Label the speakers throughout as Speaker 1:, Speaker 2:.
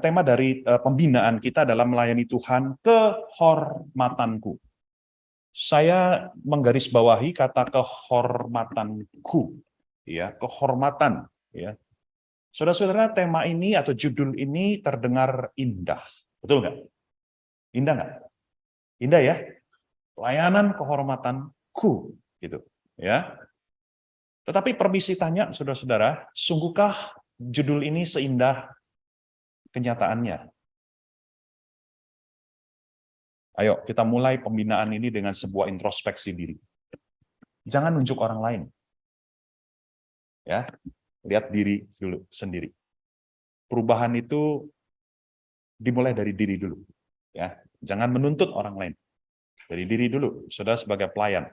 Speaker 1: Tema dari pembinaan kita adalah melayani Tuhan, kehormatanku. Saya menggarisbawahi kata kehormatanku, ya, kehormatan, ya. Saudara-saudara, tema ini atau judul ini terdengar indah, betul nggak? Indah nggak? Indah ya, pelayanan kehormatanku, gitu, ya. Tetapi permisi tanya, saudara-saudara, sungguhkah judul ini seindah kenyataannya? Ayo, kita mulai pembinaan ini dengan sebuah introspeksi diri. Jangan nunjuk orang lain. Ya, lihat diri dulu sendiri. Perubahan itu dimulai dari diri dulu. Ya, jangan menuntut orang lain. Dari diri dulu, saudara sebagai pelayan.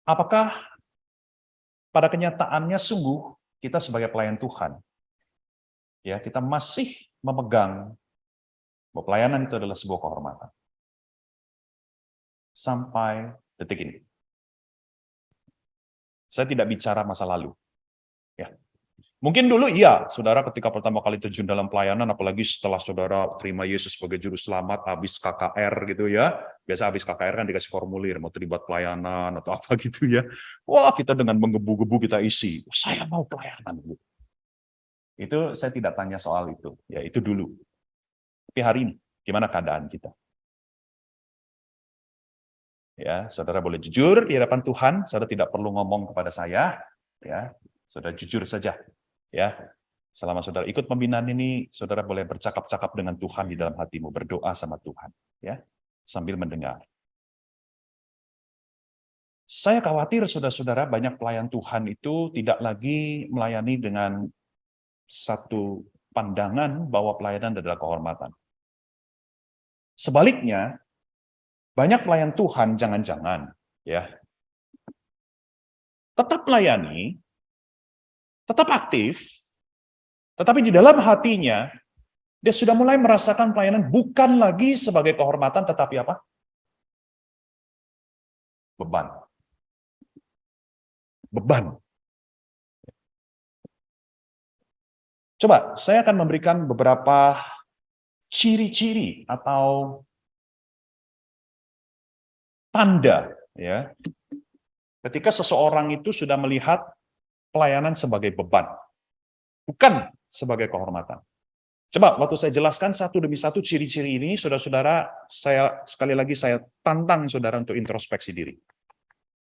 Speaker 1: Apakah pada kenyataannya sungguh kita sebagai pelayan Tuhan, ya, kita masih memegang bahwa pelayanan itu adalah sebuah kehormatan sampai detik ini. Saya tidak bicara masa lalu, ya. Mungkin dulu iya, saudara ketika pertama kali terjun dalam pelayanan, apalagi setelah saudara terima Yesus sebagai juru selamat, habis KKR gitu ya. Biasa habis KKR kan dikasih formulir, mau terlibat pelayanan atau apa gitu ya. Wah, kita dengan menggebu-gebu kita isi, saya mau pelayanan. Itu saya tidak tanya soal itu, ya itu dulu. Tapi hari ini, gimana keadaan kita? Ya, saudara boleh jujur di hadapan Tuhan, saudara tidak perlu ngomong kepada saya, ya, saudara jujur saja. Ya, selama saudara ikut pembinaan ini, saudara boleh bercakap-cakap dengan Tuhan di dalam hatimu, berdoa sama Tuhan, ya, sambil mendengar. Saya khawatir saudara-saudara banyak pelayan Tuhan itu tidak lagi melayani dengan satu pandangan bahwa pelayanan adalah kehormatan. Sebaliknya, banyak pelayan Tuhan jangan-jangan ya tetap melayani, tetap aktif, tetapi di dalam hatinya dia sudah mulai merasakan pelayanan bukan lagi sebagai kehormatan, tetapi apa? Beban. Beban. Coba, saya akan memberikan beberapa ciri-ciri atau tanda, ya, ketika seseorang itu sudah melihat pelayanan sebagai beban, bukan sebagai kehormatan. Coba, waktu saya jelaskan satu demi satu ciri-ciri ini, saudara-saudara, saya sekali lagi saya tantang saudara untuk introspeksi diri.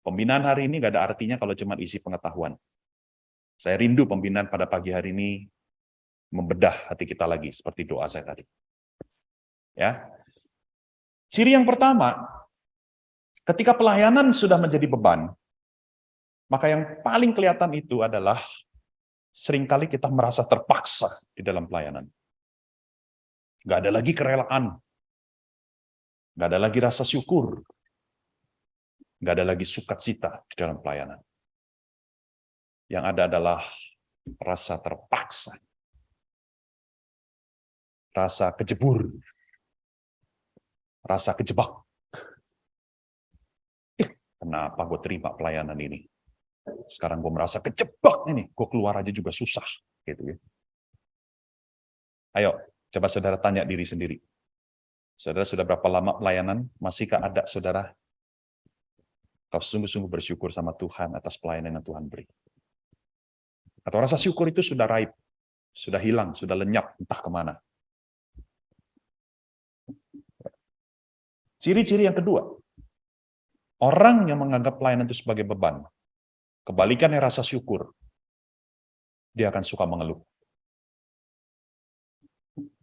Speaker 1: Pembinaan hari ini nggak ada artinya kalau cuma isi pengetahuan. Saya rindu pembinaan pada pagi hari ini membedah hati kita lagi, seperti doa saya tadi. Ya, ciri yang pertama, ketika pelayanan sudah menjadi beban, maka yang paling kelihatan itu adalah seringkali kita merasa terpaksa di dalam pelayanan. Nggak ada lagi kerelaan, nggak ada lagi rasa syukur, nggak ada lagi sukacita di dalam pelayanan. Yang ada adalah rasa terpaksa, rasa kejebur, rasa kejebak. Kenapa gue terima pelayanan ini? Sekarang gue merasa kejebak ini, gue keluar aja juga susah, gitu ya. Ayo, coba saudara tanya diri sendiri. Saudara sudah berapa lama pelayanan? Masihkah ada saudara? Kau sungguh-sungguh bersyukur sama Tuhan atas pelayanan yang Tuhan beri. Atau rasa syukur itu sudah raib, sudah hilang, sudah lenyap, entah kemana. Ciri-ciri yang kedua, orang yang menganggap pelayanan itu sebagai beban, kebalikannya rasa syukur, dia akan suka mengeluh.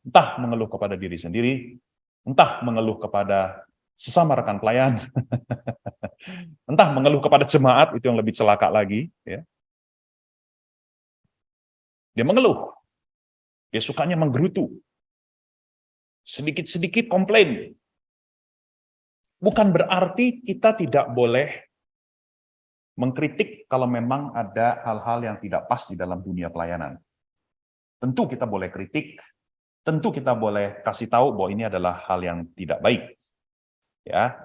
Speaker 1: Entah mengeluh kepada diri sendiri, entah mengeluh kepada sesama rekan pelayan, entah mengeluh kepada jemaat, itu yang lebih celaka lagi. Ya. Dia mengeluh, dia sukanya menggerutu, sedikit-sedikit komplain. Bukan berarti kita tidak boleh mengkritik kalau memang ada hal-hal yang tidak pas di dalam dunia pelayanan. Tentu kita boleh kritik, tentu kita boleh kasih tahu bahwa ini adalah hal yang tidak baik. Ya.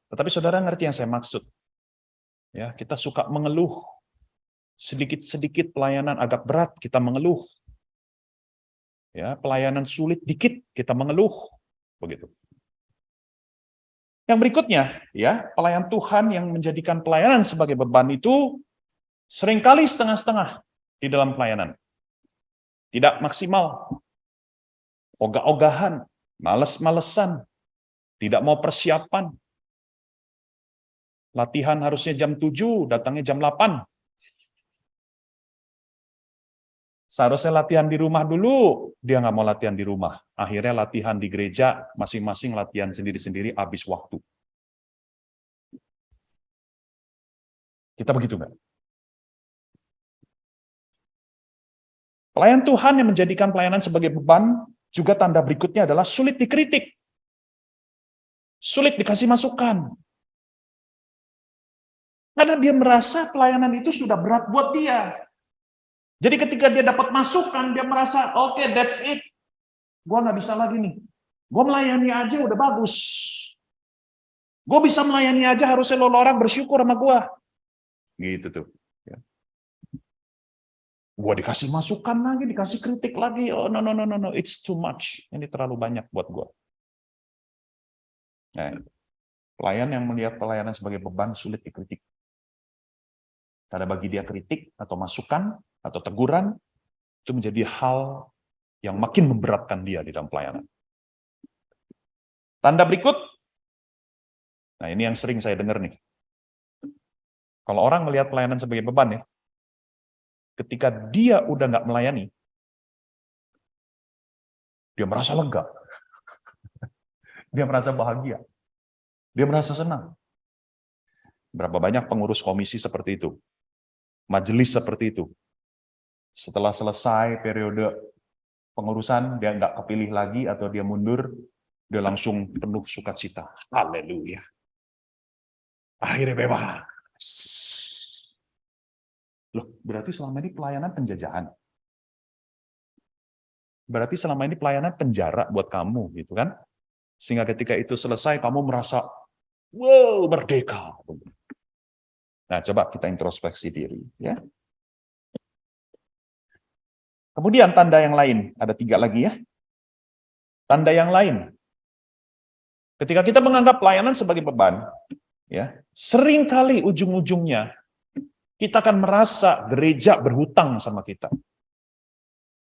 Speaker 1: Tetapi saudara ngerti yang saya maksud. Ya, kita suka mengeluh. Sedikit-sedikit pelayanan agak berat, kita mengeluh. Ya, pelayanan sulit dikit kita mengeluh, begitu. Yang berikutnya, ya, pelayan Tuhan yang menjadikan pelayanan sebagai beban itu seringkali setengah-setengah di dalam pelayanan. Tidak maksimal, ogah-ogahan, males-malesan, tidak mau persiapan. Latihan harusnya jam 7, datangnya jam 8. Seharusnya latihan di rumah dulu, dia nggak mau latihan di rumah. Akhirnya latihan di gereja, masing-masing latihan sendiri-sendiri, habis waktu. Kita begitu nggak? Pelayan Tuhan yang menjadikan pelayanan sebagai beban, juga tanda berikutnya adalah sulit dikritik. Sulit dikasih masukan. Karena dia merasa pelayanan itu sudah berat buat dia. Jadi ketika dia dapat masukan, dia merasa, oke, that's it. Gua nggak bisa lagi nih. Gue melayani aja udah bagus. Gue bisa melayani aja, harusnya lo orang bersyukur sama gue. Gitu tuh. Ya. Gue dikasih masukan lagi, dikasih kritik lagi. Oh, no, it's too much. Ini terlalu banyak buat gue. Nah, pelayan yang melihat pelayanan sebagai beban sulit dikritik. Karena bagi dia kritik atau masukan atau teguran itu menjadi hal yang makin memberatkan dia di dalam pelayanan. Tanda berikut, nah ini yang sering saya dengar nih. Kalau orang melihat pelayanan sebagai beban ya, ketika dia udah nggak melayani, dia merasa lega, dia merasa bahagia, dia merasa senang. Berapa banyak pengurus komisi seperti itu, majelis seperti itu. Setelah selesai periode pengurusan, dia nggak kepilih lagi atau dia mundur, dia langsung penuh sukacita. Haleluya. Akhirnya bebas. Loh, berarti selama ini pelayanan penjajahan. Berarti selama ini pelayanan penjara buat kamu, gitu kan? Sehingga ketika itu selesai, kamu merasa, wow, merdeka. Nah, coba kita introspeksi diri. Ya. Kemudian tanda yang lain, ada 3 lagi ya. Tanda yang lain, ketika kita menganggap pelayanan sebagai beban, ya, seringkali ujung-ujungnya kita akan merasa gereja berhutang sama kita.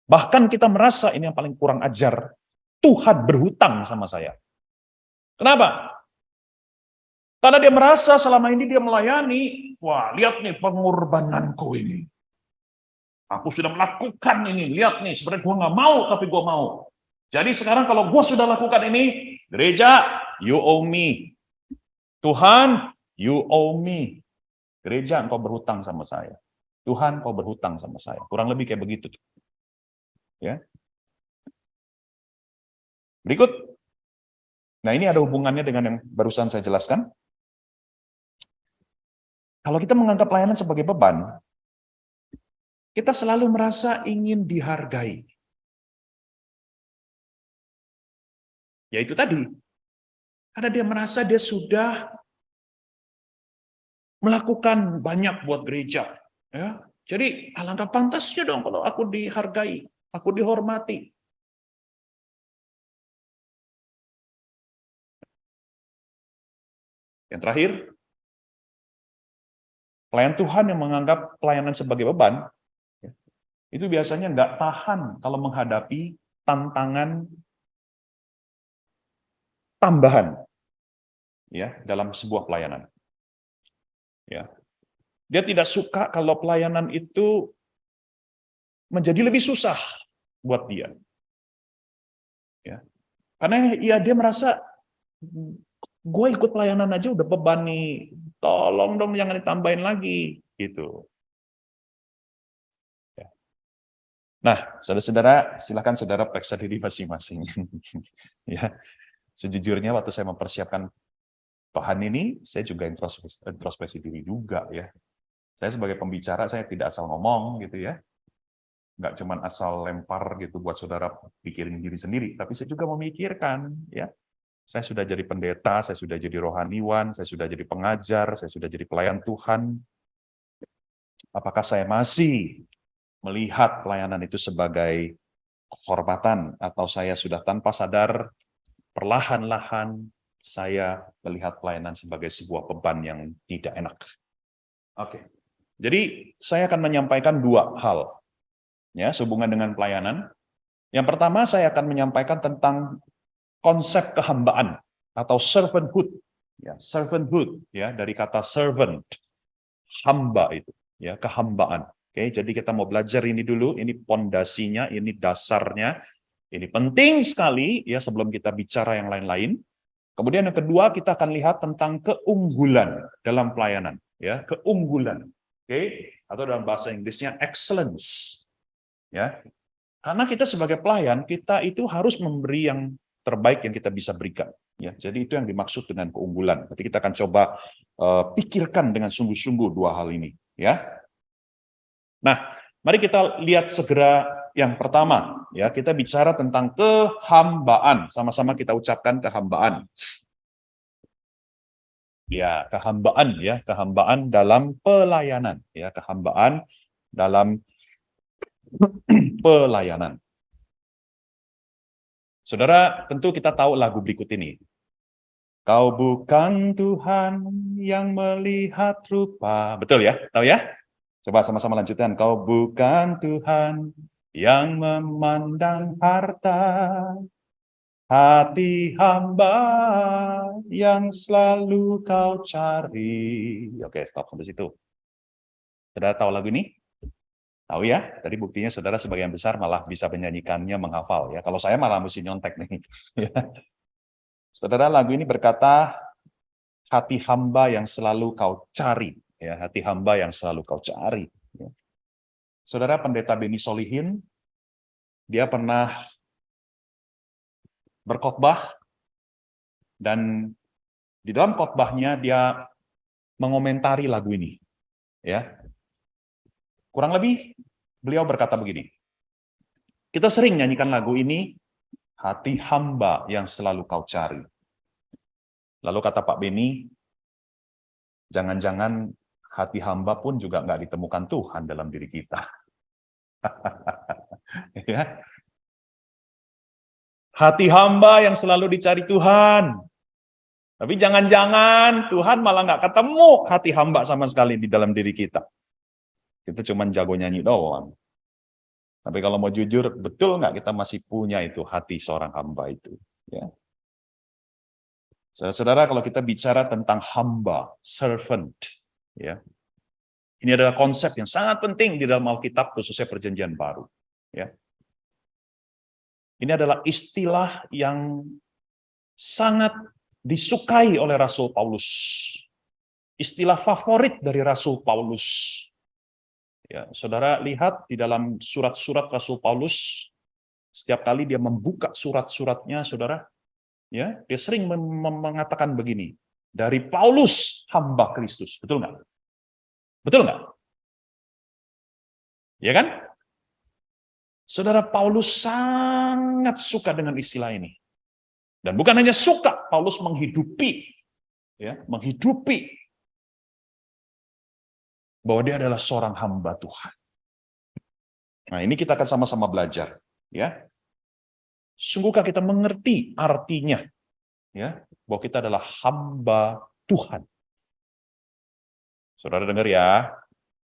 Speaker 1: Bahkan kita merasa ini yang paling kurang ajar, Tuhan berhutang sama saya. Kenapa? Karena dia merasa selama ini dia melayani, wah lihat nih pengorbananku ini. Aku sudah melakukan ini, lihat nih sebenarnya gue nggak mau tapi gue mau. Jadi sekarang kalau gue sudah lakukan ini, gereja, you owe me. Tuhan, you owe me. Gereja, engkau berhutang sama saya. Tuhan, kau berhutang sama saya. Kurang lebih kayak begitu. Ya. Berikut. Nah, ini ada hubungannya dengan yang barusan saya jelaskan. Kalau kita menganggap pelayanan sebagai beban, kita selalu merasa ingin dihargai. Yaitu tadi, karena dia merasa dia sudah melakukan banyak buat gereja. Ya. Jadi, alangkah pantasnya dong kalau aku dihargai, aku dihormati. Yang terakhir, pelayan Tuhan yang menganggap pelayanan sebagai beban, itu biasanya nggak tahan kalau menghadapi tantangan tambahan ya dalam sebuah pelayanan. Ya. Dia tidak suka kalau pelayanan itu menjadi lebih susah buat dia. Ya. Karena ya dia merasa gue ikut pelayanan aja udah beban nih, tolong dong jangan ditambahin lagi gitu. Ya. Nah, saudara-saudara, silakan saudara periksa diri masing-masing. Ya, sejujurnya waktu saya mempersiapkan bahan ini, saya juga introspeksi diri juga ya. Saya sebagai pembicara, saya tidak asal ngomong gitu ya. Nggak cuma asal lempar gitu buat saudara pikirin diri sendiri, tapi saya juga memikirkan ya. Saya sudah jadi pendeta, saya sudah jadi rohaniwan, saya sudah jadi pengajar, saya sudah jadi pelayan Tuhan. Apakah saya masih melihat pelayanan itu sebagai kehormatan, atau saya sudah tanpa sadar, perlahan-lahan saya melihat pelayanan sebagai sebuah beban yang tidak enak. Oke. Jadi saya akan menyampaikan dua hal ya sehubungan dengan pelayanan. Yang pertama saya akan menyampaikan tentang konsep kehambaan atau servanthood. Ya, servanthood ya dari kata servant, hamba itu ya, kehambaan. Oke, jadi kita mau belajar ini dulu, ini pondasinya, ini dasarnya. Ini penting sekali ya sebelum kita bicara yang lain-lain. Kemudian yang kedua kita akan lihat tentang keunggulan dalam pelayanan, ya, keunggulan. Oke, atau dalam bahasa Inggrisnya excellence. Ya. Karena kita sebagai pelayan, kita itu harus memberi yang terbaik yang kita bisa berikan. Ya, jadi itu yang dimaksud dengan keunggulan. Nanti kita akan coba pikirkan dengan sungguh-sungguh dua hal ini. Ya. Nah, mari kita lihat segera yang pertama. Ya, kita bicara tentang kehambaan. Sama-sama kita ucapkan kehambaan. Ya, kehambaan dalam pelayanan. Ya, kehambaan dalam pelayanan. Saudara, tentu kita tahu lagu berikut ini. Kau bukan Tuhan yang melihat rupa. Betul ya? Tahu ya? Coba sama-sama lanjutkan. Kau bukan Tuhan yang memandang harta. Hati hamba yang selalu kau cari. Oke, stop sampai situ. Saudara tahu lagu ini? Tahu ya? Tadi buktinya saudara sebagian besar malah bisa menyanyikannya, menghafal ya. Kalau saya malah mesti nyontek nih. Saudara, lagu ini berkata, hati hamba yang selalu kau cari. Ya, hati hamba yang selalu kau cari. Ya. Saudara, Pendeta Beni Solihin, dia pernah berkhotbah, dan di dalam khotbahnya dia mengomentari lagu ini. Ya, kurang lebih beliau berkata begini, kita sering nyanyikan lagu ini, hati hamba yang selalu kau cari. Lalu kata Pak Beni, jangan-jangan hati hamba pun juga nggak ditemukan Tuhan dalam diri kita. Ya. Hati hamba yang selalu dicari Tuhan. Tapi jangan-jangan Tuhan malah nggak ketemu hati hamba sama sekali di dalam diri kita. Kita cuma jago nyanyi doang. Tapi kalau mau jujur, betul nggak kita masih punya itu hati seorang hamba itu? Ya. Saudara-saudara, kalau kita bicara tentang hamba, servant, ya, ini adalah konsep yang sangat penting di dalam Alkitab, khususnya Perjanjian Baru. Ya. Ini adalah istilah yang sangat disukai oleh Rasul Paulus. Istilah favorit dari Rasul Paulus. Ya, saudara lihat di dalam surat-surat Rasul Paulus, setiap kali dia membuka surat-suratnya, saudara, ya, dia sering mengatakan begini, dari Paulus hamba Kristus. Betul nggak? Betul nggak? Ya kan? Saudara, Paulus sangat suka dengan istilah ini. Dan bukan hanya suka, Paulus menghidupi, ya, menghidupi bahwa dia adalah seorang hamba Tuhan. Nah, ini kita akan sama-sama belajar, ya. Sungguhkah kita mengerti artinya, ya, bahwa kita adalah hamba Tuhan? Saudara dengar ya,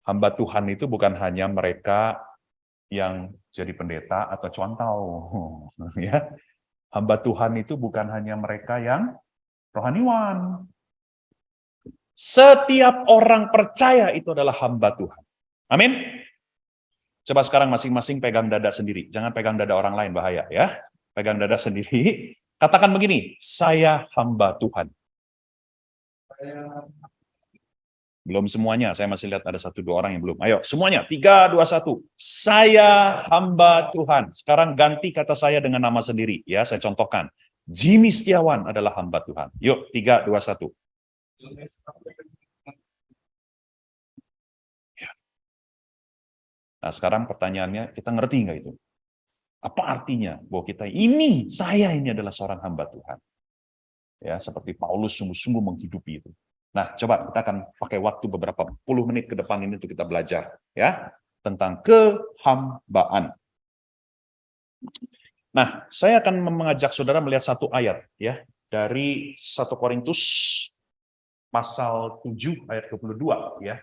Speaker 1: hamba Tuhan itu bukan hanya mereka yang jadi pendeta atau cuantau, ya. Hamba Tuhan itu bukan hanya mereka yang rohaniwan. Setiap orang percaya itu adalah hamba Tuhan. Amin. Coba sekarang masing-masing pegang dada sendiri. Jangan pegang dada orang lain, bahaya ya. Pegang dada sendiri. Katakan begini, saya hamba Tuhan. Belum semuanya, saya masih lihat ada 1-2 orang yang belum. Ayo, semuanya, 3, 2, 1. Saya hamba Tuhan. Sekarang ganti kata saya dengan nama sendiri. Ya, saya contohkan. Jimmy Setiawan adalah hamba Tuhan. Yuk, 3, 2, 1. Ya. Nah, sekarang pertanyaannya, kita ngerti nggak itu? Apa artinya bahwa kita ini, saya ini adalah seorang hamba Tuhan? Ya, seperti Paulus sungguh-sungguh menghidupi itu. Nah, coba kita akan pakai waktu beberapa puluh menit ke depan ini untuk kita belajar ya tentang kehambaan. Nah, saya akan mengajak saudara melihat satu ayat ya dari 1 Korintus pasal 7 ayat 22 ya.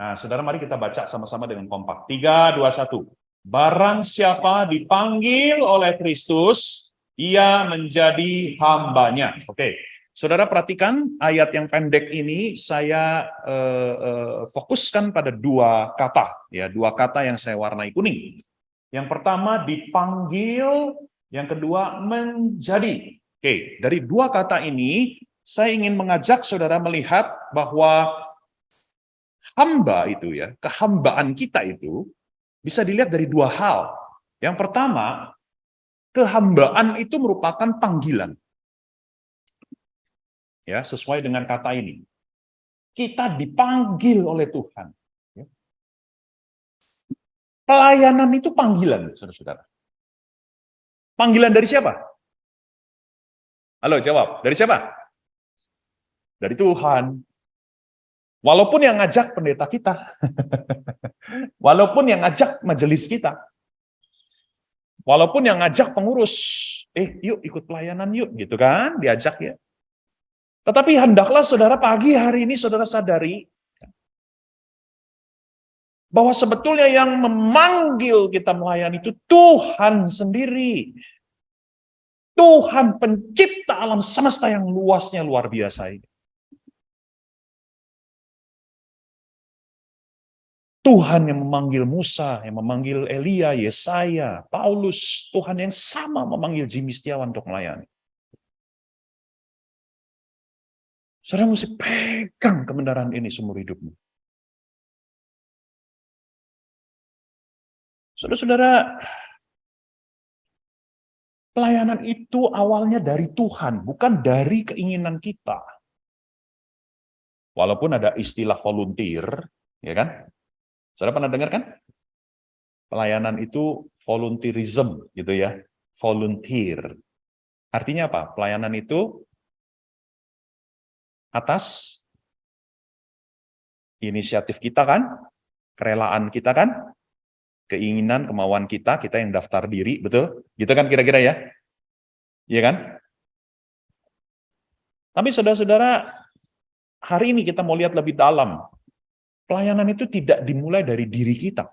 Speaker 1: Nah, saudara mari kita baca sama-sama dengan kompak. 3, 2, 1. Barang siapa dipanggil oleh Kristus, ia menjadi hambanya. Oke, saudara perhatikan ayat yang pendek ini saya fokuskan pada dua kata, ya, dua kata yang saya warnai kuning. Yang pertama dipanggil, yang kedua menjadi. Oke, dari dua kata ini saya ingin mengajak saudara melihat bahwa hamba itu ya, kehambaan kita itu bisa dilihat dari dua hal. Yang pertama, kehambaan itu merupakan panggilan. Ya, sesuai dengan kata ini. Kita dipanggil oleh Tuhan. Ya. Pelayanan itu panggilan, saudara-saudara. Panggilan dari siapa? Halo, jawab. Dari siapa? Dari Tuhan. Walaupun yang ngajak pendeta kita. Walaupun yang ngajak majelis kita. Walaupun yang ngajak pengurus. Yuk ikut pelayanan yuk, gitu kan, diajak ya. Tetapi hendaklah saudara pagi hari ini saudara sadari bahwa sebetulnya yang memanggil kita melayani itu Tuhan sendiri. Tuhan pencipta alam semesta yang luasnya luar biasa ini. Tuhan yang memanggil Musa, yang memanggil Elia, Yesaya, Paulus, Tuhan yang sama memanggil Jimmy Setiawan untuk melayani. Saudara mesti pegang kebenaran ini seumur hidupmu. Saudara-saudara, pelayanan itu awalnya dari Tuhan, bukan dari keinginan kita. Walaupun ada istilah volunteer, ya kan? Saudara pernah dengar kan? Pelayanan itu volunteerism, gitu ya. Volunteer. Artinya apa? Pelayanan itu atas inisiatif kita kan? Kerelaan kita kan? Keinginan, kemauan kita yang daftar diri, betul? Gitu kan kira-kira ya? Iya kan? Tapi saudara-saudara, hari ini kita mau lihat lebih dalam. Pelayanan itu tidak dimulai dari diri kita.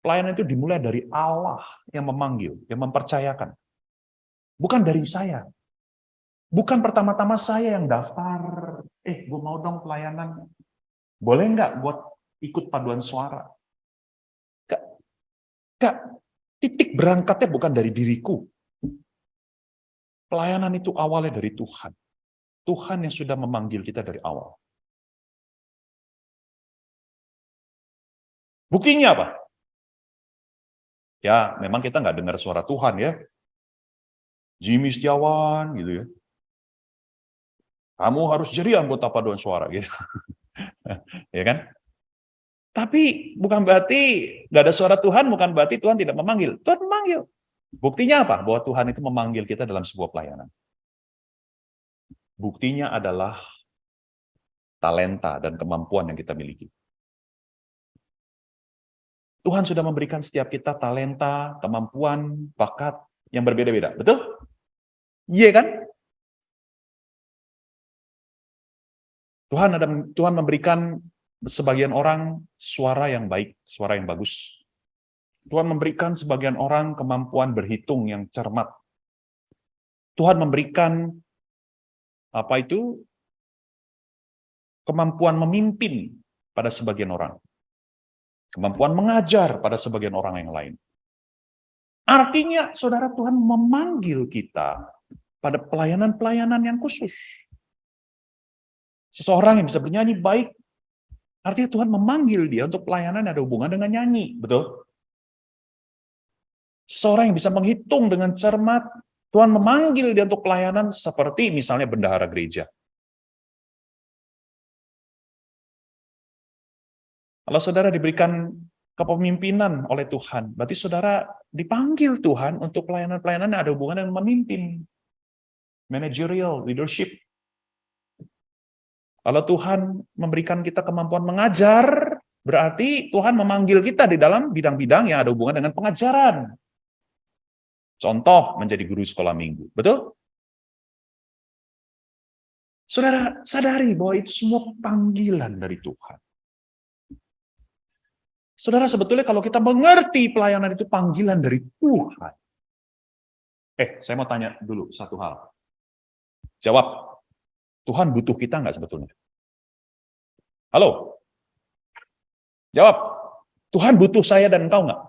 Speaker 1: Pelayanan itu dimulai dari Allah yang memanggil, yang mempercayakan. Bukan dari saya. Bukan pertama-tama saya yang daftar, gue mau dong pelayanan. Boleh nggak buat ikut paduan suara? Nggak. Titik berangkatnya bukan dari diriku. Pelayanan itu awalnya dari Tuhan. Tuhan yang sudah memanggil kita dari awal. Buktinya apa? Ya, memang kita nggak dengar suara Tuhan ya. Jimmy Setiawan gitu ya. Kamu harus jadi anggota paduan suara gitu. Ya kan? Tapi bukan berarti nggak ada suara Tuhan, bukan berarti Tuhan tidak memanggil. Tuhan memanggil. Buktinya apa? Bahwa Tuhan itu memanggil kita dalam sebuah pelayanan. Buktinya adalah talenta dan kemampuan yang kita miliki. Tuhan sudah memberikan setiap kita talenta, kemampuan, bakat yang berbeda-beda. Betul? Iya kan? Tuhan memberikan sebagian orang suara yang baik, suara yang bagus. Tuhan memberikan sebagian orang kemampuan berhitung yang cermat. Tuhan memberikan kemampuan memimpin pada sebagian orang. Kemampuan mengajar pada sebagian orang yang lain. Artinya, saudara, Tuhan memanggil kita pada pelayanan-pelayanan yang khusus. Seseorang yang bisa bernyanyi baik, artinya Tuhan memanggil dia untuk pelayanan yang ada hubungan dengan nyanyi. Betul? Seseorang yang bisa menghitung dengan cermat, Tuhan memanggil dia untuk pelayanan seperti misalnya bendahara gereja. Kalau saudara diberikan kepemimpinan oleh Tuhan, berarti saudara dipanggil Tuhan untuk pelayanan-pelayanan yang ada hubungan dengan memimpin. Managerial, leadership. Kalau Tuhan memberikan kita kemampuan mengajar, berarti Tuhan memanggil kita di dalam bidang-bidang yang ada hubungan dengan pengajaran. Contoh, menjadi guru sekolah minggu. Betul? Saudara sadari bahwa itu semua panggilan dari Tuhan. Saudara, sebetulnya kalau kita mengerti pelayanan itu panggilan dari Tuhan. Saya mau tanya dulu satu hal. Jawab, Tuhan butuh kita nggak sebetulnya? Halo? Jawab, Tuhan butuh saya dan engkau nggak?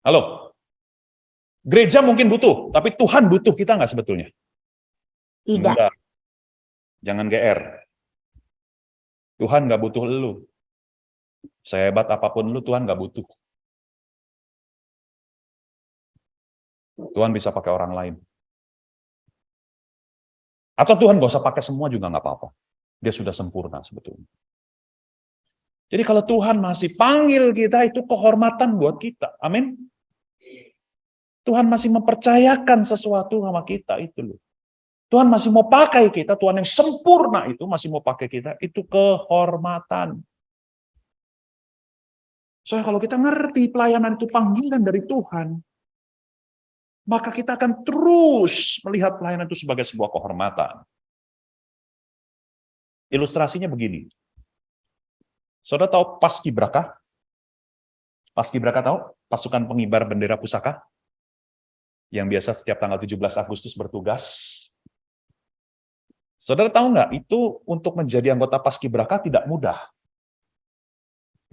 Speaker 1: Halo? Gereja mungkin butuh, tapi Tuhan butuh kita nggak sebetulnya?
Speaker 2: Tidak.
Speaker 1: Enggak. Jangan GR. Tuhan nggak butuh lu. Sehebat apapun lu, Tuhan nggak butuh. Tuhan bisa pakai orang lain. Atau Tuhan nggak usah pakai semua juga nggak apa-apa. Dia sudah sempurna sebetulnya. Jadi kalau Tuhan masih panggil kita, itu kehormatan buat kita. Amin. Tuhan masih mempercayakan sesuatu sama kita, itu loh. Tuhan masih mau pakai kita, Tuhan yang sempurna itu masih mau pakai kita, itu kehormatan. Soalnya kalau kita ngerti pelayanan itu panggilan dari Tuhan, maka kita akan terus melihat pelayanan itu sebagai sebuah kehormatan. Ilustrasinya begini. Saudara tahu Paskibraka? Paskibraka tahu? Pasukan pengibar bendera pusaka? Yang biasa setiap tanggal 17 Agustus bertugas. Saudara tahu nggak? Itu untuk menjadi anggota Paskibraka tidak mudah.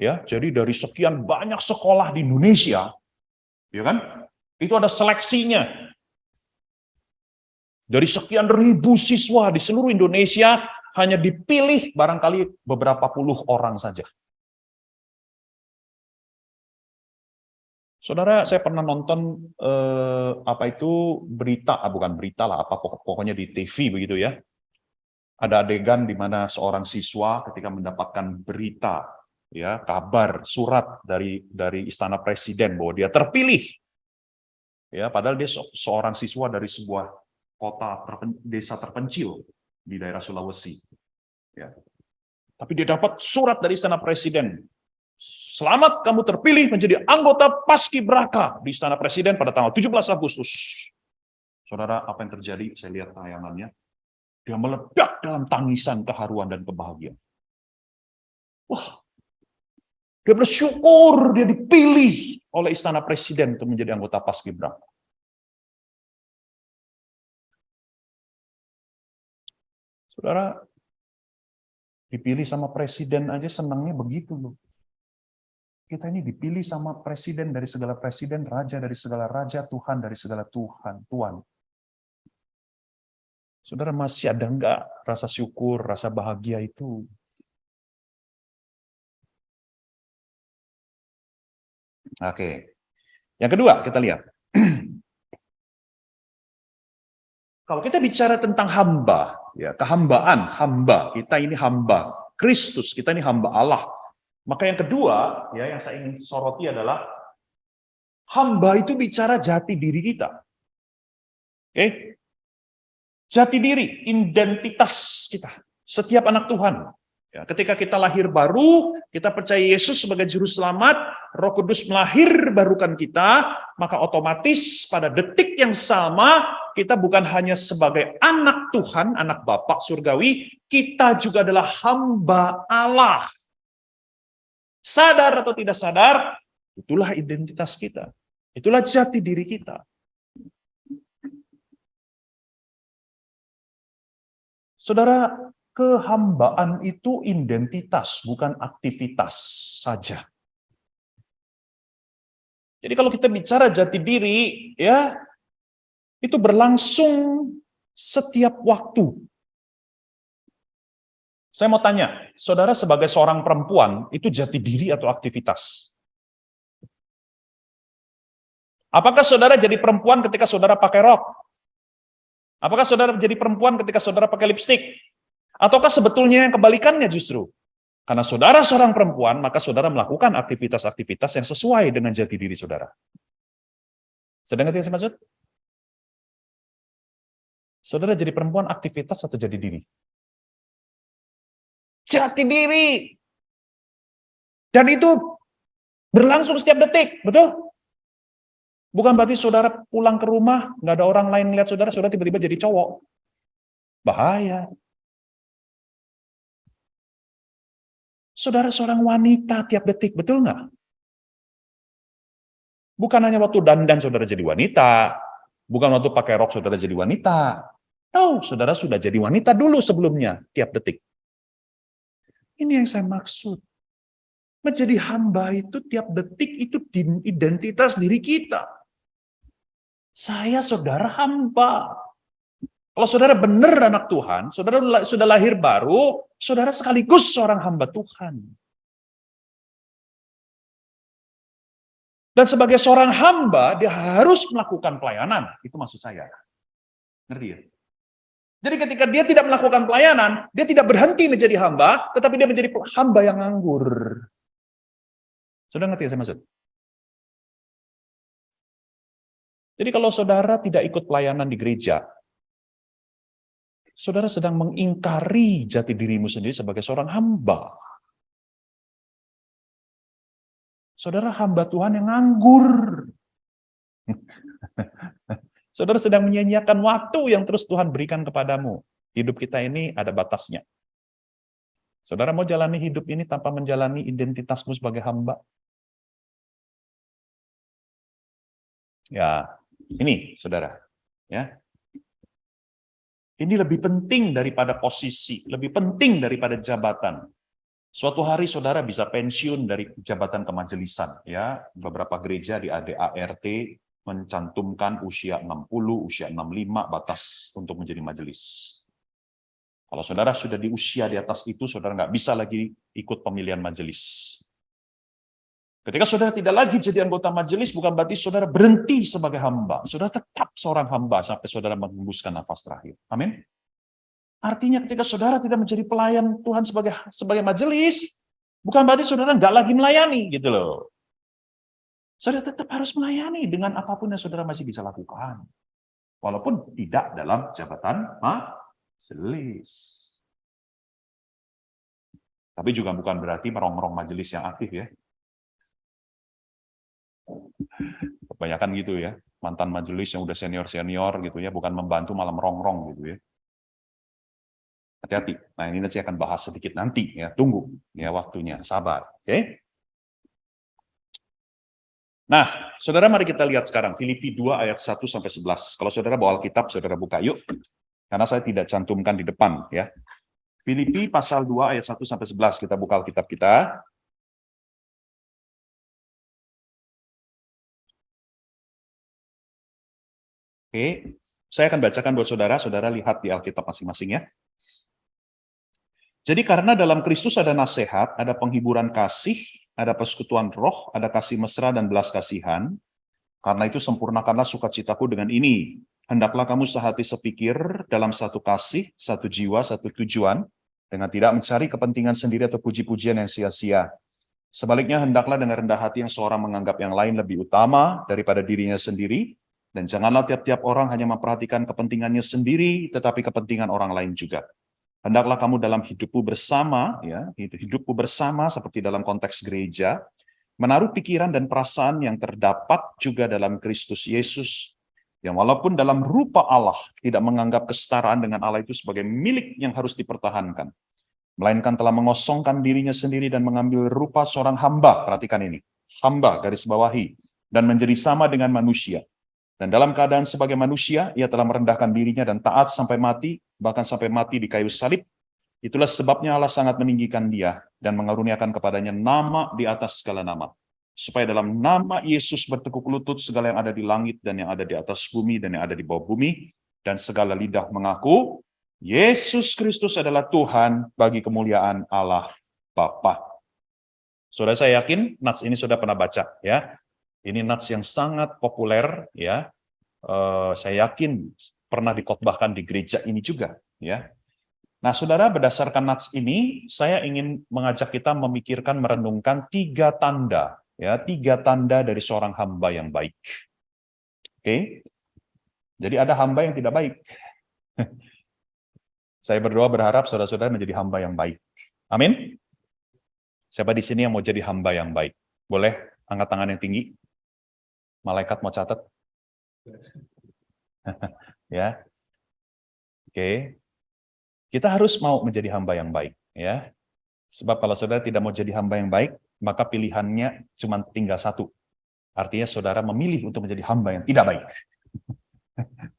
Speaker 1: Ya, jadi dari sekian banyak sekolah di Indonesia, ya kan? Itu ada seleksinya. Dari sekian ribu siswa di seluruh Indonesia, hanya dipilih barangkali beberapa puluh orang saja. Saudara, saya pernah nonton berita, bukan berita lah, pokoknya di TV begitu ya. Ada adegan di mana seorang siswa ketika mendapatkan berita, ya, kabar, surat dari Istana Presiden bahwa dia terpilih. Ya, padahal dia seorang siswa dari sebuah desa terpencil di daerah Sulawesi. Ya. Tapi dia dapat surat dari Istana Presiden. Selamat, kamu terpilih menjadi anggota Paskibraka di Istana Presiden pada tanggal 17 Agustus. Saudara, apa yang terjadi? Saya lihat tayangannya. Dia meledak dalam tangisan keharuan dan kebahagiaan. Wah, dia bersyukur dia dipilih oleh Istana Presiden untuk menjadi anggota Paskibraka. Saudara, dipilih sama presiden aja senangnya begitu loh. Kita ini dipilih sama presiden dari segala presiden, raja dari segala raja, Tuhan dari segala Tuhan. Saudara, masih ada enggak rasa syukur, rasa bahagia itu? Oke. Yang kedua, kita lihat. Kalau kita bicara tentang hamba, ya, kehambaan, hamba, kita ini hamba Kristus, kita ini hamba Allah. Maka yang kedua, ya, yang saya ingin soroti adalah hamba itu bicara jati diri kita. Oke? Jati diri, identitas kita. Setiap anak Tuhan. Ya, ketika kita lahir baru, kita percaya Yesus sebagai juru selamat, Roh Kudus melahir barukan kita, maka otomatis pada detik yang sama, kita bukan hanya sebagai anak Tuhan, anak Bapa surgawi, kita juga adalah hamba Allah. Sadar atau tidak sadar, itulah identitas kita. Itulah jati diri kita. Saudara, kehambaan itu identitas, bukan aktivitas saja. Jadi kalau kita bicara jati diri, ya, itu berlangsung setiap waktu. Saya mau tanya, saudara sebagai seorang perempuan, itu jati diri atau aktivitas? Apakah saudara jadi perempuan ketika saudara pakai rok? Apakah saudara jadi perempuan ketika saudara pakai lipstik? Ataukah sebetulnya yang kebalikannya justru? Karena saudara seorang perempuan, maka saudara melakukan aktivitas-aktivitas yang sesuai dengan jati diri saudara. Sedang ngerti yang saya maksud? Saudara jadi perempuan aktivitas atau jati diri? Jati diri. Dan itu berlangsung setiap detik, betul? Bukan berarti saudara pulang ke rumah, nggak ada orang lain ngeliat saudara, saudara tiba-tiba jadi cowok. Bahaya. Saudara seorang wanita tiap detik, betul nggak? Bukan hanya waktu dandan saudara jadi wanita, bukan waktu pakai rok saudara jadi wanita. Tahu, saudara sudah jadi wanita dulu sebelumnya, tiap detik. Ini yang saya maksud. Menjadi hamba itu tiap detik itu identitas diri kita. Saya saudara hamba. Kalau saudara benar anak Tuhan, saudara sudah lahir baru, saudara sekaligus seorang hamba Tuhan. Dan sebagai seorang hamba, dia harus melakukan pelayanan. Itu maksud saya. Ngerti ya? Jadi ketika dia tidak melakukan pelayanan, dia tidak berhenti menjadi hamba, tetapi dia menjadi hamba yang nganggur. Sudah ngerti ya saya maksud? Jadi kalau saudara tidak ikut pelayanan di gereja, saudara sedang mengingkari jati dirimu sendiri sebagai seorang hamba. Saudara hamba Tuhan yang nganggur. Saudara sedang menyia-nyiakan waktu yang terus Tuhan berikan kepadamu. Hidup kita ini ada batasnya. Saudara mau jalani hidup ini tanpa menjalani identitasmu sebagai hamba? Ya, ini saudara. Ya. Ini lebih penting daripada posisi, lebih penting daripada jabatan. Suatu hari saudara bisa pensiun dari jabatan kemajelisan. Ya, beberapa gereja di ADART mencantumkan usia 60, usia 65 batas untuk menjadi majelis. Kalau saudara sudah di usia di atas itu, saudara nggak bisa lagi ikut pemilihan majelis. Ketika saudara tidak lagi jadi anggota majelis, bukan berarti saudara berhenti sebagai hamba. Saudara tetap seorang hamba sampai saudara menghembuskan nafas terakhir. Amin. Artinya ketika saudara tidak menjadi pelayan Tuhan sebagai majelis, bukan berarti saudara nggak lagi melayani gitu loh. Saudara tetap harus melayani dengan apapun yang saudara masih bisa lakukan. Walaupun tidak dalam jabatan majelis. Tapi juga bukan berarti merongrong majelis yang aktif ya. Kebanyakan gitu ya, mantan majelis yang udah senior-senior gitu ya, bukan membantu malah merongrong gitu ya. Hati-hati. Nah, ini saya akan bahas sedikit nanti ya, tunggu ya waktunya, sabar. Oke? Nah, saudara mari kita lihat sekarang Filipi 2 ayat 1 sampai 11. Kalau saudara bawa Alkitab, saudara buka yuk. Karena saya tidak cantumkan di depan ya. Filipi pasal 2 ayat 1 sampai 11, kita buka Alkitab kita. Oke, saya akan bacakan buat saudara, saudara lihat di Alkitab masing-masing ya. Jadi karena dalam Kristus ada nasihat, ada penghiburan kasih, ada persekutuan roh, ada kasih mesra dan belas kasihan. Karena itu sempurnakanlah sukacitaku dengan ini. Hendaklah kamu sehati sepikir dalam satu kasih, satu jiwa, satu tujuan, dengan tidak mencari kepentingan sendiri atau puji-pujian yang sia-sia. Sebaliknya hendaklah dengan rendah hati yang seorang menganggap yang lain lebih utama daripada dirinya sendiri, dan janganlah tiap-tiap orang hanya memperhatikan kepentingannya sendiri, tetapi kepentingan orang lain juga. Hendaklah kamu dalam hidupmu bersama, ya, hidupmu bersama seperti dalam konteks gereja, menaruh pikiran dan perasaan yang terdapat juga dalam Kristus Yesus, yang walaupun dalam rupa Allah tidak menganggap kesetaraan dengan Allah itu sebagai milik yang harus dipertahankan, melainkan telah mengosongkan dirinya sendiri dan mengambil rupa seorang hamba. Perhatikan ini, hamba garis bawahi, dan menjadi sama dengan manusia. Dan dalam keadaan sebagai manusia, ia telah merendahkan dirinya dan taat sampai mati, bahkan sampai mati di kayu salib. Itulah sebabnya Allah sangat meninggikan dia dan mengaruniakan kepadanya nama di atas segala nama. Supaya dalam nama Yesus bertekuk lutut segala yang ada di langit dan yang ada di atas bumi dan yang ada di bawah bumi, dan segala lidah mengaku, Yesus Kristus adalah Tuhan bagi kemuliaan Allah Bapa. Saudara, saya yakin nats ini sudah pernah baca ya. Ini nats yang sangat populer ya. Saya yakin pernah dikotbahkan di gereja ini juga ya. Nah, saudara, berdasarkan nats ini saya ingin mengajak kita memikirkan, merenungkan 3 tanda ya, 3 tanda dari seorang hamba yang baik. Oke. Jadi ada hamba yang tidak baik. Saya berdoa berharap saudara-saudara menjadi hamba yang baik. Amin. Siapa di sini yang mau jadi hamba yang baik? Boleh angkat tangan yang tinggi? Malaikat mau catat? Ya, oke. Kita harus mau menjadi hamba yang baik, ya. Sebab kalau saudara tidak mau jadi hamba yang baik, maka pilihannya cuma tinggal satu. Artinya saudara memilih untuk menjadi hamba yang tidak baik.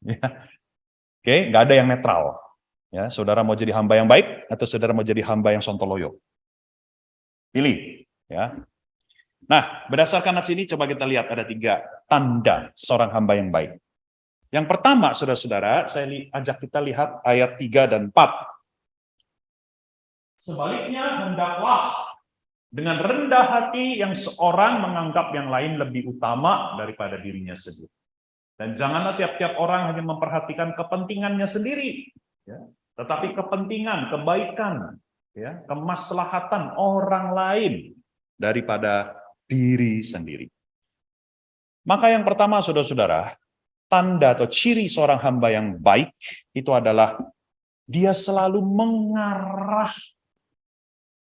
Speaker 1: Ya. Oke, nggak ada yang netral. Ya, saudara mau jadi hamba yang baik atau saudara mau jadi hamba yang sontoloyo? Pilih, ya. Nah, berdasarkan nats ini coba kita lihat ada 3 tanda seorang hamba yang baik. Yang pertama, saudara-saudara, saya ajak kita lihat ayat 3 dan 4. Sebaliknya, hendaklah dengan rendah hati yang seorang menganggap yang lain lebih utama daripada dirinya sendiri. Dan janganlah tiap-tiap orang hanya memperhatikan kepentingannya sendiri, ya, tetapi kepentingan, kebaikan, ya, kemaslahatan orang lain daripada diri sendiri. Maka yang pertama, saudara-saudara, tanda atau ciri seorang hamba yang baik itu adalah dia selalu mengarah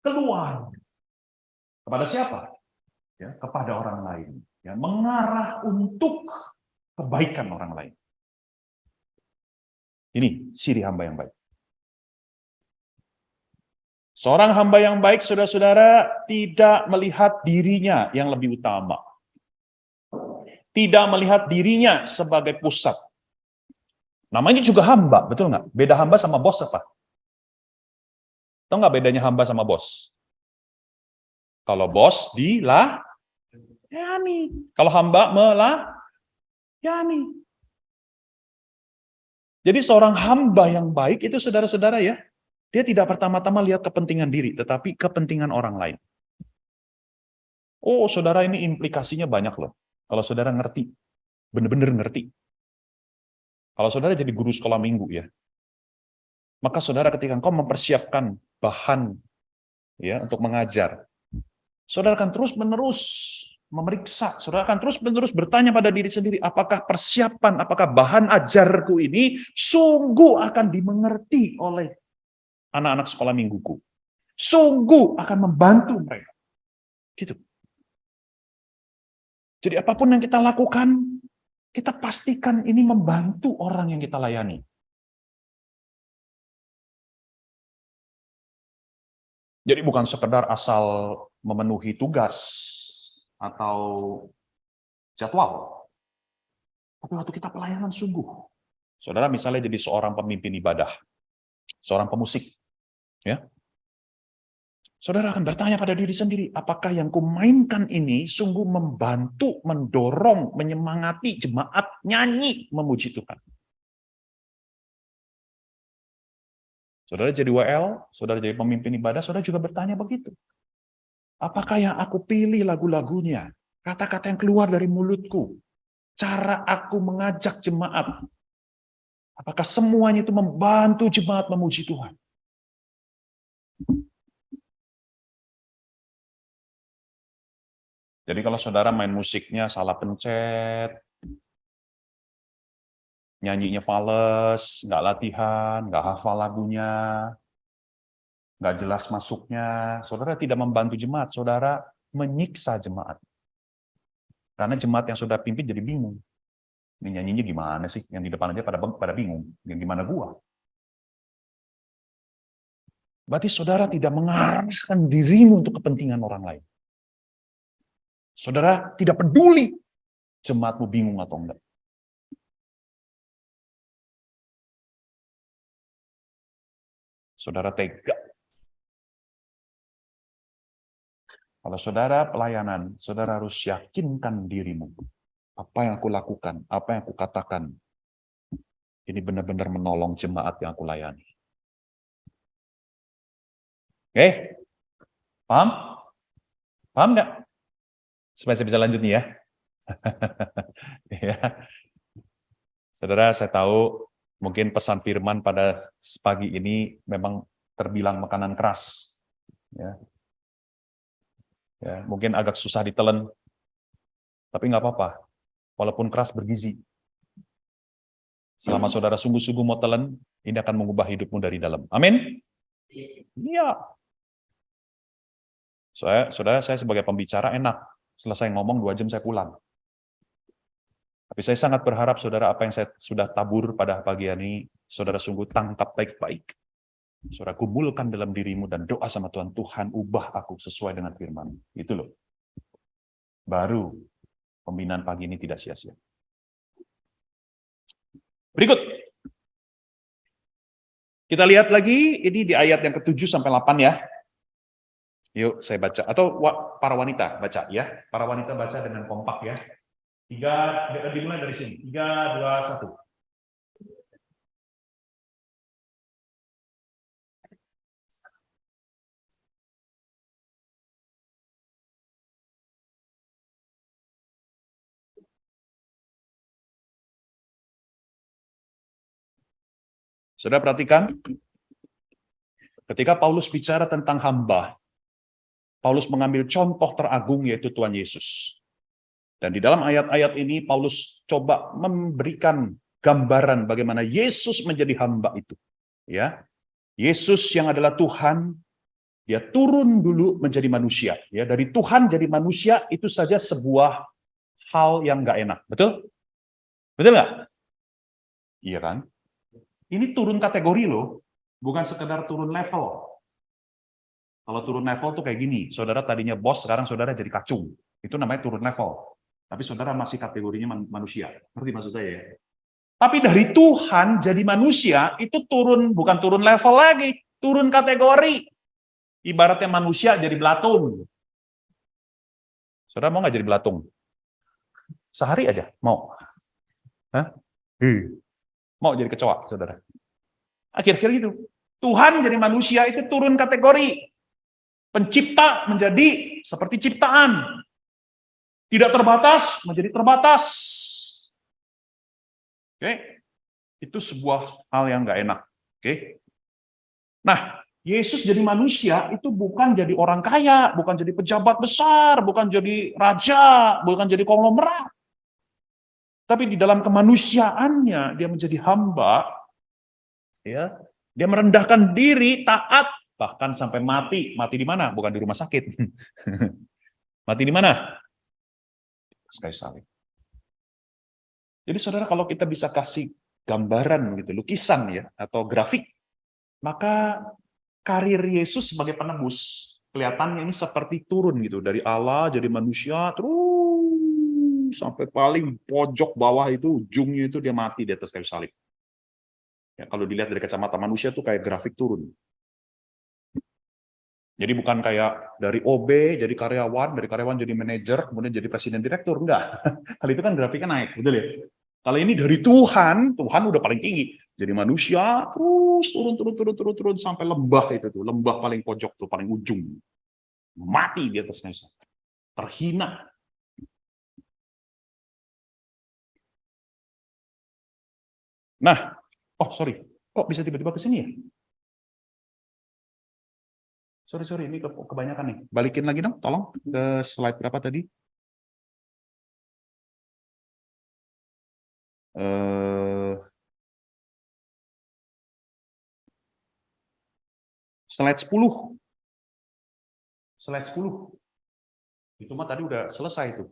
Speaker 1: keluar. Kepada siapa? Ya, kepada orang lain. Ya, mengarah untuk kebaikan orang lain. Ini ciri hamba yang baik. Seorang hamba yang baik, saudara-saudara, tidak melihat dirinya yang lebih utama. Tidak melihat dirinya sebagai pusat. Namanya juga hamba, betul nggak? Beda hamba sama bos apa? Tahu nggak bedanya hamba sama bos? Kalau bos dilayani. Kalau hamba melayani. Jadi seorang hamba yang baik itu saudara-saudara ya, dia tidak pertama-tama lihat kepentingan diri, tetapi kepentingan orang lain. Oh, saudara, ini implikasinya banyak loh. Kalau saudara ngerti, benar-benar ngerti. Kalau saudara jadi guru sekolah minggu ya, maka saudara ketika engkau mempersiapkan bahan ya untuk mengajar, saudara akan terus-menerus memeriksa, saudara akan terus-menerus bertanya pada diri sendiri, apakah persiapan, apakah bahan ajarku ini sungguh akan dimengerti oleh anak-anak sekolah mingguku. Sungguh akan membantu mereka. Gitu. Jadi apapun yang kita lakukan, kita pastikan ini membantu orang yang kita layani. Jadi bukan sekedar asal memenuhi tugas atau jadwal. Tapi waktu kita pelayanan sungguh. Saudara misalnya jadi seorang pemimpin ibadah, seorang pemusik, ya. Saudara akan bertanya pada diri sendiri, apakah yang kumainkan ini sungguh membantu, mendorong, menyemangati jemaat nyanyi memuji Tuhan. Saudara jadi WL, saudara jadi pemimpin ibadah, saudara juga bertanya begitu. Apakah yang aku pilih lagu-lagunya, kata-kata yang keluar dari mulutku, cara aku mengajak jemaat, apakah semuanya itu membantu jemaat memuji Tuhan? Jadi kalau saudara main musiknya salah pencet, nyanyinya fales, nggak latihan, nggak hafal lagunya, nggak jelas masuknya, saudara tidak membantu jemaat, saudara menyiksa jemaat. Karena jemaat yang saudara pimpin jadi bingung. Ini nyanyinya gimana sih? Yang di depan aja pada bingung. Yang gimana gua? Berarti saudara tidak mengarahkan dirimu untuk kepentingan orang lain. Saudara tidak peduli jemaatmu bingung atau enggak. Saudara tega. Kalau saudara pelayanan, saudara harus yakinkan dirimu. Apa yang aku lakukan, apa yang aku katakan, ini benar-benar menolong jemaat yang aku layani. Oke? Paham? Paham nggak? Supaya saya bisa lanjut nih ya. Ya. Saudara, saya tahu mungkin pesan firman pada pagi ini memang terbilang makanan keras. Ya. Ya, mungkin agak susah ditelan, tapi nggak apa-apa. Walaupun keras bergizi. Selama saudara sungguh-sungguh mau telan, ini akan mengubah hidupmu dari dalam. Amin? Iya. Saudara, saya sebagai pembicara enak. Selesai ngomong 2 jam saya pulang. Tapi saya sangat berharap saudara, apa yang saya sudah tabur pada pagi ini, saudara sungguh tangkap baik-baik. Saudara kumpulkan dalam dirimu dan doa sama Tuhan, Tuhan ubah aku sesuai dengan firman. Itu loh. Baru pembinaan pagi ini tidak sia-sia. Berikut. Kita lihat lagi, ini di ayat yang ke-7 sampai 8 ya. Yuk saya baca. Atau para wanita baca ya. Para wanita baca dengan kompak ya. Dimulai dari sini. 3, 2, 1. Saudara perhatikan, ketika Paulus bicara tentang hamba, Paulus mengambil contoh teragung yaitu Tuhan Yesus. Dan di dalam ayat-ayat ini Paulus coba memberikan gambaran bagaimana Yesus menjadi hamba itu. Ya, Yesus yang adalah Tuhan, dia turun dulu menjadi manusia. Ya, dari Tuhan jadi manusia itu saja sebuah hal yang nggak enak. Betul? Betul nggak? Iya kan? Ini turun kategori loh, bukan sekedar turun level. Kalau turun level tuh kayak gini, saudara tadinya bos, sekarang saudara jadi kacung. Itu namanya turun level. Tapi saudara masih kategorinya manusia. Ngerti maksud saya ya? Tapi dari Tuhan jadi manusia, itu turun, bukan turun level lagi, turun kategori. Ibaratnya manusia jadi belatung. Saudara mau nggak jadi belatung? Sehari aja, mau? Hah? Mau jadi kecoa, saudara? Akhir-akhir gitu. Tuhan jadi manusia itu turun kategori. Pencipta menjadi seperti ciptaan. Tidak terbatas menjadi terbatas. Oke, itu sebuah hal yang nggak enak. Oke. Nah, Yesus jadi manusia itu bukan jadi orang kaya, bukan jadi pejabat besar, bukan jadi raja, bukan jadi konglomerat. Tapi di dalam kemanusiaannya dia menjadi hamba, ya, dia merendahkan diri, taat, bahkan sampai mati. Mati di mana? Bukan di rumah sakit. Mati di mana? Sekali salib. Jadi saudara, kalau kita bisa kasih gambaran gitu, lukisan ya, atau grafik, maka karir Yesus sebagai penebus kelihatannya ini seperti turun gitu dari Allah jadi manusia terus sampai paling pojok bawah itu ujungnya itu dia mati di atas kayu salib. Ya, kalau dilihat dari kacamata manusia tuh kayak grafik turun. Jadi bukan kayak dari OB jadi karyawan, dari karyawan jadi manajer, kemudian jadi presiden direktur, enggak. Kali itu kan grafiknya naik, betul ya? Kalau ini dari Tuhan, Tuhan udah paling tinggi. Jadi manusia terus turun sampai lembah itu tuh, lembah paling pojok tuh, paling ujung. Mati di atasnya. Terhina. Nah, oh sorry, kok bisa tiba-tiba ke sini ya? Sorry, ini kebanyakan nih. Balikin lagi dong, tolong ke slide berapa tadi? Slide 10. Slide 10. Itu mah tadi udah selesai itu.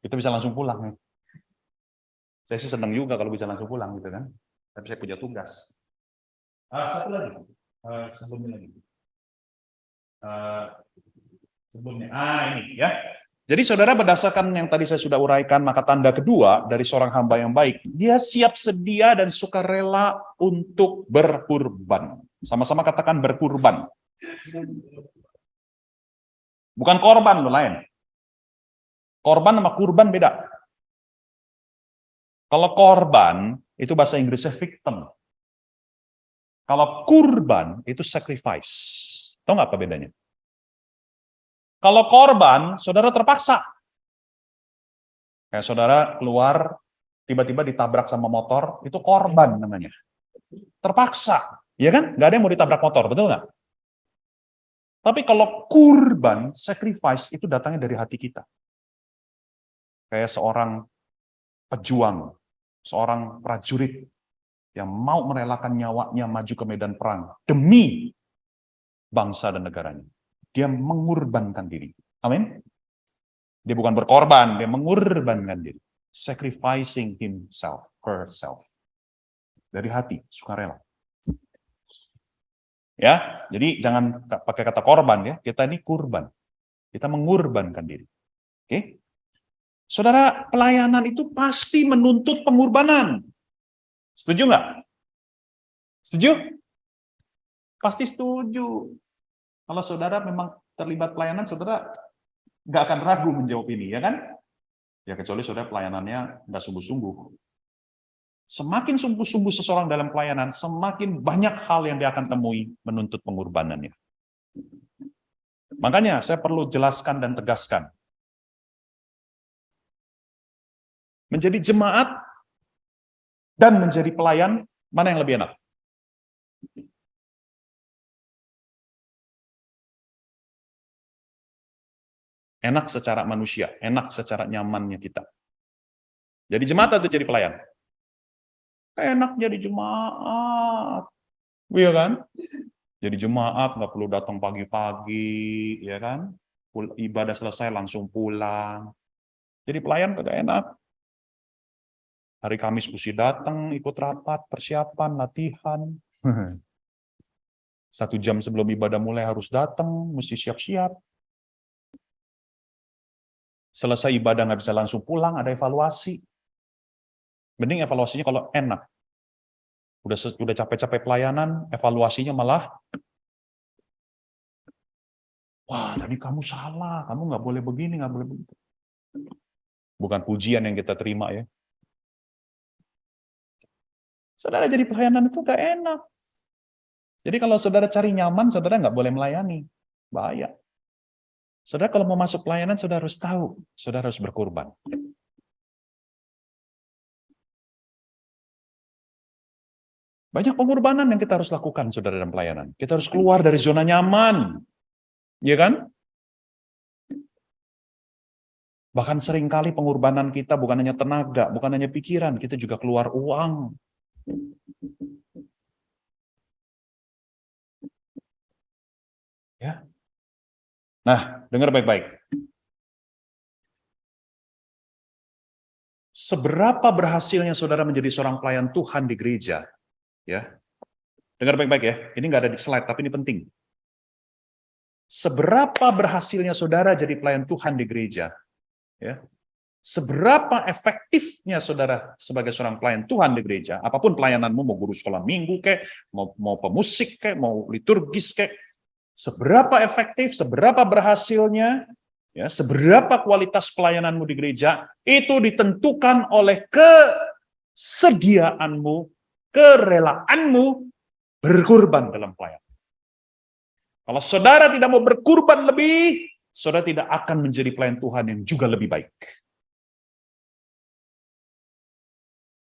Speaker 1: Kita bisa langsung pulang nih. Saya sih senang juga kalau bisa langsung pulang gitu kan. Tapi saya punya tugas. Satu lagi. Sebelumnya lagi. Sebelumnya. Ini ya. Jadi saudara, berdasarkan yang tadi saya sudah uraikan, maka tanda kedua dari seorang hamba yang baik, dia siap sedia dan sukarela untuk berkurban. Sama-sama katakan berkurban. Bukan korban loh, lain. Korban sama kurban beda. Kalau korban itu bahasa Inggrisnya victim. Kalau kurban itu sacrifice. Tahu nggak apa bedanya? Kalau korban, saudara terpaksa. Kayak saudara keluar, tiba-tiba ditabrak sama motor, itu korban namanya. Terpaksa. Ya kan? Nggak ada yang mau ditabrak motor, betul nggak? Tapi kalau kurban, sacrifice, itu datangnya dari hati kita. Kayak seorang pejuang, seorang prajurit yang mau merelakan nyawanya maju ke medan perang demi bangsa dan negaranya. Dia mengorbankan diri. Amin. Dia bukan berkorban, dia mengorbankan diri. sacrificing himself, herself. Dari hati, sukarela. Ya, jadi jangan pakai kata korban ya. Kita ini kurban. Kita mengorbankan diri. Oke? Saudara, pelayanan itu pasti menuntut pengorbanan. Setuju nggak? Setuju? Pasti setuju. Kalau saudara memang terlibat pelayanan, saudara nggak akan ragu menjawab ini, ya kan? Ya kecuali saudara pelayanannya nggak sungguh-sungguh. Semakin sungguh-sungguh seseorang dalam pelayanan, semakin banyak hal yang dia akan temui menuntut pengorbanannya. Makanya saya perlu jelaskan dan tegaskan. Menjadi jemaat dan menjadi pelayan, mana yang lebih enak? Enak secara manusia, enak secara nyamannya kita. Jadi jemaat atau jadi pelayan? Enak jadi jemaat. Iya kan? Jadi jemaat nggak perlu datang pagi-pagi, ya kan? Ibadah selesai langsung pulang. Jadi pelayan kagak enak. Hari Kamis mesti datang, ikut rapat, persiapan, latihan. 1 jam sebelum ibadah mulai harus datang, mesti siap-siap. Selesai ibadah nggak bisa langsung pulang, ada evaluasi. Mending evaluasinya kalau enak. Udah capek-capek pelayanan, evaluasinya malah, wah tadi kamu salah, kamu nggak boleh begini, nggak boleh begitu. Bukan pujian yang kita terima ya. Saudara jadi pelayanan itu nggak enak. Jadi kalau saudara cari nyaman, saudara nggak boleh melayani. Bahaya. Saudara kalau mau masuk pelayanan, saudara harus tahu, saudara harus berkorban. Banyak pengorbanan yang kita harus lakukan, saudara, dalam pelayanan. Kita harus keluar dari zona nyaman. Ya kan? Bahkan seringkali pengorbanan kita bukan hanya tenaga, bukan hanya pikiran, kita juga keluar uang. Ya. Nah, dengar baik-baik. Seberapa berhasilnya saudara menjadi seorang pelayan Tuhan di gereja, ya. Dengar baik-baik ya. Ini nggak ada di slide, tapi ini penting. Seberapa berhasilnya saudara jadi pelayan Tuhan di gereja, ya. Seberapa efektifnya saudara sebagai seorang pelayan Tuhan di gereja, apapun pelayananmu, mau guru sekolah minggu kek, mau pemusik kek, mau liturgis kek, seberapa efektif, seberapa berhasilnya, ya, seberapa kualitas pelayananmu di gereja, itu ditentukan oleh kesediaanmu, kerelaanmu berkorban dalam pelayanan. Kalau saudara tidak mau berkorban lebih, saudara tidak akan menjadi pelayan Tuhan yang juga lebih baik.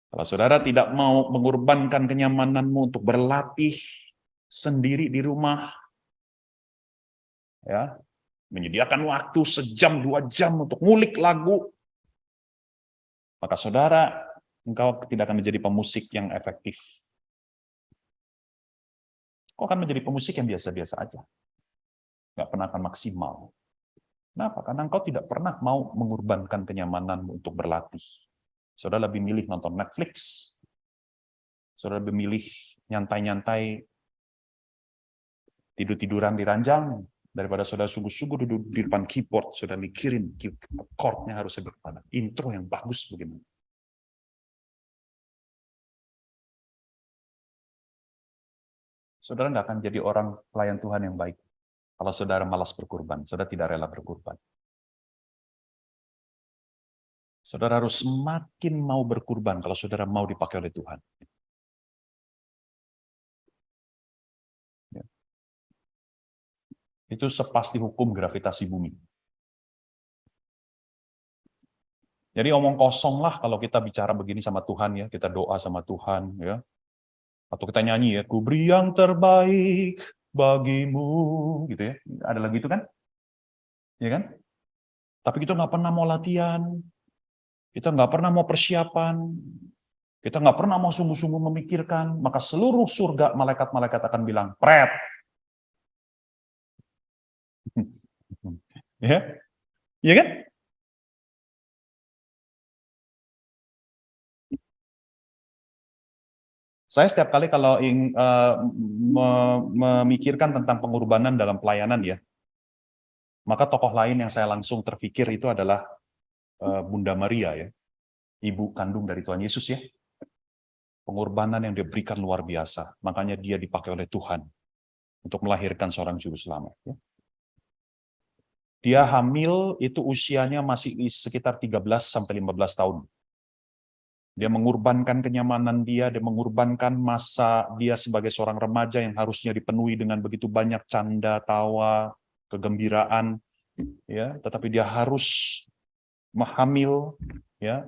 Speaker 1: Kalau saudara tidak mau mengorbankan kenyamananmu untuk berlatih sendiri di rumah, ya, menyediakan waktu 1-2 jam untuk ngulik lagu, maka saudara, engkau tidak akan menjadi pemusik yang efektif. Kau akan menjadi pemusik yang biasa-biasa aja. Nggak pernah akan maksimal. Kenapa? Karena engkau tidak pernah mau mengorbankan kenyamananmu untuk berlatih. Saudara lebih milih nonton Netflix. Saudara lebih milih nyantai-nyantai, tidur-tiduran di ranjang, daripada saudara sungguh-sungguh duduk di depan keyboard, saudara mikirin chord-nya harus bagaimana, intro yang bagus bagaimana. Saudara nggak akan jadi orang pelayan Tuhan yang baik kalau saudara malas berkorban, saudara tidak rela berkorban. Saudara harus semakin mau berkorban kalau saudara mau dipakai oleh Tuhan. Ya. Itu sepasti hukum gravitasi bumi. Jadi omong kosong lah kalau kita bicara begini sama Tuhan ya, kita doa sama Tuhan ya. Atau kita nyanyi ya, ku beri yang terbaik bagimu, gitu ya. Ada lagu itu kan? Ya kan? Tapi kita nggak pernah mau latihan, kita nggak pernah mau persiapan, kita nggak pernah mau sungguh-sungguh memikirkan, maka seluruh surga malaikat-malaikat akan bilang, pret. Ya, ya kan? Saya setiap kali kalau memikirkan tentang pengorbanan dalam pelayanan ya, maka tokoh lain yang saya langsung terpikir itu adalah Bunda Maria ya, ibu kandung dari Tuhan Yesus ya. Pengorbanan yang dia berikan luar biasa, makanya dia dipakai oleh Tuhan untuk melahirkan seorang juru selamat. Ya. Dia hamil itu usianya masih sekitar 13-15 tahun. Dia mengorbankan kenyamanan dia mengorbankan masa dia sebagai seorang remaja yang harusnya dipenuhi dengan begitu banyak canda, tawa, kegembiraan, ya. Tetapi dia harus hamil, ya.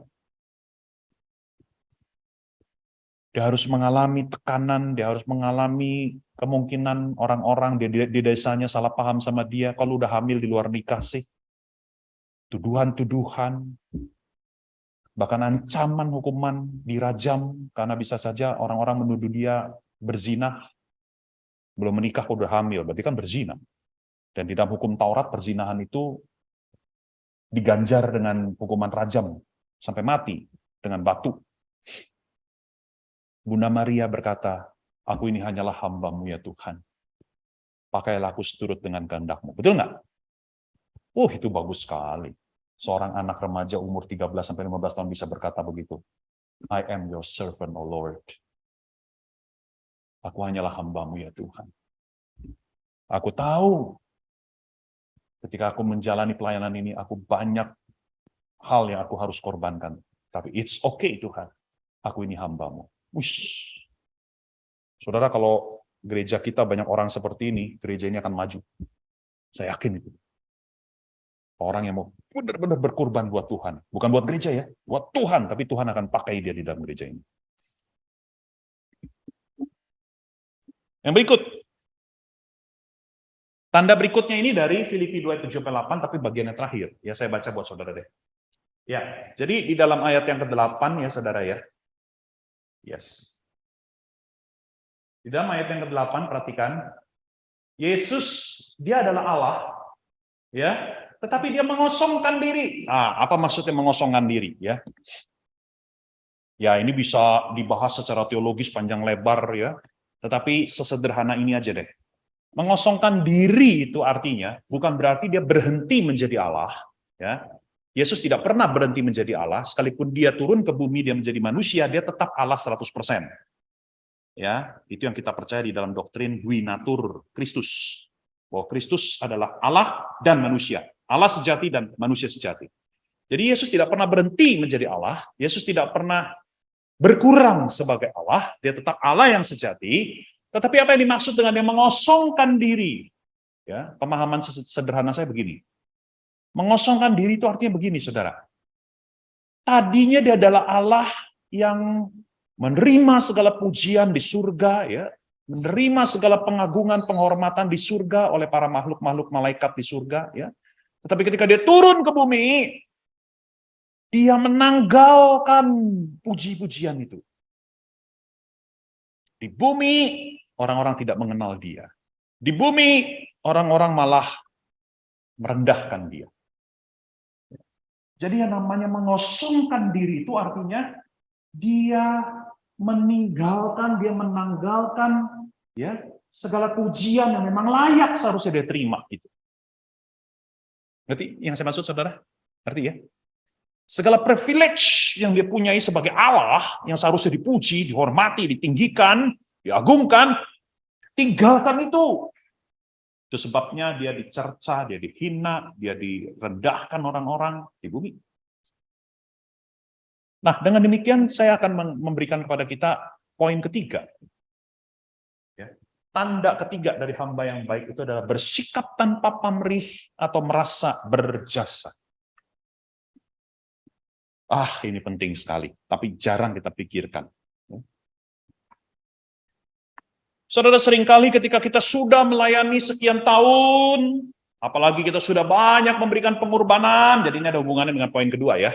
Speaker 1: Dia harus mengalami tekanan, dia harus mengalami kemungkinan orang-orang di desanya salah paham sama dia, kalau udah hamil di luar nikah sih. Tuduhan-tuduhan, bahkan ancaman hukuman dirajam, karena bisa saja orang-orang menuduh dia berzina, belum menikah kok udah hamil, berarti kan berzina. Dan di dalam hukum Taurat, perzinahan itu diganjar dengan hukuman rajam, sampai mati, dengan batu. Bunda Maria berkata, aku ini hanyalah hamba-Mu ya Tuhan. Pakailah aku seturut dengan kehendak-Mu. Betul nggak? Itu bagus sekali. Seorang anak remaja umur 13-15 tahun bisa berkata begitu. I am your servant, O Lord. Aku hanyalah hamba-Mu ya Tuhan. Aku tahu, ketika aku menjalani pelayanan ini, aku banyak hal yang aku harus korbankan. Tapi it's okay Tuhan. Aku ini hamba-Mu. Wish. Saudara, kalau gereja kita banyak orang seperti ini, gereja ini akan maju. Saya yakin itu. Orang yang mau benar-benar berkorban buat Tuhan. Bukan buat gereja ya, buat Tuhan. Tapi Tuhan akan pakai dia di dalam gereja ini. Yang berikut. Tanda berikutnya ini dari Filipi 2:7-8, tapi bagian yang terakhir. Ya, saya baca buat saudara deh. Ya, jadi di dalam ayat yang ke-8 ya saudara ya. Yes. Di dalam ayat yang ke-8 perhatikan, Yesus dia adalah Allah, ya, tetapi dia mengosongkan diri. Apa maksudnya mengosongkan diri? Ya, ini bisa dibahas secara teologis panjang lebar ya. Tetapi sesederhana ini aja deh. Mengosongkan diri itu artinya bukan berarti dia berhenti menjadi Allah, ya. Yesus tidak pernah berhenti menjadi Allah, sekalipun dia turun ke bumi, dia menjadi manusia, dia tetap Allah 100%. Ya, itu yang kita percaya di dalam doktrin Duinatur Kristus. Bahwa Kristus adalah Allah dan manusia. Allah sejati dan manusia sejati. Jadi Yesus tidak pernah berhenti menjadi Allah, Yesus tidak pernah berkurang sebagai Allah, dia tetap Allah yang sejati. Tetapi apa yang dimaksud dengan yang mengosongkan diri? Ya, pemahaman sederhana saya begini. Mengosongkan diri itu artinya begini, saudara. Tadinya dia adalah Allah yang menerima segala pujian di surga, ya, menerima segala pengagungan, penghormatan di surga oleh para makhluk-makhluk malaikat di surga, ya. Tetapi ketika dia turun ke bumi, dia menanggalkan puji-pujian itu. Di bumi, orang-orang tidak mengenal dia. Di bumi, orang-orang malah merendahkan dia. Jadi yang namanya mengosongkan diri itu artinya dia meninggalkan, dia menanggalkan ya segala pujian yang memang layak seharusnya dia terima itu. Ngerti yang saya maksud saudara? Ngerti ya? Segala privilege yang dia punyai sebagai Allah yang seharusnya dipuji, dihormati, ditinggikan, diagungkan, tinggalkan itu. Itu sebabnya dia dicerca, dia dihina, dia direndahkan orang-orang di bumi. Nah, dengan demikian saya akan memberikan kepada kita poin ketiga. Ya. Tanda ketiga dari hamba yang baik itu adalah bersikap tanpa pamrih atau merasa berjasa. Ini penting sekali, tapi jarang kita pikirkan. Saudara, seringkali ketika kita sudah melayani sekian tahun, apalagi kita sudah banyak memberikan pengorbanan, jadi ini ada hubungannya dengan poin kedua ya.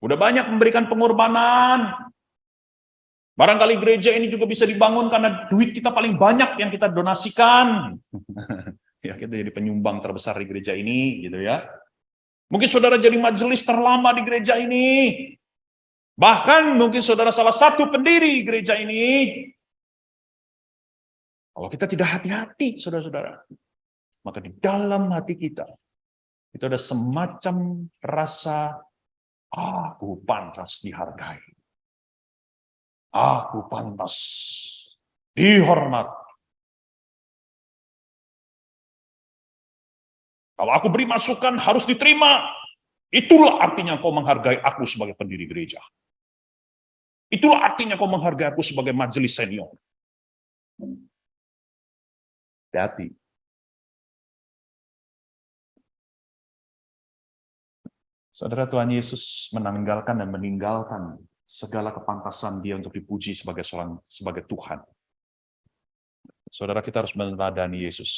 Speaker 1: Udah banyak memberikan pengorbanan. Barangkali gereja ini juga bisa dibangun karena duit kita paling banyak yang kita donasikan. Ya, kita jadi penyumbang terbesar di gereja ini, gitu ya. Mungkin saudara jadi majelis terlama di gereja ini. Bahkan mungkin saudara salah satu pendiri gereja ini. Kalau kita tidak hati-hati, saudara-saudara, maka di dalam hati kita, itu ada semacam rasa, aku pantas dihargai. Aku pantas dihormat. Kalau aku beri masukan harus diterima. Itulah artinya kau menghargai aku sebagai pendiri gereja. Itulah artinya kau menghargai aku sebagai majelis senior. Hati-hati. Saudara, Tuhan Yesus meninggalkan segala kepantasan dia untuk dipuji sebagai Tuhan. Saudara, kita harus meneladani Yesus.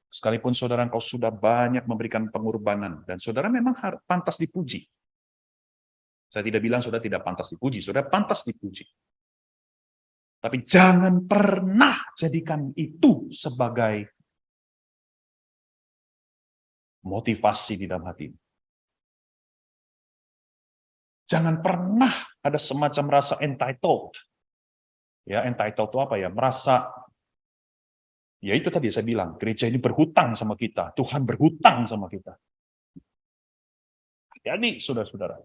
Speaker 1: Sekalipun saudara engkau sudah banyak memberikan pengorbanan, dan saudara memang pantas dipuji. Saya tidak bilang saudara tidak pantas dipuji, saudara pantas dipuji. Tapi jangan pernah jadikan itu sebagai motivasi di dalam hati. Jangan pernah ada semacam rasa entitled. Ya, entitled itu apa ya? Merasa, ya itu tadi saya bilang, gereja ini berhutang sama kita, Tuhan berhutang sama kita. Jadi, saudara-saudara,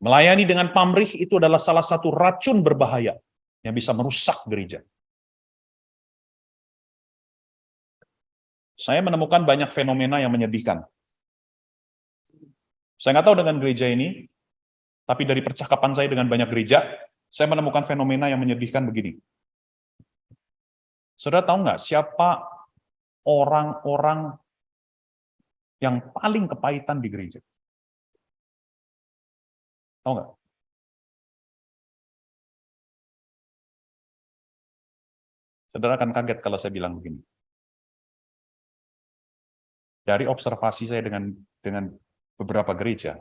Speaker 1: melayani dengan pamrih itu adalah salah satu racun berbahaya yang bisa merusak gereja. Saya menemukan banyak fenomena yang menyedihkan. Saya nggak tahu dengan gereja ini, tapi dari percakapan saya dengan banyak gereja, saya menemukan fenomena yang menyedihkan begini. Saudara tahu nggak siapa orang-orang yang paling kepahitan di gereja? Tahu nggak? Saudara akan kaget kalau saya bilang begini. Dari observasi saya dengan beberapa gereja,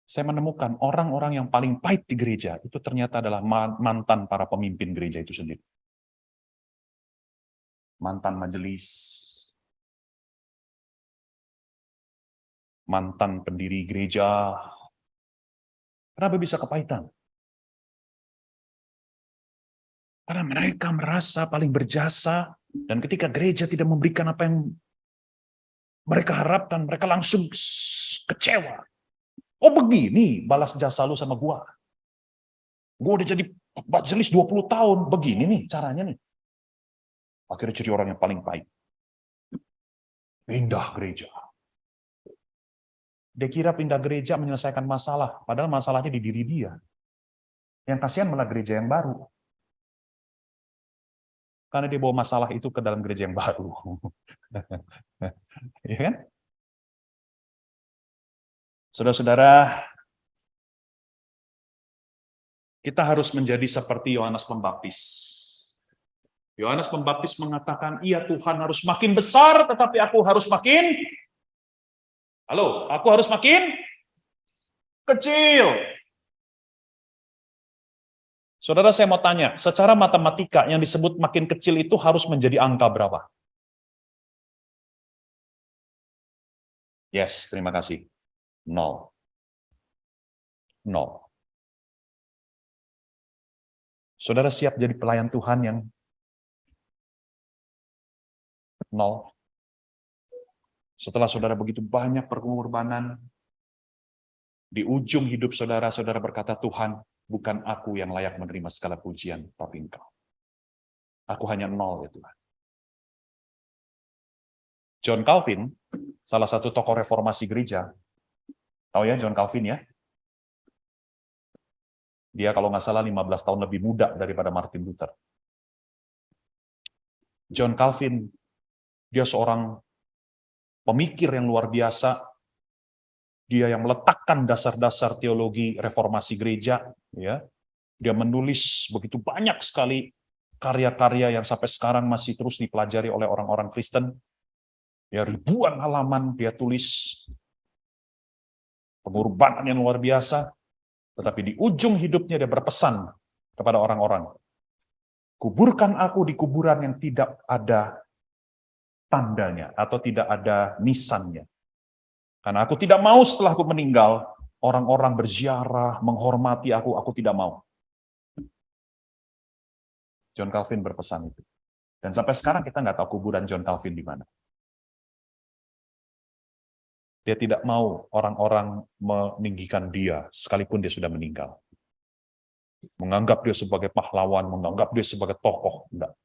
Speaker 1: saya menemukan orang-orang yang paling pahit di gereja itu ternyata adalah mantan para pemimpin gereja itu sendiri. Mantan majelis, mantan pendiri gereja. Kenapa bisa kepahitan? Karena mereka merasa paling berjasa, dan ketika gereja tidak memberikan apa yang mereka harapkan, mereka langsung kecewa. Oh begini balas jasa lu sama gua. Gua udah jadi majelis 20 tahun, begini nih caranya nih. Akhirnya jadi orang yang paling pahit. Pindah gereja. Dia kira pindah gereja menyelesaikan masalah, padahal masalahnya di diri dia. Yang kasihan malah gereja yang baru. Karena dia bawa masalah itu ke dalam gereja yang baru. Iya kan? Saudara-saudara, kita harus menjadi seperti Yohanes Pembaptis. Yohanes Pembaptis mengatakan, iya Tuhan harus makin besar, tetapi aku harus makin, aku harus makin kecil. Saudara, saya mau tanya, secara matematika yang disebut makin kecil itu harus menjadi angka berapa? Yes, terima kasih. 0. Saudara siap jadi pelayan Tuhan yang 0? Setelah saudara begitu banyak pengorbanan, di ujung hidup saudara, saudara berkata, Tuhan, bukan aku yang layak menerima segala pujian, tapi Engkau. Aku hanya 0 ya Tuhan. John Calvin, salah satu tokoh reformasi gereja, tahu ya John Calvin ya? Dia kalau nggak salah 15 tahun lebih muda daripada Martin Luther. John Calvin, dia seorang pemikir yang luar biasa. Dia yang meletakkan dasar-dasar teologi reformasi gereja. Ya. Dia menulis begitu banyak sekali karya-karya yang sampai sekarang masih terus dipelajari oleh orang-orang Kristen. Ya, ribuan halaman dia tulis, pengorbanan yang luar biasa. Tetapi di ujung hidupnya dia berpesan kepada orang-orang, kuburkan aku di kuburan yang tidak ada tandanya atau tidak ada nisannya. Karena aku tidak mau setelah aku meninggal, orang-orang berziarah, menghormati aku tidak mau. John Calvin berpesan itu. Dan sampai sekarang kita nggak tahu kuburan John Calvin di mana. Dia tidak mau orang-orang meninggikan dia, sekalipun dia sudah meninggal. Menganggap dia sebagai pahlawan, menganggap dia sebagai tokoh. Enggak.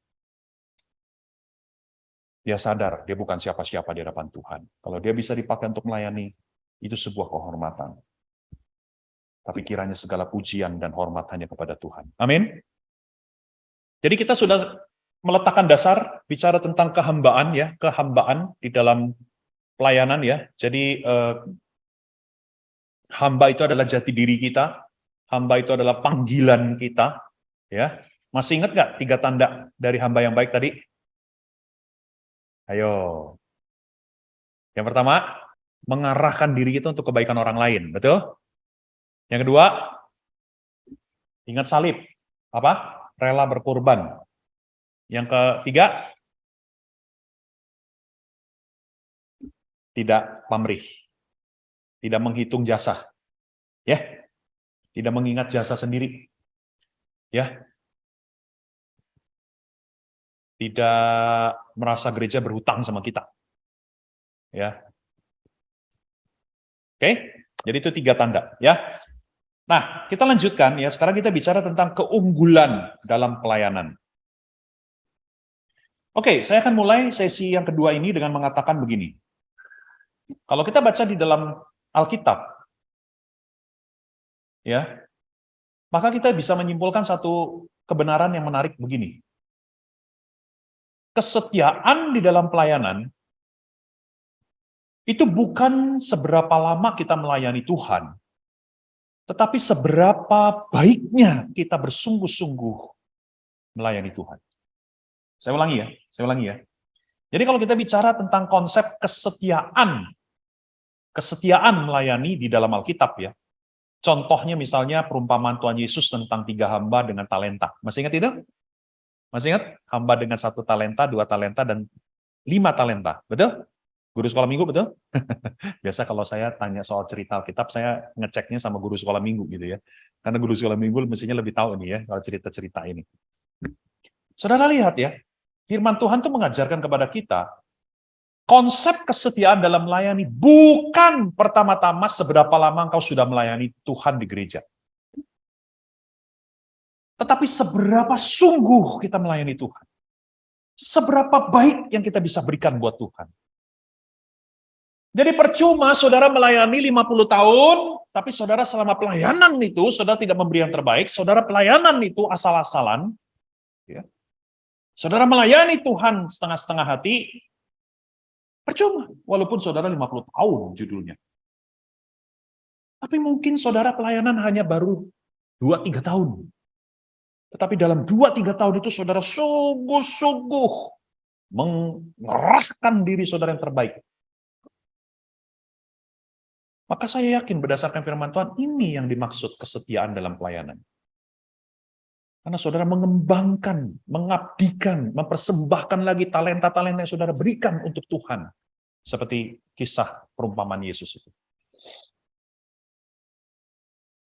Speaker 1: Dia sadar, dia bukan siapa-siapa di hadapan Tuhan. Kalau dia bisa dipakai untuk melayani, itu sebuah kehormatan. Tapi kiranya segala pujian dan hormat hanya kepada Tuhan. Amin. Jadi kita sudah meletakkan dasar, bicara tentang kehambaan, ya, kehambaan di dalam pelayanan, ya. Jadi hamba itu adalah jati diri kita, hamba itu adalah panggilan kita, ya. Masih ingat nggak 3 tanda dari hamba yang baik tadi? Ayo. Yang pertama, mengarahkan diri kita untuk kebaikan orang lain, betul? Yang kedua, ingat salib. Apa? Rela berkorban. Yang ketiga, tidak pamrih. Tidak menghitung jasa. Ya. Tidak mengingat jasa sendiri. Ya. Tidak merasa gereja berhutang sama kita. Ya. Oke? Jadi itu 3 tanda, ya. Nah, kita lanjutkan ya. Sekarang kita bicara tentang keunggulan dalam pelayanan. Oke, saya akan mulai sesi yang kedua ini dengan mengatakan begini. Kalau kita baca di dalam Alkitab, ya, maka kita bisa menyimpulkan satu kebenaran yang menarik begini. Kesetiaan di dalam pelayanan itu bukan seberapa lama kita melayani Tuhan, tetapi seberapa baiknya kita bersungguh-sungguh melayani Tuhan. Saya ulangi ya. Jadi kalau kita bicara tentang konsep kesetiaan melayani di dalam Alkitab, ya. Contohnya misalnya perumpamaan Tuhan Yesus tentang 3 hamba dengan talenta. Masih ingat itu? Masih ingat? Hamba dengan 1 talenta, 2 talenta, dan 5 talenta. Betul? Guru sekolah minggu, betul? Biasa kalau saya tanya soal cerita Alkitab, saya ngeceknya sama guru sekolah minggu gitu ya. Karena guru sekolah minggu mestinya lebih tahu nih ya soal cerita-cerita ini. Saudara lihat ya, firman Tuhan itu mengajarkan kepada kita, konsep kesetiaan dalam melayani bukan pertama-tama seberapa lama engkau sudah melayani Tuhan di gereja. Tetapi seberapa sungguh kita melayani Tuhan. Seberapa baik yang kita bisa berikan buat Tuhan. Jadi percuma saudara melayani 50 tahun, tapi saudara selama pelayanan itu, saudara tidak memberi yang terbaik, saudara pelayanan itu asal-asalan, ya. Saudara melayani Tuhan setengah-setengah hati, percuma, walaupun saudara 50 tahun judulnya. Tapi mungkin saudara pelayanan hanya baru 2-3 tahun. Tetapi dalam 2-3 tahun itu saudara sungguh-sungguh mengerahkan diri saudara yang terbaik. Maka saya yakin berdasarkan firman Tuhan, ini yang dimaksud kesetiaan dalam pelayanan. Karena saudara mengembangkan, mengabdikan, mempersembahkan lagi talenta-talenta yang saudara berikan untuk Tuhan. Seperti kisah perumpamaan Yesus itu.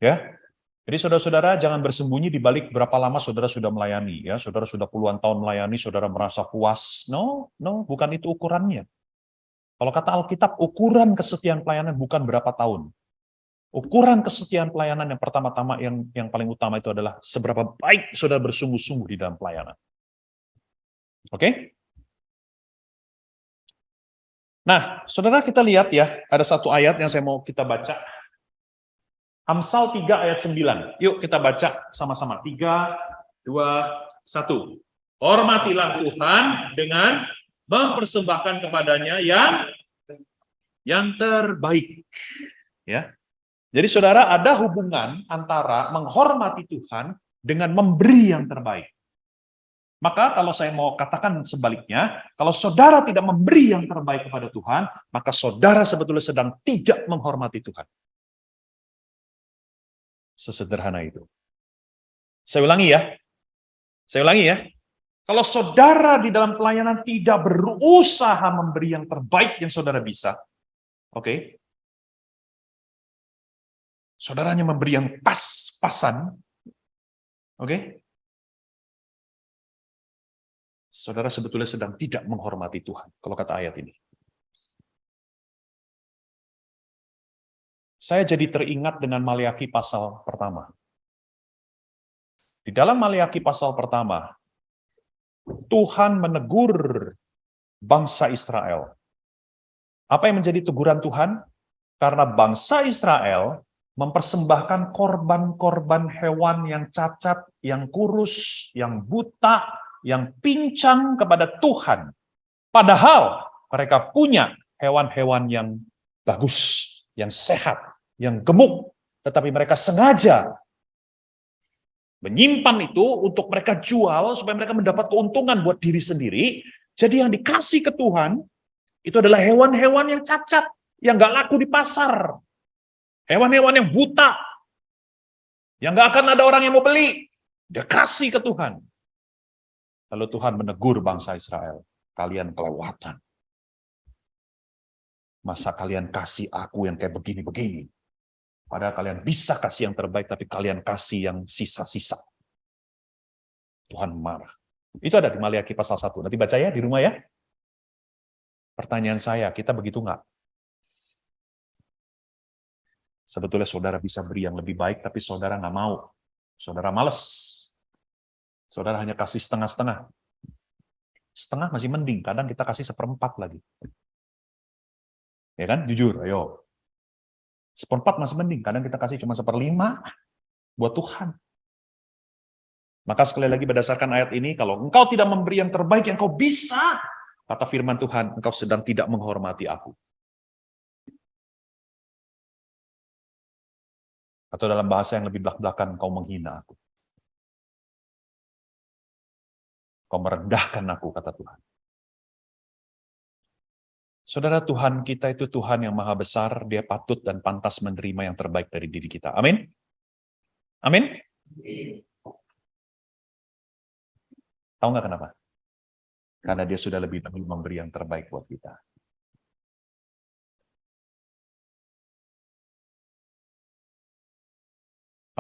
Speaker 1: Ya, jadi saudara-saudara jangan bersembunyi di balik berapa lama saudara sudah melayani. Ya, saudara sudah puluhan tahun melayani, saudara merasa puas. No, bukan itu ukurannya. Kalau kata Alkitab, ukuran kesetiaan pelayanan bukan berapa tahun. Ukuran kesetiaan pelayanan yang pertama-tama yang paling utama itu adalah seberapa baik saudara bersungguh-sungguh di dalam pelayanan. Oke? Nah, saudara kita lihat ya, ada satu ayat yang saya mau kita baca. Amsal 3 ayat 9. Yuk kita baca sama-sama. 3, 2, 1. Hormatilah Tuhan dengan mempersembahkan kepadanya yang terbaik. Ya. Jadi saudara, ada hubungan antara menghormati Tuhan dengan memberi yang terbaik. Maka kalau saya mau katakan sebaliknya, kalau saudara tidak memberi yang terbaik kepada Tuhan, maka saudara sebetulnya sedang tidak menghormati Tuhan. Sesederhana itu. Saya ulangi ya. Kalau saudara di dalam pelayanan tidak berusaha memberi yang terbaik yang saudara bisa, oke? saudaranya memberi yang pas-pasan, oke? Saudara sebetulnya sedang tidak menghormati Tuhan, kalau kata ayat ini. Saya jadi teringat dengan Maleakhi pasal pertama. Di dalam Maleakhi pasal pertama, Tuhan menegur bangsa Israel. Apa yang menjadi teguran Tuhan? Karena bangsa Israel mempersembahkan korban-korban hewan yang cacat, yang kurus, yang buta, yang pincang kepada Tuhan. Padahal mereka punya hewan-hewan yang bagus, yang sehat, yang gemuk. Tetapi mereka sengaja menyimpan itu untuk mereka jual, supaya mereka mendapat keuntungan buat diri sendiri. Jadi yang dikasih ke Tuhan, itu adalah hewan-hewan yang cacat, yang nggak laku di pasar. Hewan-hewan yang buta, yang nggak akan ada orang yang mau beli. Dia kasih ke Tuhan. Lalu Tuhan menegur bangsa Israel. Kalian kelewatan. Masa kalian kasih aku yang kayak begini-begini? Padahal kalian bisa kasih yang terbaik, tapi kalian kasih yang sisa-sisa. Tuhan marah. Itu ada di Maleakhi pasal 1. Nanti baca ya di rumah ya. Pertanyaan saya, kita begitu nggak? Sebetulnya saudara bisa beri yang lebih baik, tapi saudara nggak mau. Saudara males. Saudara hanya kasih setengah-setengah. Setengah masih mending, kadang kita kasih 1/4 lagi. Ya kan? Jujur, ayo. 1/4 masih mending, kadang kita kasih cuma 1/5 buat Tuhan. Maka sekali lagi berdasarkan ayat ini, kalau engkau tidak memberi yang terbaik yang kau bisa, kata firman Tuhan, engkau sedang tidak menghormati aku. Atau dalam bahasa yang lebih belak-belakan, engkau menghina aku. Kau merendahkan aku, kata Tuhan. Saudara, Tuhan kita itu Tuhan yang maha besar, dia patut dan pantas menerima yang terbaik dari diri kita. Amin? Amin? Tahu nggak kenapa? Karena dia sudah lebih dahulu memberi yang terbaik buat kita.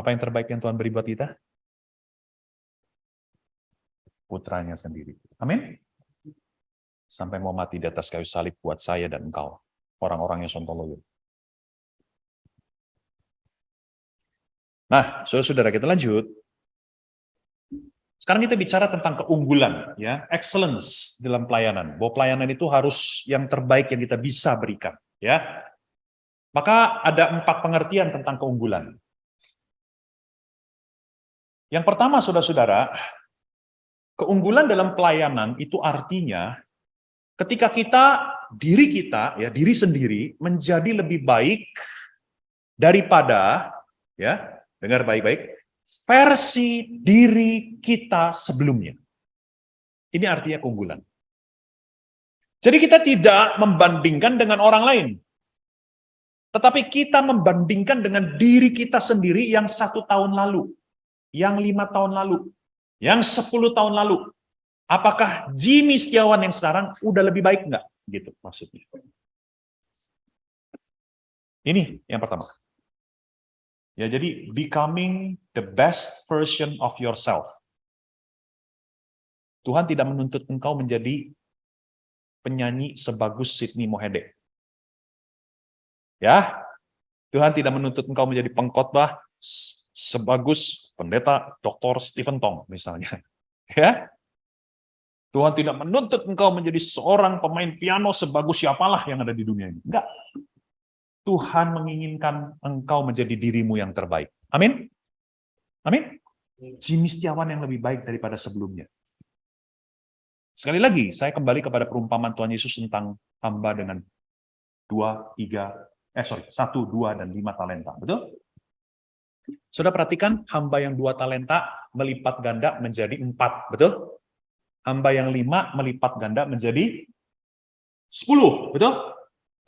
Speaker 1: Apa yang terbaik yang Tuhan beri buat kita? Putranya sendiri. Amin? Sampai mau mati di atas kayu salib buat saya dan engkau, orang-orang yang sontoloyo. Nah, saudara-saudara, kita lanjut. Sekarang kita bicara tentang keunggulan, ya, excellence dalam pelayanan. Bahwa pelayanan itu harus yang terbaik yang kita bisa berikan, ya. Maka ada 4 pengertian tentang keunggulan. Yang pertama, saudara-saudara, keunggulan dalam pelayanan itu artinya ketika diri kita, ya, diri sendiri menjadi lebih baik daripada, ya, dengar baik-baik, versi diri kita sebelumnya. Ini artinya keunggulan. Jadi kita tidak membandingkan dengan orang lain, tetapi kita membandingkan dengan diri kita sendiri yang 1 tahun lalu, yang 5 tahun lalu, yang 10 tahun lalu. Apakah Jimmy Setiawan yang sekarang udah lebih baik nggak? Gitu maksudnya. Ini yang pertama. Ya, jadi becoming the best version of yourself. Tuhan tidak menuntut engkau menjadi penyanyi sebagus Sydney Mohede. Ya, Tuhan tidak menuntut engkau menjadi pengkhotbah sebagus pendeta Dr. Stephen Tong misalnya. Ya, Tuhan tidak menuntut engkau menjadi seorang pemain piano sebagus siapalah yang ada di dunia ini. Enggak. Tuhan menginginkan engkau menjadi dirimu yang terbaik. Amin? Amin? Jimmy Setiawan yang lebih baik daripada sebelumnya. Sekali lagi, saya kembali kepada perumpamaan Tuhan Yesus tentang hamba dengan 1, 2, dan 5 talenta. Betul? Sudah perhatikan, hamba yang 2 talenta melipat ganda menjadi 4. Betul? Hamba yang 5 melipat ganda menjadi 10, betul?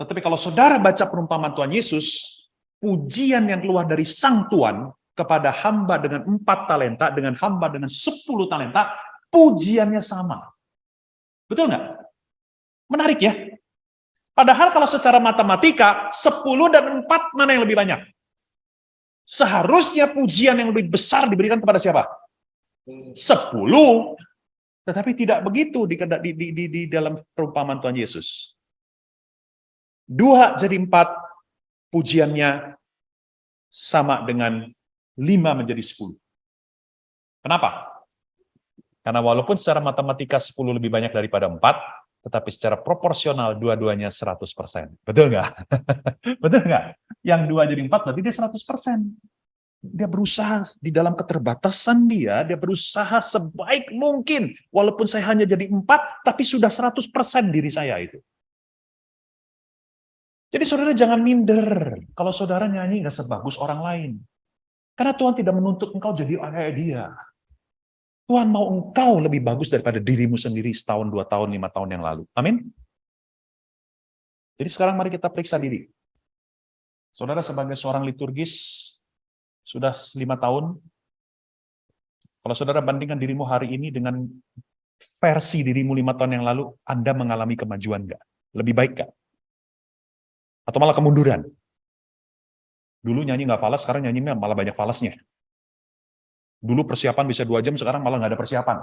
Speaker 1: Tetapi kalau saudara baca perumpamaan Tuhan Yesus, pujian yang keluar dari Sang Tuhan kepada hamba dengan 4 talenta, dengan hamba dengan 10 talenta, pujiannya sama. Betul nggak? Menarik ya? Padahal kalau secara matematika, 10 dan 4 mana yang lebih banyak? Seharusnya pujian yang lebih besar diberikan kepada siapa? 10. Tetapi tidak begitu di dalam perumpamaan Tuhan Yesus. 2 jadi 4, pujiannya sama dengan 5 menjadi 10. Kenapa? Karena walaupun secara matematika 10 lebih banyak daripada 4, tetapi secara proporsional dua-duanya 100%. Betul nggak? Betul nggak? Yang 2 jadi 4 berarti dia 100%. Dia berusaha di dalam keterbatasan dia berusaha sebaik mungkin. Walaupun saya hanya jadi 4, tapi sudah 100% diri saya itu. Jadi saudara jangan minder kalau saudara nyanyi nggak sebagus orang lain. Karena Tuhan tidak menuntut engkau jadi kayak dia. Tuhan mau engkau lebih bagus daripada dirimu sendiri setahun, 2 tahun, 5 tahun yang lalu. Amin. Jadi sekarang mari kita periksa diri. Saudara sebagai seorang liturgis, sudah 5 tahun, kalau saudara bandingkan dirimu hari ini dengan versi dirimu 5 tahun yang lalu, Anda mengalami kemajuan nggak? Lebih baik nggak? Atau malah kemunduran? Dulu nyanyi nggak falas, sekarang nyanyinya malah banyak falasnya. Dulu persiapan bisa 2 jam, sekarang malah nggak ada persiapan.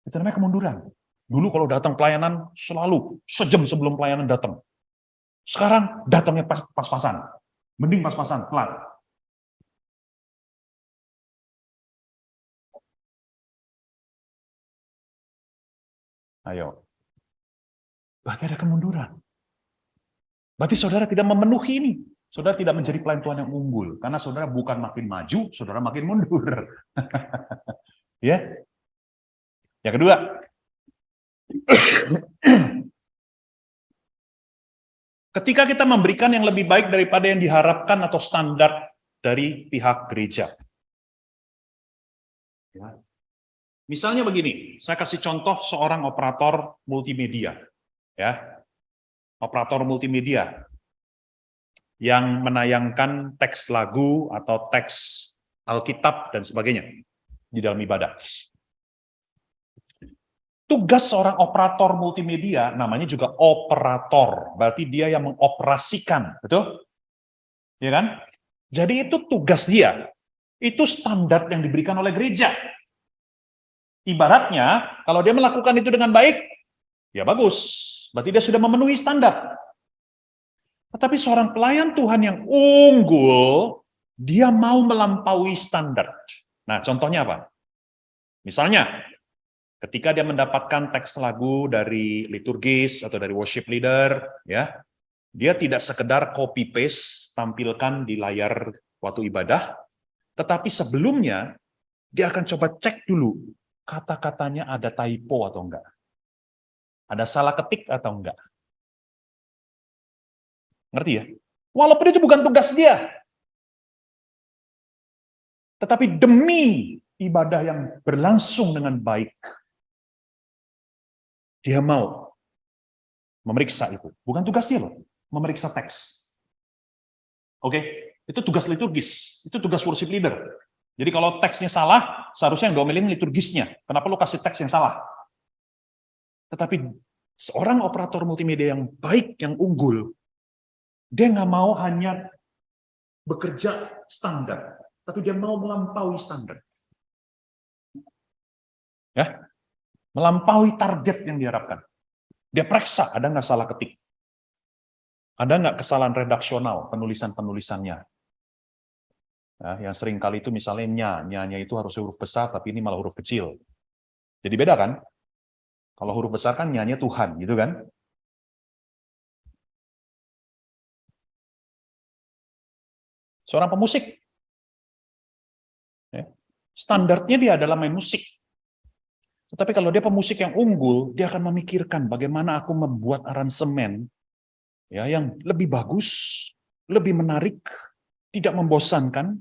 Speaker 1: Itu namanya kemunduran. Dulu kalau datang pelayanan, selalu sejam sebelum pelayanan datang. Sekarang datangnya pas-pasan. Mending pas-pasan, pelan. Ayo. Berarti ada kemunduran. Berarti saudara tidak memenuhi ini. Saudara tidak menjadi pelayan Tuhan yang unggul. Karena saudara bukan makin maju, saudara makin mundur. Ya. Yang kedua. Ketika kita memberikan yang lebih baik daripada yang diharapkan atau standar dari pihak gereja. Ya. Misalnya begini, saya kasih contoh seorang operator multimedia. Ya. Operator multimedia yang menayangkan teks lagu atau teks Alkitab dan sebagainya di dalam ibadah. Tugas seorang operator multimedia namanya juga operator, berarti dia yang mengoperasikan, betul? Ya kan? Jadi itu tugas dia. Itu standar yang diberikan oleh gereja. Ibaratnya, kalau dia melakukan itu dengan baik, ya bagus. Berarti dia sudah memenuhi standar. Tetapi seorang pelayan Tuhan yang unggul, dia mau melampaui standar. Nah, contohnya apa? Misalnya, ketika dia mendapatkan teks lagu dari liturgis atau dari worship leader, ya, dia tidak sekedar copy paste tampilkan di layar waktu ibadah, tetapi sebelumnya dia akan coba cek dulu kata-katanya ada typo atau enggak. Ada salah ketik atau enggak. Ngerti ya? Walaupun itu bukan tugas dia. Tetapi demi ibadah yang berlangsung dengan baik, dia mau memeriksa itu. Bukan tugas dia loh, memeriksa teks. Oke, itu tugas liturgis, itu tugas worship leader. Jadi kalau teksnya salah, seharusnya yang diomelin liturgisnya. Kenapa lo kasih teks yang salah? Tetapi seorang operator multimedia yang baik, yang unggul, dia nggak mau hanya bekerja standar, tapi dia mau melampaui standar. Ya, melampaui target yang diharapkan. Dia periksa, ada nggak salah ketik? Ada nggak kesalahan redaksional penulisan-penulisannya? Ya, yang sering kali itu misalnya nya itu harus huruf besar, tapi ini malah huruf kecil. Jadi beda kan? Kalau huruf besar kan nya Tuhan, gitu kan? Seorang pemusik, ya, standarnya dia adalah main musik. Tetapi kalau dia pemusik yang unggul, dia akan memikirkan bagaimana aku membuat aransemen ya yang lebih bagus, lebih menarik, tidak membosankan.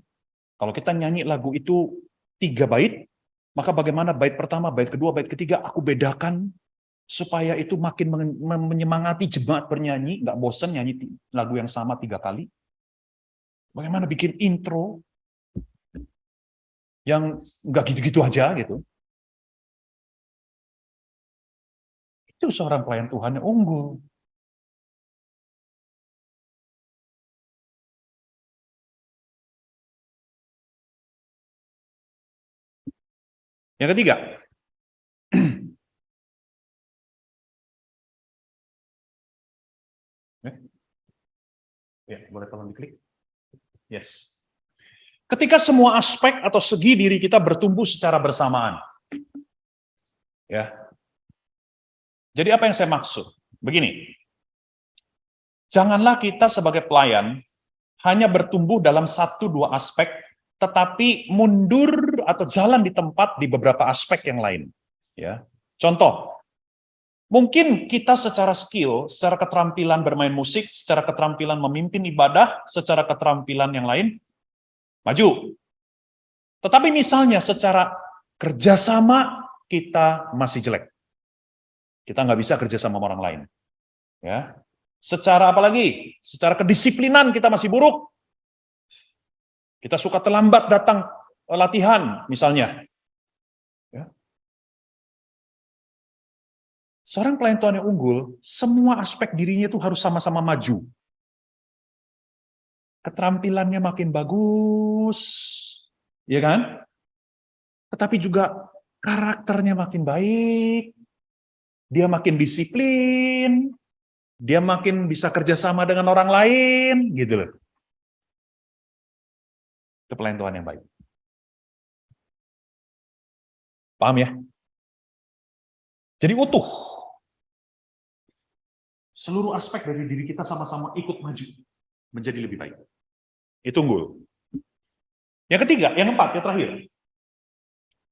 Speaker 1: Kalau kita nyanyi lagu itu 3 bait, maka bagaimana bait pertama, bait kedua, bait ketiga aku bedakan supaya itu makin menyemangati jemaat bernyanyi, nggak bosan nyanyi lagu yang sama 3 kali. Bagaimana bikin intro yang nggak gitu-gitu aja gitu. Itu seorang pelayan Tuhan yang unggul. Yang ketiga, ya, boleh tolong diklik. Yes. Ketika semua aspek atau segi diri kita bertumbuh secara bersamaan. Ya. Jadi apa yang saya maksud? Begini. Janganlah kita sebagai pelayan hanya bertumbuh dalam 1-2 aspek, tetapi mundur atau jalan di tempat di beberapa aspek yang lain. Ya. Contoh, mungkin kita secara skill, secara keterampilan bermain musik, secara keterampilan memimpin ibadah, secara keterampilan yang lain, maju. Tetapi misalnya secara kerjasama kita masih jelek. Kita nggak bisa kerjasama sama orang lain. Ya. Secara apa lagi? Secara kedisiplinan kita masih buruk. Kita suka terlambat datang latihan misalnya. Ya. Seorang pelayan Tuhan yang unggul, semua aspek dirinya itu harus sama-sama maju. Keterampilannya makin bagus, ya kan? Tetapi juga karakternya makin baik, dia makin disiplin, dia makin bisa kerjasama dengan orang lain, gitu loh. Itu pelayan Tuhan yang baik. Paham ya? Jadi utuh. Seluruh aspek dari diri kita sama-sama ikut maju, menjadi lebih baik. Itu unggul. Yang ketiga, yang keempat, yang terakhir.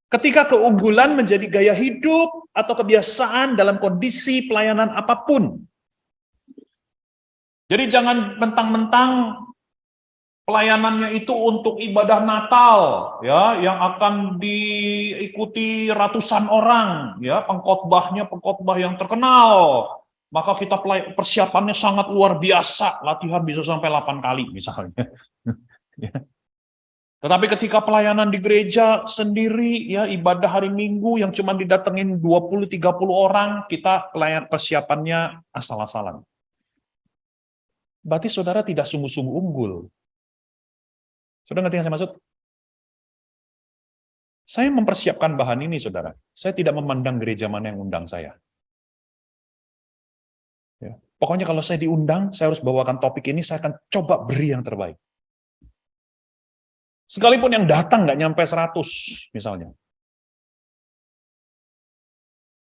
Speaker 1: Ketika keunggulan menjadi gaya hidup atau kebiasaan dalam kondisi pelayanan apapun. Jadi jangan mentang-mentang pelayanannya itu untuk ibadah Natal, ya, yang akan diikuti ratusan orang, ya, pengkhotbahnya pengkhotbah yang terkenal. Maka kita persiapannya sangat luar biasa, latihan bisa sampai 8 kali misalnya. Ya. Tetapi ketika pelayanan di gereja sendiri, ya ibadah hari Minggu yang cuma didatengin 20-30 orang, kita persiapannya asal-asalan. Berarti saudara tidak sungguh-sungguh unggul. Saudara ngerti yang saya maksud? Saya mempersiapkan bahan ini, saudara. Saya tidak memandang gereja mana yang undang saya. Ya. Pokoknya kalau saya diundang, saya harus bawakan topik ini, saya akan coba beri yang terbaik. Sekalipun yang datang nggak nyampe 100, misalnya.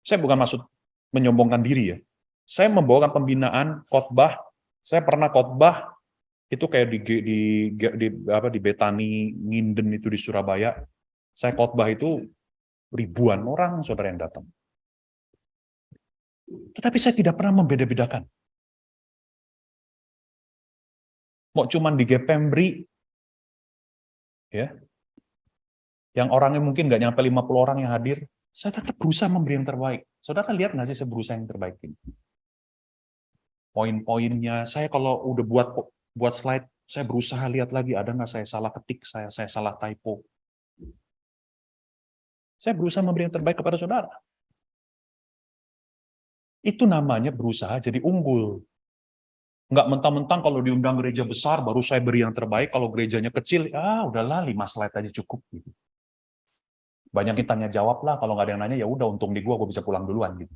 Speaker 1: Saya bukan maksud menyombongkan diri ya. Saya membawakan pembinaan, khotbah. Saya pernah khotbah, itu kayak di Betani Nginden itu di Surabaya. Saya khotbah itu ribuan orang, saudara, yang datang. Tetapi saya tidak pernah membeda-bedakan. Mau cuman di Gepembri, ya, yang orangnya mungkin nggak nyampe 50 orang yang hadir, saya tetap berusaha memberi yang terbaik. Saudara lihat nggak sih saya berusaha yang terbaik ini? Poin-poinnya, saya kalau udah buat slide, saya berusaha lihat lagi, ada nggak saya salah ketik, saya salah typo. Saya berusaha memberi yang terbaik kepada saudara. Itu namanya berusaha jadi unggul. Nggak mentang-mentang kalau diundang gereja besar, baru saya beri yang terbaik, kalau gerejanya kecil, udahlah 5 slide aja cukup. Gitu. Banyak yang tanya jawab lah, kalau nggak ada yang nanya, ya udah untung di gue bisa pulang duluan. Gitu.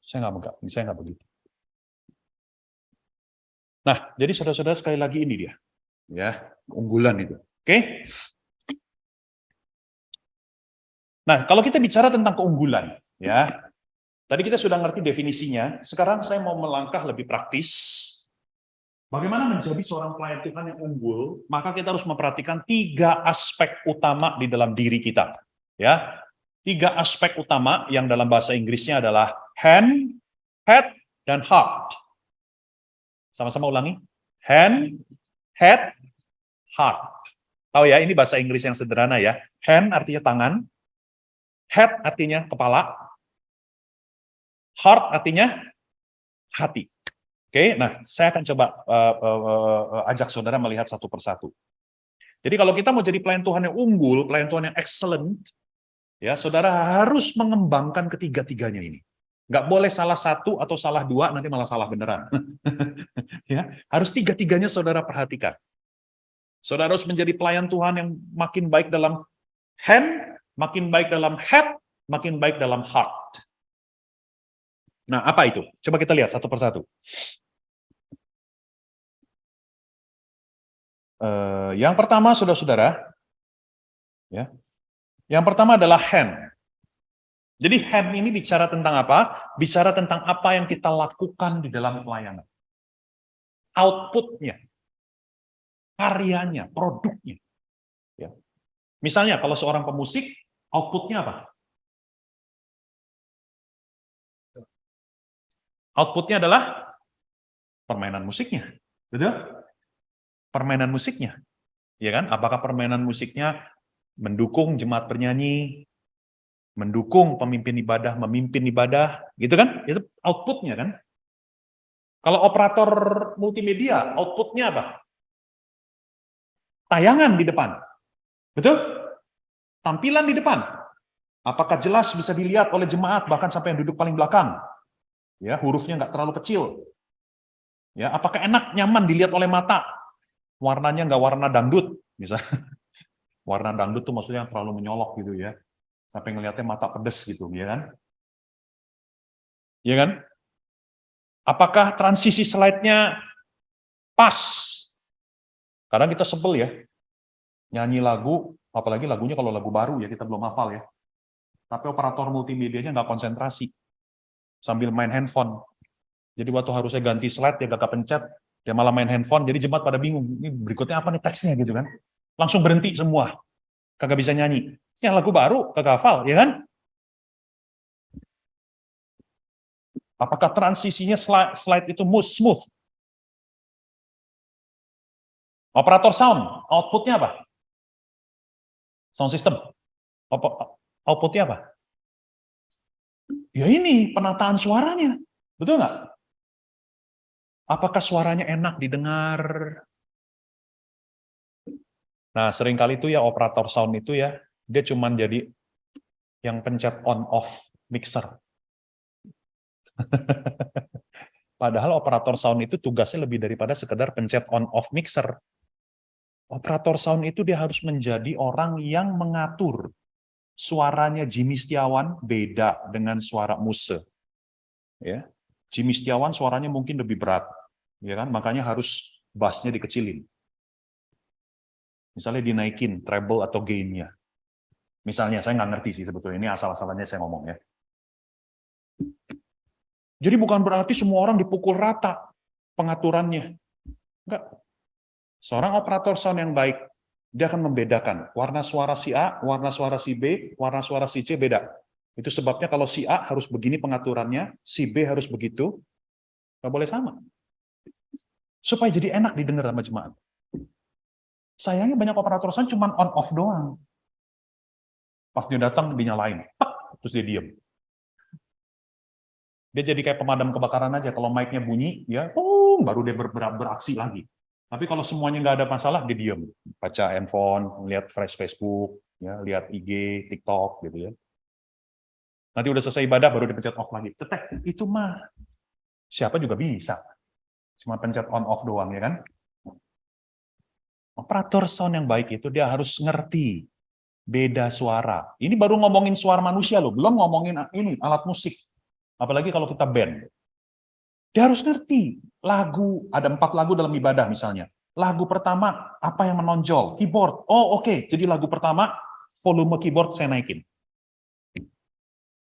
Speaker 1: Saya nggak begitu. Nah, jadi saudara-saudara sekali lagi ini dia, ya, keunggulan itu. Oke? Nah, kalau kita bicara tentang keunggulan, ya, tadi kita sudah ngerti definisinya. Sekarang saya mau melangkah lebih praktis. Bagaimana menjadi seorang pelayan Tuhan yang unggul? Maka kita harus memperhatikan 3 aspek utama di dalam diri kita. Ya, 3 aspek utama yang dalam bahasa Inggrisnya adalah hand, head, dan heart. Sama-sama ulangi. Hand, head, heart. Tahu ya, ini bahasa Inggris yang sederhana ya. Hand artinya tangan, head artinya kepala, heart artinya hati. Oke, nah saya akan coba ajak saudara melihat satu persatu. Jadi kalau kita mau jadi pelayan Tuhan yang unggul, pelayan Tuhan yang excellent, ya saudara harus mengembangkan ketiga-tiganya ini. Nggak boleh salah satu atau salah 2, nanti malah salah beneran. Ya, harus 3-tiganya saudara perhatikan. Saudara harus menjadi pelayan Tuhan yang makin baik dalam Hand makin baik dalam head, makin baik dalam heart. Nah, apa itu? Coba kita lihat satu persatu. Yang pertama, saudara-saudara, ya. Yang pertama adalah hand. Jadi hand ini bicara tentang apa? Bicara tentang apa yang kita lakukan di dalam pelayanan. Outputnya, karyanya, produknya. Ya. Misalnya kalau seorang pemusik, outputnya apa? Outputnya adalah permainan musiknya. Betul? Permainan musiknya. Ya kan? Apakah permainan musiknya mendukung jemaat bernyanyi, mendukung pemimpin ibadah, memimpin ibadah, gitu kan? Itu outputnya kan? Kalau operator multimedia, outputnya apa? Tayangan di depan. Betul? Tampilan di depan. Apakah jelas bisa dilihat oleh jemaat, bahkan sampai yang duduk paling belakang? Ya, hurufnya nggak terlalu kecil. Ya, apakah enak, nyaman dilihat oleh mata? Warnanya nggak warna dangdut, misalnya. Warna dangdut tuh maksudnya yang terlalu menyolok gitu ya. Sampai ngelihatnya mata pedes gitu, ya kan? Ya kan? Apakah transisi slide-nya pas? Kadang kita sebel ya, nyanyi lagu, apalagi lagunya kalau lagu baru ya, kita belum hafal ya. Tapi operator multimedianya nggak konsentrasi, sambil main handphone. Jadi waktu harusnya ganti slide, dia gak pencet, dia malah main handphone, jadi jemaat pada bingung, ini berikutnya apa nih teksnya gitu kan. Langsung berhenti semua, kagak bisa nyanyi. Ya lagu baru, kagak hafal, ya kan? Apakah transisinya slide itu smooth? Operator sound, outputnya apa? Sound system. Outputnya apa? Ya ini, penataan suaranya. Betul nggak? Apakah suaranya enak didengar? Nah, seringkali itu ya operator sound itu ya, dia cuman jadi yang pencet on-off mixer. Padahal operator sound itu tugasnya lebih daripada sekedar pencet on-off mixer. Operator sound itu dia harus menjadi orang yang mengatur. Suaranya Jimmy Setiawan beda dengan suara Muse. Ya. Jimmy Setiawan suaranya mungkin lebih berat, ya kan? Makanya harus bassnya dikecilin. Misalnya dinaikin treble atau gain-nya. Misalnya, saya nggak ngerti sih sebetulnya, ini asal-asalannya saya ngomong ya. Jadi bukan berarti semua orang dipukul rata pengaturannya. Enggak. Seorang operator sound yang baik, dia akan membedakan warna suara si A, warna suara si B, warna suara si C beda. Itu sebabnya kalau si A harus begini pengaturannya, si B harus begitu, nggak boleh sama. Supaya jadi enak didengar sama jemaat. Sayangnya banyak operator sound cuma on-off doang. Pas dia datang, dinyalain. Terus dia diem. Dia jadi kayak pemadam kebakaran aja. Kalau mic-nya bunyi, ya, baru dia beraksi lagi. Tapi kalau semuanya nggak ada masalah, dia diem. Baca handphone, lihat Facebook, ya, lihat IG, TikTok, gitu ya. Nanti udah selesai ibadah, baru dipencet off lagi. Cetek, itu mah siapa juga bisa. Cuma pencet on-off doang, ya kan? Operator sound yang baik itu dia harus ngerti beda suara. Ini baru ngomongin suara manusia loh, belum ngomongin ini alat musik. Apalagi kalau kita band. Dia harus ngerti lagu, ada 4 lagu dalam ibadah misalnya. Lagu pertama, apa yang menonjol? Keyboard. Oh oke, jadi lagu pertama, volume keyboard saya naikin.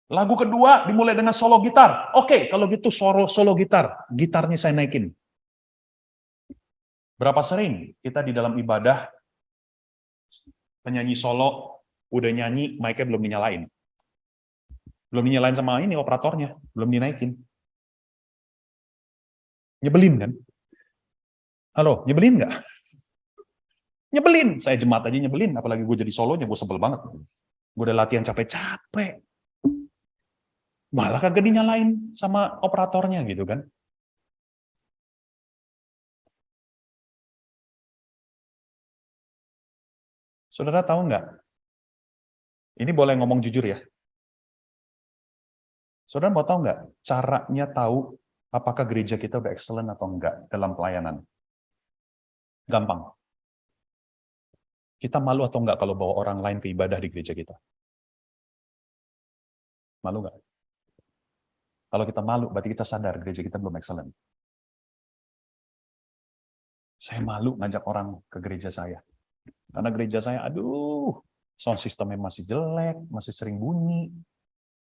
Speaker 1: Lagu kedua dimulai dengan solo gitar. Oke, kalau gitu solo gitar, gitarnya saya naikin. Berapa sering kita di dalam ibadah, penyanyi solo, udah nyanyi, mic-nya belum dinyalain. Belum dinyalain sama ini operatornya, belum dinaikin. Nyebelin kan? Halo, nyebelin nggak? Nyebelin. Saya jemaat aja nyebelin, apalagi gue jadi solonya, gue sebel banget. Gue udah latihan capek-capek. Malah kagak dinyalain sama operatornya gitu kan. Saudara tahu nggak? Ini boleh ngomong jujur ya. Saudara mau tahu nggak caranya tahu apakah gereja kita udah excellent atau enggak dalam pelayanan? Gampang. Kita malu atau enggak kalau bawa orang lain ke ibadah di gereja kita? Malu enggak? Kalau kita malu, berarti kita sadar gereja kita belum excellent. Saya malu ngajak orang ke gereja saya. Karena gereja saya, aduh, sound systemnya masih jelek, masih sering bunyi,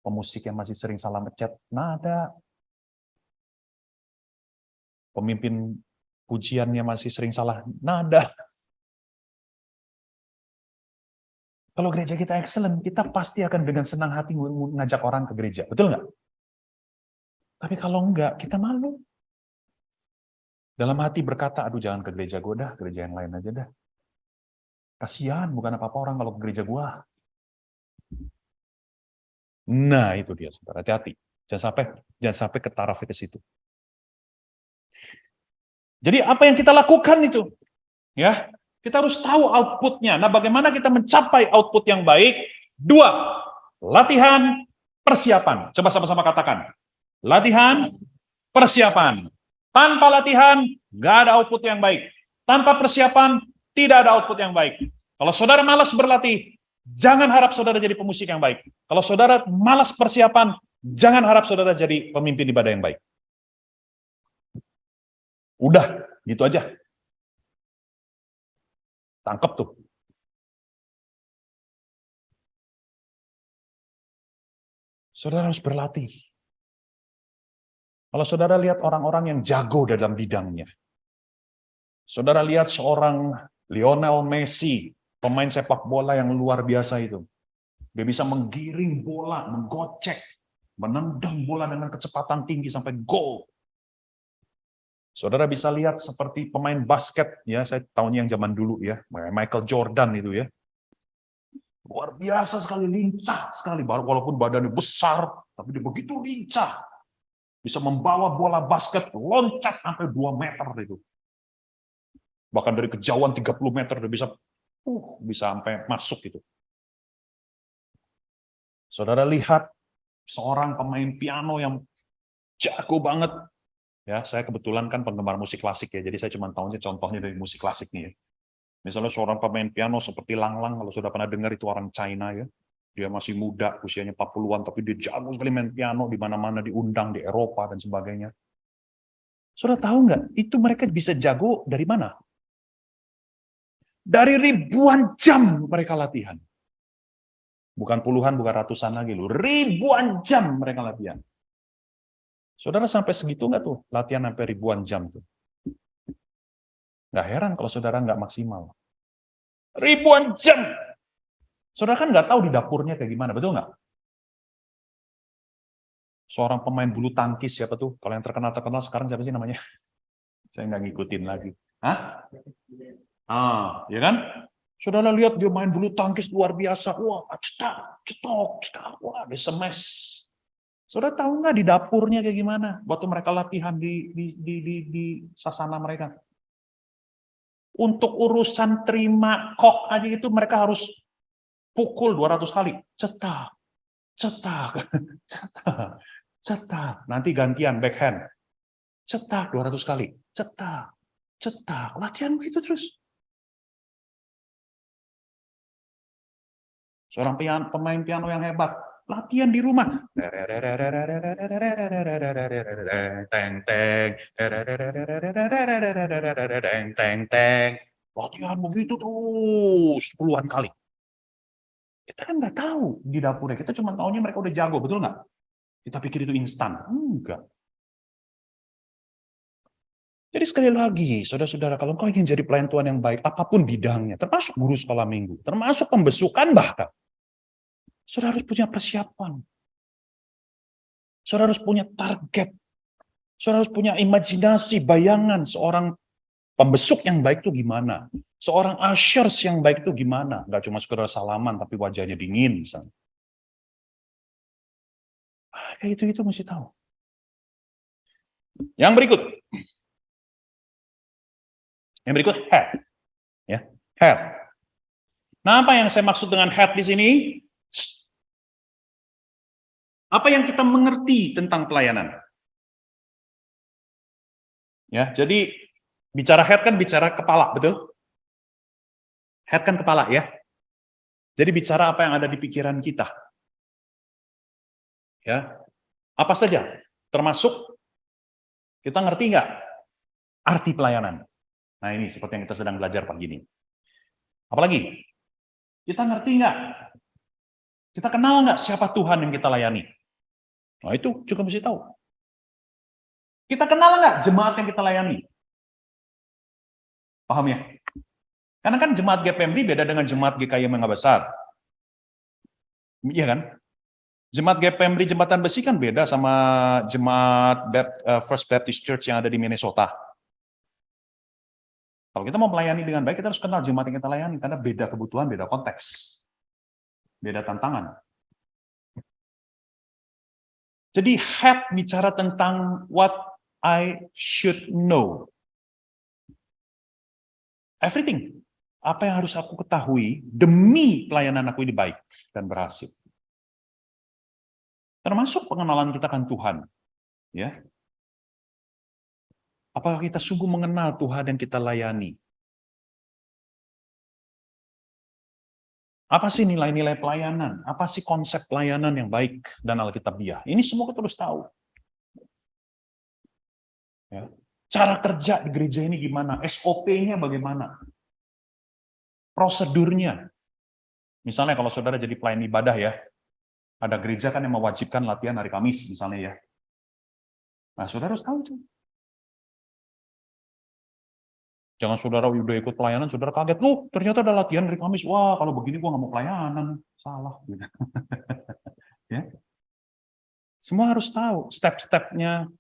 Speaker 1: pemusiknya masih sering salah mencet nada, pemimpin pujiannya masih sering salah nada. Kalau gereja kita excellent, kita pasti akan dengan senang hati ngajak orang ke gereja. Betul nggak? Tapi kalau enggak, kita malu. Dalam hati berkata, aduh jangan ke gereja gue dah, gereja yang lain aja dah. Kasihan, bukan apa-apa orang kalau ke gereja gue. Nah, itu dia, saudara. Hati-hati. Jangan sampai ke taraf ke situ. Jadi apa yang kita lakukan itu? Ya, kita harus tahu outputnya. Nah, bagaimana kita mencapai output yang baik? 2, latihan, persiapan. Coba sama-sama katakan. Latihan, persiapan. Tanpa latihan, nggak ada output yang baik. Tanpa persiapan, tidak ada output yang baik. Kalau saudara malas berlatih, jangan harap saudara jadi pemusik yang baik. Kalau saudara malas persiapan, jangan harap saudara jadi pemimpin ibadah yang baik. Udah, gitu aja. Tangkep tuh. Saudara harus berlatih. Kalau saudara lihat orang-orang yang jago dalam bidangnya, saudara lihat seorang Lionel Messi, pemain sepak bola yang luar biasa itu. Dia bisa menggiring bola, menggocek, menendang bola dengan kecepatan tinggi sampai gol. Saudara bisa lihat seperti pemain basket, ya saya tahunya yang zaman dulu ya, Michael Jordan itu ya. Luar biasa sekali, lincah sekali, walaupun badannya besar, tapi dia begitu lincah. Bisa membawa bola basket loncat sampai 2 meter itu. Bahkan dari kejauhan 30 meter dia bisa sampai masuk gitu. Saudara lihat seorang pemain piano yang jago banget. Ya, saya kebetulan kan penggemar musik klasik ya, jadi saya cuma tahunya contohnya dari musik klasik nih ya. Misalnya seorang pemain piano seperti Lang Lang, kalau sudah pernah dengar itu orang China ya. Dia masih muda, usianya 40-an, tapi dia jago sekali main piano, di mana-mana diundang, di Eropa, dan sebagainya. Saudara tahu nggak, itu mereka bisa jago dari mana? Dari ribuan jam mereka latihan. Bukan puluhan, bukan ratusan lagi loh. Ribuan jam mereka latihan. Saudara sampai segitu nggak tuh, latihan sampai ribuan jam tuh? Nggak heran kalau saudara nggak maksimal. Ribuan jam! Saudara kan nggak tahu di dapurnya kayak gimana, betul nggak? Seorang pemain bulu tangkis siapa tuh? Kalau yang terkenal sekarang siapa sih namanya? Saya nggak ngikutin lagi. Hah? Ya kan? Saudara lihat dia main bulu tangkis luar biasa. Wah, cetok. Wah, dia smash. Saudara tahu nggak di dapurnya kayak gimana? Waktu mereka latihan di sasana mereka. Untuk urusan terima kok aja itu mereka harus pukul 200 kali. Cetak. Nanti gantian backhand. Cetak 200 kali. Cetak. Latihan begitu terus. Seorang pemain piano yang hebat, latihan di rumah. Latihan begitu terus puluhan kali. Kita kan nggak tahu di dapurnya, kita cuma tahunya mereka udah jago, betul nggak? Kita pikir itu instan. Enggak. Jadi sekali lagi, saudara-saudara, kalau kau ingin jadi pelayan Tuhan yang baik, apapun bidangnya, termasuk guru sekolah minggu, termasuk pembesukan bahkan, saudara harus punya persiapan. Saudara harus punya target. Saudara harus punya imajinasi, bayangan seorang pembesuk yang baik itu gimana. Seorang ushers yang baik itu gimana. Nggak cuma sekedar salaman, tapi wajahnya dingin misalnya. Kayak itu mesti tahu. Yang berikut. Head. Ya, head. Nah, apa yang saya maksud dengan head di sini? Apa yang kita mengerti tentang pelayanan? Ya, jadi bicara head kan bicara kepala, betul? Head kan kepala ya. Jadi bicara apa yang ada di pikiran kita. Ya. Apa saja? Termasuk kita ngerti nggak arti pelayanan? Nah ini seperti yang kita sedang belajar pagi ini. Apalagi? Kita ngerti nggak? Kita kenal nggak siapa Tuhan yang kita layani? Nah itu juga mesti tahu. Kita kenal nggak jemaat yang kita layani? Paham ya? Karena kan jemaat GPMD beda dengan jemaat GKI yang besar. Iya kan? Jemaat GPMD Jembatan Besi kan beda sama jemaat First Baptist Church yang ada di Minnesota. Kalau kita mau melayani dengan baik, kita harus kenal jemaat yang kita layani, karena beda kebutuhan, beda konteks, beda tantangan. Jadi head bicara tentang what I should know. Everything. Apa yang harus aku ketahui demi pelayanan aku ini baik dan berhasil. Termasuk pengenalan kita kan Tuhan. Ya. Apakah kita sungguh mengenal Tuhan yang kita layani? Apa sih nilai-nilai pelayanan? Apa sih konsep pelayanan yang baik dan alkitabiah? Ini semua kita harus tahu. Ya. Cara kerja di gereja ini gimana? SOP-nya bagaimana? Prosedurnya. Misalnya kalau saudara jadi pelayan ibadah ya, ada gereja kan yang mewajibkan latihan hari Kamis misalnya ya. Nah, saudara harus tahu itu. Jangan saudara udah ikut pelayanan, saudara kaget, loh ternyata ada latihan hari Kamis. Wah, kalau begini gua nggak mau pelayanan. Salah. Ya. Semua harus tahu step-stepnya.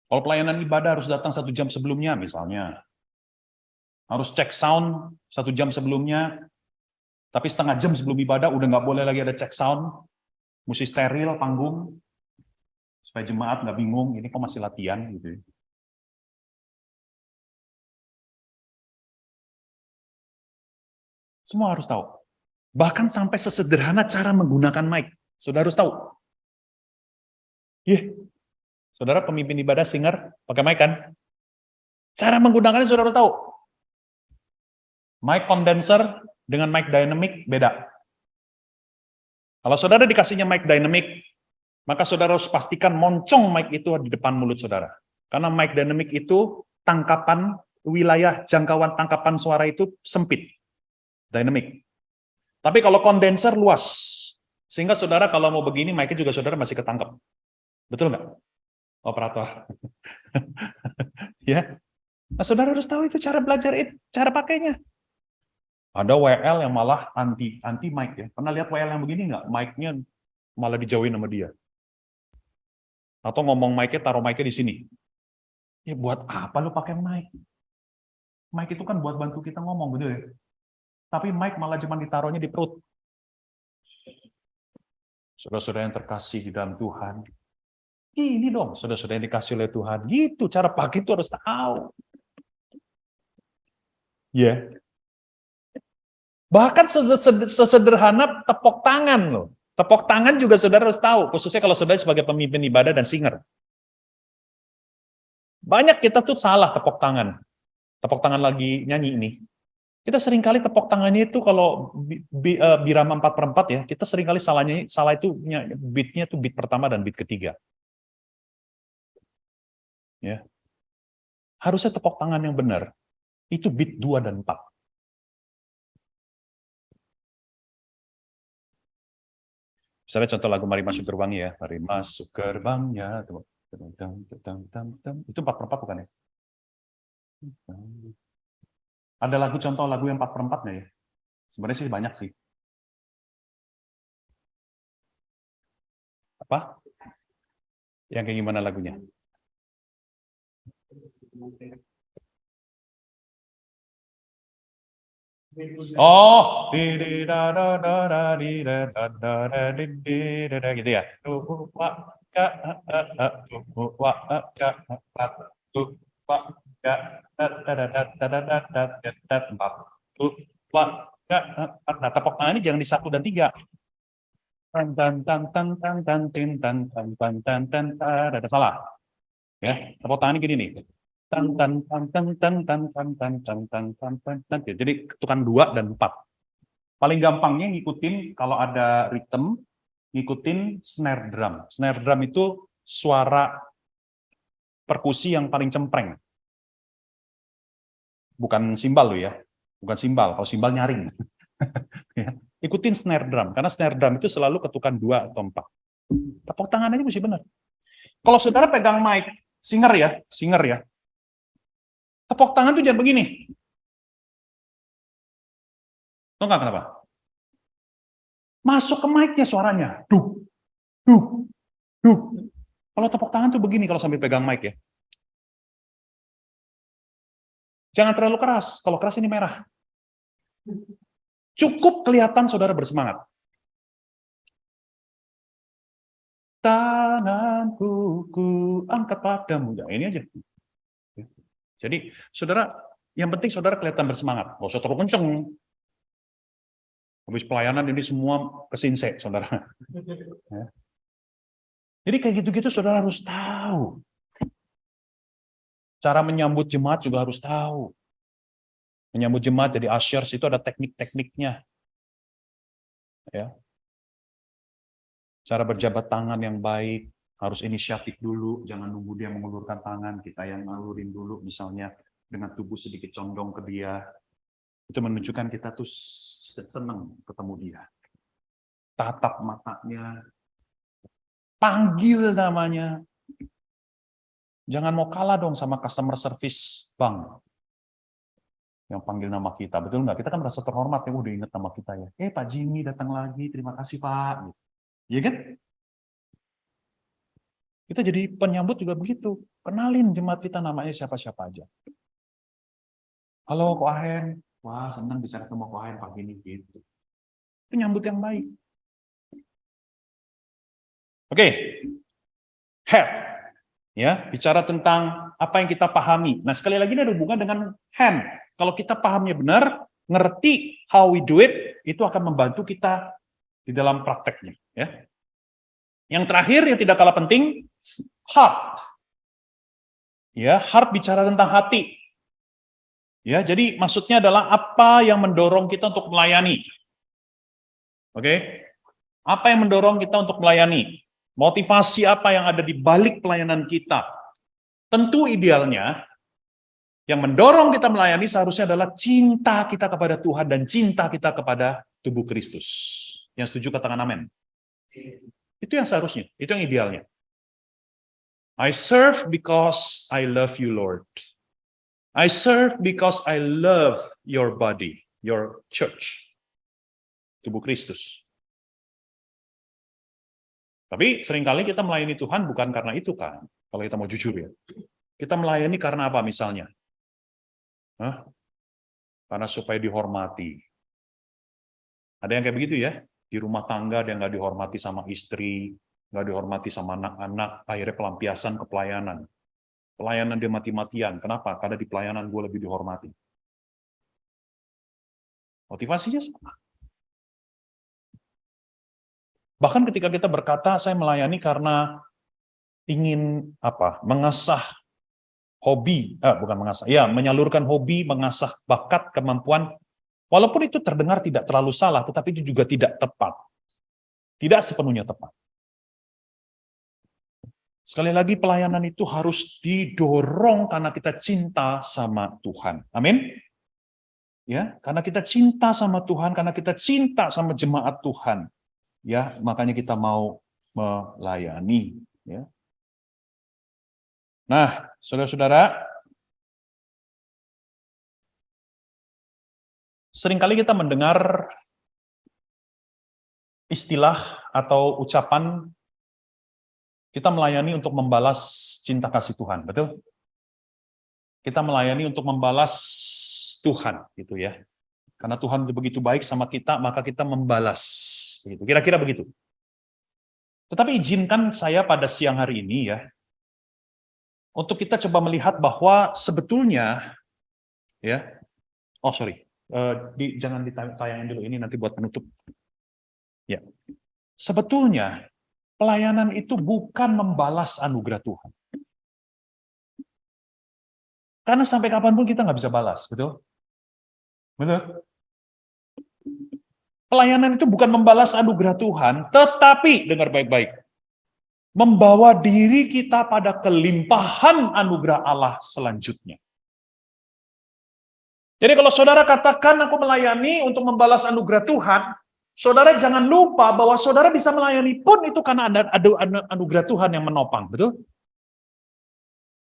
Speaker 1: Kalau pelayanan ibadah harus datang 1 jam sebelumnya misalnya. Harus cek sound 1 jam sebelumnya. Tapi setengah jam sebelum ibadah udah nggak boleh lagi ada cek sound. Mesti steril panggung. Supaya jemaat nggak bingung, ini kok masih latihan gitu. Semua harus tahu. Bahkan sampai sesederhana cara menggunakan mic. Saudara harus tahu. Saudara pemimpin ibadah singer pakai mic kan? Cara menggunakannya saudara harus tahu. Mic condenser dengan mic dynamic beda. Kalau saudara dikasihnya mic dynamic, maka saudara harus pastikan moncong mic itu di depan mulut saudara. Karena mic dynamic itu tangkapan wilayah jangkauan tangkapan suara itu sempit. Dynamic. Tapi kalau kondenser luas. Sehingga saudara kalau mau begini, mic-nya juga saudara masih ketangkep. Betul nggak? Operator. Ya. Nah, saudara harus tahu itu cara belajar itu, cara pakainya. Ada WL yang malah anti mic ya. Pernah lihat WL yang begini nggak? Mic-nya malah dijauhin sama dia. Atau ngomong mic-nya, taruh mic-nya di sini. Ya buat apa lu pakai mic? Mic itu kan buat bantu kita ngomong, betul ya? Tapi mic malah cuma ditaruhnya di perut. Saudara-saudara yang terkasih di dalam Tuhan. Ini dong, saudara-saudara yang dikasih oleh Tuhan. Gitu, cara pakai itu harus tahu. Ya. Bahkan sesederhana tepuk tangan loh. Tepuk tangan juga saudara harus tahu, khususnya kalau saudara sebagai pemimpin ibadah dan singer. Banyak kita tuh salah tepuk tangan. Tepuk tangan lagi nyanyi ini. Kita seringkali tepuk tangannya itu kalau birama 4/4 ya, kita seringkali salah itu beatnya tuh beat pertama dan beat ketiga. Ya. Harusnya tepuk tangan yang benar itu beat 2 dan 4. Misalnya contoh lagu Mari Masuk Gerbangnya ya, Mari Masuk Gerbangnya. Itu 4/4 bukan ya? Ada lagu contoh lagu yang 4/4 nggak ya? Sebenarnya sih banyak sih. Apa? Yang kayak gimana lagunya? Oh, gitu ya. Nah, tepuk tangan ini jangan di 1 dan 3. Ada salah. Ya, tepuk tangan ini gini nih. tan tan tan tan tan tan tan tan tan tan tan tan tan. Jadi ketukan 2 dan 4. Paling gampangnya ngikutin kalau ada rhythm, ngikutin snare drum. Snare drum itu suara perkusi yang paling cempreng. Bukan simbal loh ya. Bukan simbal, kalau simbal nyaring. Ya. Ikutin snare drum, karena snare drum itu selalu ketukan 2 atau 4. Tepuk tangan aja mesti benar. Kalau saudara pegang mic, singer ya. Tepuk tangan tuh jangan begini. Tahu nggak kenapa? Masuk ke mic-nya suaranya. Duh, duh, duh. Kalau tepuk tangan tuh begini kalau sambil pegang mic ya. Jangan terlalu keras. Kalau keras ini merah. Cukup kelihatan saudara bersemangat. Tanganku ku angkat padamu. Ya, ini aja. Jadi, saudara, yang penting saudara kelihatan bersemangat. Nggak usah terlalu kenceng. Habis pelayanan ini semua kesinse, saudara. Ya. Jadi kayak gitu-gitu saudara harus tahu. Cara menyambut jemaat juga harus tahu. Menyambut jemaat jadi ushers itu ada teknik-tekniknya. Ya. Cara berjabat tangan yang baik, harus inisiatif dulu, jangan nunggu dia mengulurkan tangan, kita yang ngalurin dulu, misalnya dengan tubuh sedikit condong ke dia. Itu menunjukkan kita tuh senang ketemu dia. Tatap matanya, panggil namanya. Jangan mau kalah dong sama customer service bank yang panggil nama kita. Betul nggak? Kita kan merasa terhormat ya, udah ingat nama kita ya. Pak Jimmy datang lagi, terima kasih Pak. Iya kan? Kita jadi penyambut juga begitu. Kenalin jemaat kita namanya siapa-siapa aja. Halo Ko Ahen. Wah, senang bisa ketemu Ko Ahen pagi ini gitu. Penyambut yang baik. Oke. Head. Ya, bicara tentang apa yang kita pahami. Nah, sekali lagi ini ada hubungan dengan hand. Kalau kita pahamnya benar, ngerti how we do it, itu akan membantu kita di dalam prakteknya, ya. Yang terakhir yang tidak kalah penting, heart. Ya, heart bicara tentang hati. Ya, jadi maksudnya adalah apa yang mendorong kita untuk melayani. Oke? Apa yang mendorong kita untuk melayani? Motivasi apa yang ada di balik pelayanan kita? Tentu idealnya yang mendorong kita melayani seharusnya adalah cinta kita kepada Tuhan dan cinta kita kepada tubuh Kristus. Yang setuju katakan amin. Itu yang seharusnya, itu yang idealnya. I serve because I love you, Lord. I serve because I love your body, your church. Tubuh Kristus. Tapi seringkali kita melayani Tuhan bukan karena itu kan, kalau kita mau jujur ya. Kita melayani karena apa misalnya? Karena supaya dihormati. Ada yang kayak begitu ya, di rumah tangga dia nggak dihormati sama istri, nggak dihormati sama anak-anak, akhirnya pelampiasan ke pelayanan. Pelayanan dia mati-matian. Kenapa? Karena di pelayanan gue lebih dihormati. Motivasinya sama. Bahkan ketika kita berkata, saya melayani karena ingin mengasah hobi, menyalurkan hobi, mengasah bakat, kemampuan, walaupun itu terdengar tidak terlalu salah, tetapi itu juga tidak tepat. Tidak sepenuhnya tepat. Sekali lagi, pelayanan itu harus didorong karena kita cinta sama Tuhan. Amin. Ya, karena kita cinta sama Tuhan, karena kita cinta sama jemaat Tuhan. Ya, makanya kita mau melayani, ya. Nah, saudara-saudara, seringkali kita mendengar istilah atau ucapan kita melayani untuk membalas cinta kasih Tuhan, betul? Kita melayani untuk membalas Tuhan, gitu ya. Karena Tuhan begitu baik sama kita, maka kita membalas. Begitu. Kira-kira begitu. Tetapi izinkan saya pada siang hari ini ya, untuk kita coba melihat bahwa sebetulnya, ya, jangan ditayangin dulu, ini nanti buat penutup. Ya, sebetulnya pelayanan itu bukan membalas anugerah Tuhan. Karena sampai kapanpun kita nggak bisa balas, betul? Betul? Pelayanan itu bukan membalas anugerah Tuhan, tetapi, dengar baik-baik, membawa diri kita pada kelimpahan anugerah Allah selanjutnya. Jadi kalau saudara katakan aku melayani untuk membalas anugerah Tuhan, saudara jangan lupa bahwa saudara bisa melayani pun itu karena ada anugerah Tuhan yang menopang, betul?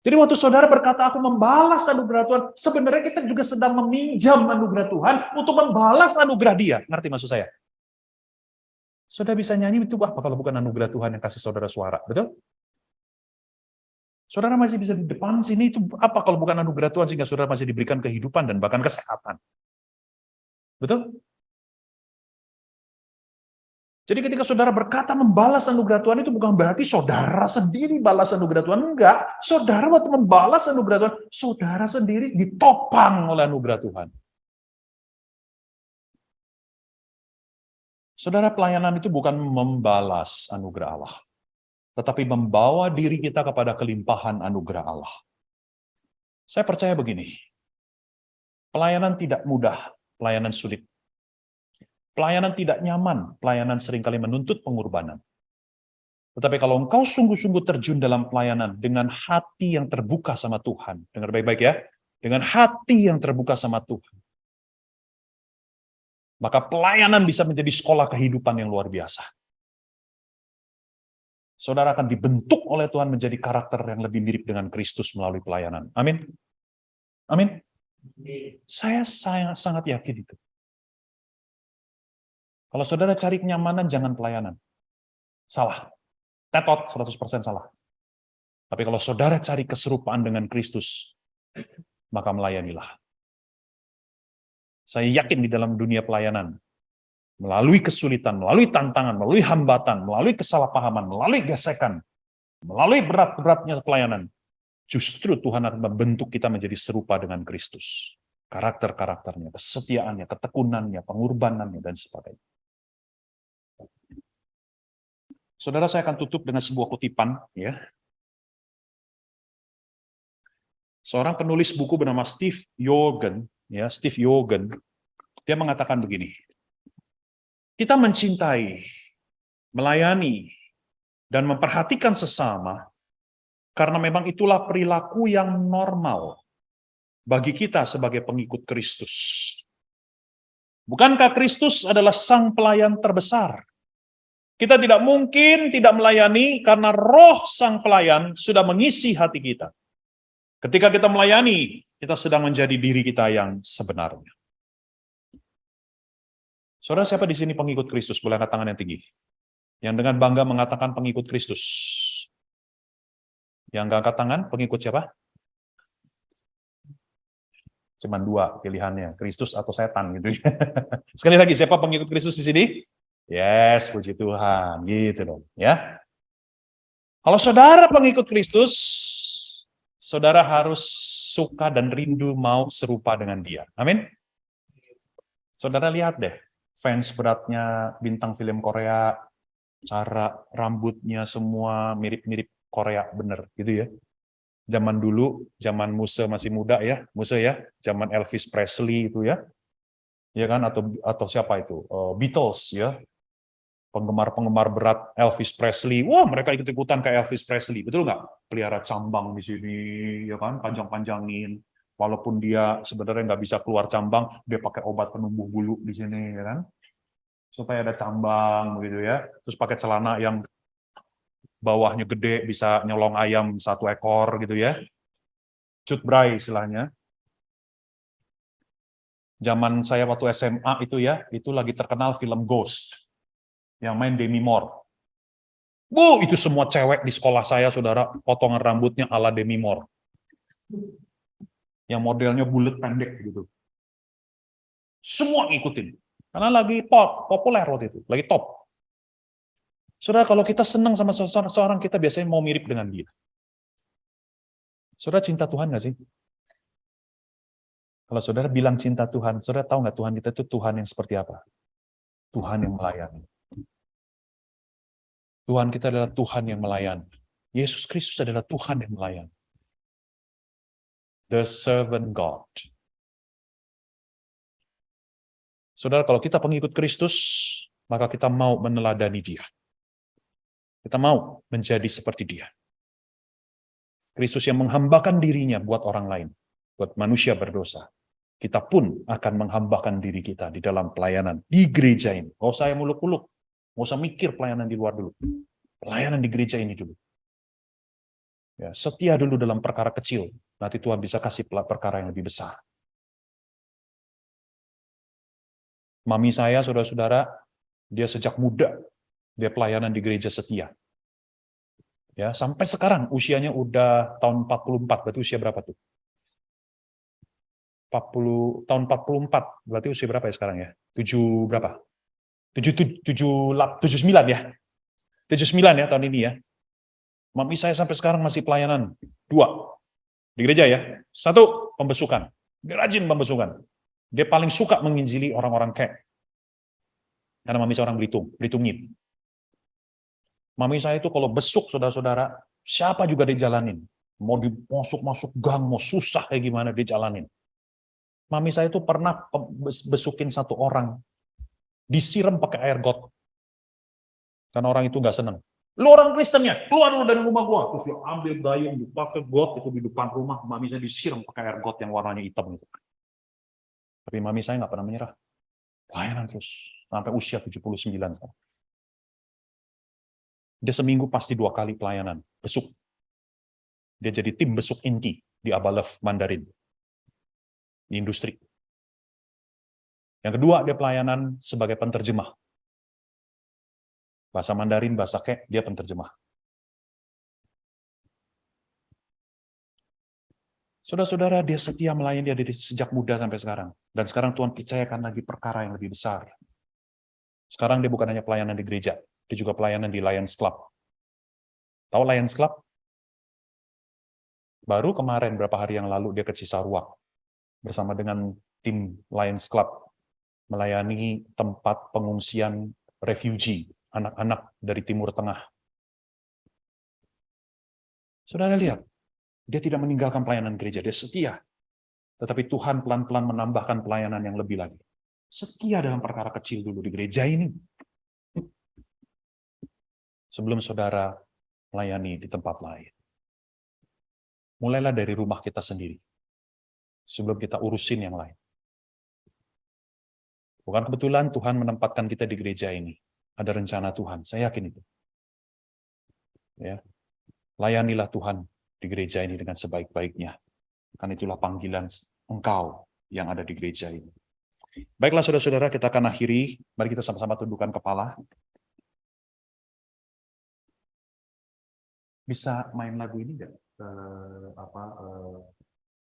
Speaker 1: Jadi waktu saudara berkata aku membalas anugerah Tuhan, sebenarnya kita juga sedang meminjam anugerah Tuhan untuk membalas anugerah Dia. Ngerti maksud saya? Saudara bisa nyanyi itu apa kalau bukan anugerah Tuhan yang kasih saudara suara, betul? Saudara masih bisa di depan sini itu apa kalau bukan anugerah Tuhan sehingga saudara masih diberikan kehidupan dan bahkan kesehatan. Betul? Jadi ketika saudara berkata membalas anugerah Tuhan itu bukan berarti saudara sendiri balas anugerah Tuhan. Enggak. Saudara waktu membalas anugerah Tuhan, saudara sendiri ditopang oleh anugerah Tuhan. Saudara, pelayanan itu bukan membalas anugerah Allah, tetapi membawa diri kita kepada kelimpahan anugerah Allah. Saya percaya begini, pelayanan tidak mudah, pelayanan sulit. Pelayanan tidak nyaman, pelayanan seringkali menuntut pengorbanan. Tetapi kalau engkau sungguh-sungguh terjun dalam pelayanan dengan hati yang terbuka sama Tuhan, dengar baik-baik ya, dengan hati yang terbuka sama Tuhan, maka pelayanan bisa menjadi sekolah kehidupan yang luar biasa. Saudara akan dibentuk oleh Tuhan menjadi karakter yang lebih mirip dengan Kristus melalui pelayanan. Amin. Amin. Saya sangat yakin itu. Kalau saudara cari kenyamanan, jangan pelayanan. Salah. Tetot, 100% salah. Tapi kalau saudara cari keserupaan dengan Kristus, maka melayanilah. Saya yakin di dalam dunia pelayanan, melalui kesulitan, melalui tantangan, melalui hambatan, melalui kesalahpahaman, melalui gesekan, melalui berat-beratnya pelayanan, justru Tuhan akan membentuk kita menjadi serupa dengan Kristus. Karakter-karakternya, kesetiaannya, ketekunannya, pengorbanannya, dan sebagainya. Saudara, saya akan tutup dengan sebuah kutipan, ya. Seorang penulis buku bernama Steve Yogen, dia mengatakan begini: kita mencintai, melayani, dan memperhatikan sesama karena memang itulah perilaku yang normal bagi kita sebagai pengikut Kristus. Bukankah Kristus adalah sang pelayan terbesar? Kita tidak mungkin tidak melayani karena roh sang pelayan sudah mengisi hati kita. Ketika kita melayani, kita sedang menjadi diri kita yang sebenarnya. Saudara, siapa di sini pengikut Kristus? Boleh angkat tangan yang tinggi. Yang dengan bangga mengatakan pengikut Kristus. Yang nggak angkat tangan, pengikut siapa? Cuman dua pilihannya, Kristus atau setan gitu. Sekali lagi, siapa pengikut Kristus di sini? Yes, puji Tuhan, gitu dong, ya. Kalau saudara pengikut Kristus, saudara harus suka dan rindu mau serupa dengan Dia. Amin. Saudara lihat deh, fans beratnya bintang film Korea, cara rambutnya semua mirip-mirip Korea bener, gitu ya. Zaman dulu, zaman Muse masih muda ya, zaman Elvis Presley itu ya kan, atau siapa itu, Beatles ya. Penggemar-penggemar berat Elvis Presley, wah mereka ikut-ikutan kayak Elvis Presley, betul nggak? Pelihara cambang di sini, ya kan, panjang-panjangin. Walaupun dia sebenarnya nggak bisa keluar cambang, dia pakai obat penumbuh bulu di sini, ya kan, supaya ada cambang, begitu ya. Terus pakai celana yang bawahnya gede, bisa nyolong ayam 1 ekor, gitu ya. Cut bray istilahnya. Zaman saya waktu SMA itu ya, itu lagi terkenal film Ghost yang main Demi Moore. Bu, itu semua cewek di sekolah saya, saudara, potongan rambutnya ala Demi Moore. Yang modelnya bulat pendek gitu. Semua ngikutin. Karena lagi populer waktu itu, lagi top. Saudara, kalau kita senang sama seseorang, kita biasanya mau mirip dengan dia. Saudara cinta Tuhan nggak sih? Kalau saudara bilang cinta Tuhan, saudara tahu nggak Tuhan kita itu Tuhan yang seperti apa? Tuhan yang melayani. Tuhan kita adalah Tuhan yang melayani. Yesus Kristus adalah Tuhan yang melayani. The servant God. Saudara, kalau kita pengikut Kristus, maka kita mau meneladani Dia. Kita mau menjadi seperti Dia. Kristus yang menghambakan dirinya buat orang lain, buat manusia berdosa. Kita pun akan menghambakan diri kita di dalam pelayanan di gereja ini. Nggak usah yang muluk-muluk, nggak usah mikir pelayanan di luar dulu. Pelayanan di gereja ini dulu. Ya, setia dulu dalam perkara kecil, nanti Tuhan bisa kasih perkara yang lebih besar. Mami saya, saudara-saudara, dia sejak muda, dia pelayanan di gereja setia. Ya, sampai sekarang usianya udah tahun 44, berarti usia berapa tuh? tahun 44, berarti usia berapa ya sekarang ya? 7 berapa? 79 ya? 79 ya tahun ini ya. Mami saya sampai sekarang masih pelayanan. 2 di gereja ya. 1, pembesukan. Dia rajin pembesukan. Dia paling suka menginjili orang-orang kek. Karena mami saya orang Belitung, Belitungin. Mami saya itu kalau besuk saudara-saudara, siapa juga dijalanin. Mau masuk gang, mau susah kayak gimana dijalanin. Mami saya itu pernah besukin satu orang, disiram pakai air got. Karena orang itu nggak senang. Lu orang Kristen ya, keluar lu dari rumah gua. Terus dia ambil gayung, dipakai got itu di depan rumah. Mami saya disiram pakai air got yang warnanya hitam itu. Tapi mami saya nggak pernah menyerah. Pelayanan terus sampai usia 79 sekarang. Dia seminggu pasti 2 kali pelayanan, besuk. Dia jadi tim besuk inti di Abalev Mandarin, di industri. Yang kedua, dia pelayanan sebagai penterjemah. Bahasa Mandarin, bahasa Kek, dia penterjemah. Saudara-saudara, dia setia melayani dia dari sejak muda sampai sekarang. Dan sekarang Tuhan percayakan lagi perkara yang lebih besar. Sekarang dia bukan hanya pelayanan di gereja, dia juga pelayanan di Lions Club. Tahu Lions Club? Baru kemarin, berapa hari yang lalu, dia ke Cisarua bersama dengan tim Lions Club melayani tempat pengungsian refugee, anak-anak dari Timur Tengah. Saudara lihat, dia tidak meninggalkan pelayanan gereja, dia setia. Tetapi Tuhan pelan-pelan menambahkan pelayanan yang lebih lagi. Setia dalam perkara kecil dulu di gereja ini. Sebelum saudara melayani di tempat lain. Mulailah dari rumah kita sendiri. Sebelum kita urusin yang lain. Bukan kebetulan Tuhan menempatkan kita di gereja ini. Ada rencana Tuhan, saya yakin itu. Ya. Layanilah Tuhan di gereja ini dengan sebaik-baiknya. Karena itulah panggilan engkau yang ada di gereja ini. Baiklah saudara-saudara, kita akan akhiri. Mari kita sama-sama tundukkan kepala. Bisa main lagu ini nggak?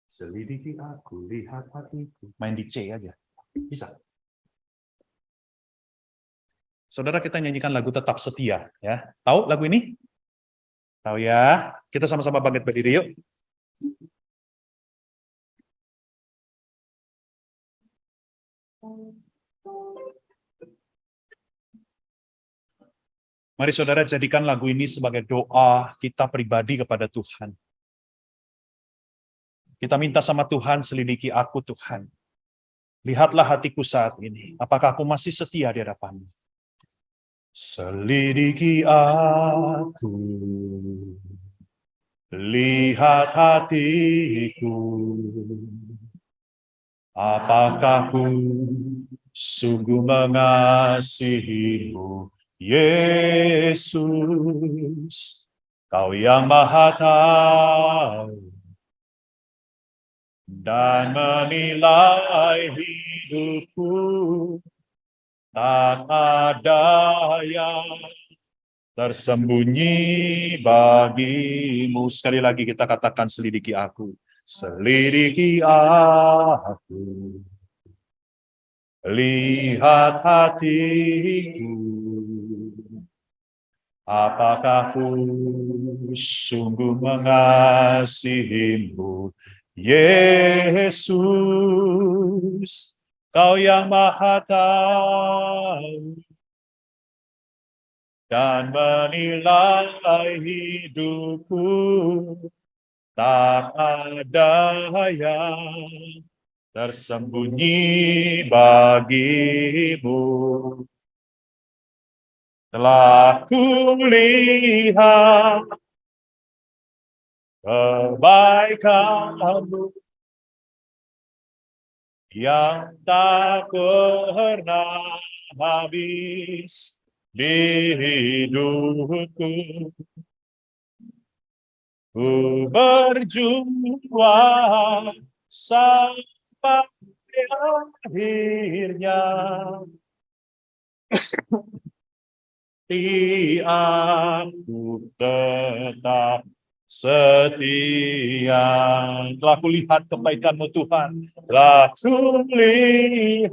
Speaker 1: Selidiki aku, lihat hatiku. Main di C aja. Bisa. Saudara, kita nyanyikan lagu Tetap Setia. Ya, tahu lagu ini? Tahu ya? Kita sama-sama bangkit berdiri yuk. Mari saudara jadikan lagu ini sebagai doa kita pribadi kepada Tuhan. Kita minta sama Tuhan, selidiki aku Tuhan. Lihatlah hatiku saat ini. Apakah aku masih setia di hadapan-Mu? Selidiki aku. Lihat hatiku. Apakah ku sungguh mengasihi-Mu, Yesus, Kau yang Maha Tahu dan menilai hidupku, tak ada yang tersembunyi bagi-Mu. Sekali lagi kita katakan, selidiki aku. Selidiki aku. Lihat hatiku. Apakah ku sungguh mengasihi-Mu, Yesus, Kau yang Maha Tahu dan menilai hidupku, Tak ada yang tersembunyi bagimu. Telah kulihat kebaikan-Mu yang tak pernah habis di hidupku. Ku berjuang sampai akhirnya. Aku tetap setia. Telah kulihat kebaikan-Mu Tuhan. Telah kulihat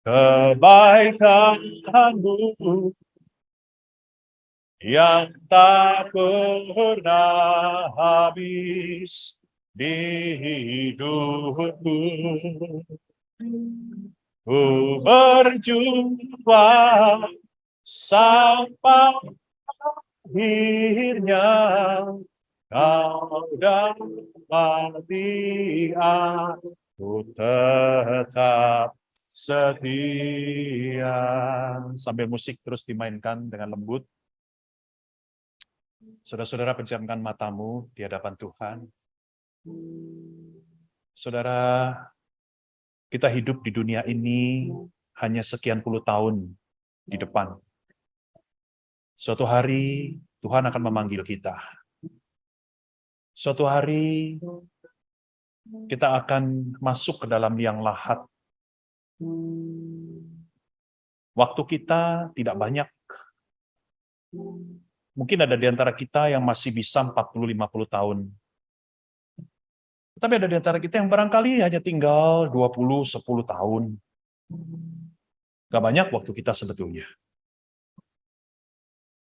Speaker 1: kebaikan-Mu yang tak pernah habis di hidupku. Ku berjuang sampai akhirnya. Kau dapati aku tetap setia. Sambil musik terus dimainkan dengan lembut. Saudara-saudara, pejamkan matamu di hadapan Tuhan. Saudara, kita hidup di dunia ini hanya sekian puluh tahun di depan. Suatu hari Tuhan akan memanggil kita. Suatu hari kita akan masuk ke dalam liang lahat. Waktu kita tidak banyak. Mungkin ada di antara kita yang masih bisa 40-50 tahun. Tapi ada di antara kita yang barangkali hanya tinggal 20-10 tahun. Gak banyak waktu kita sebetulnya.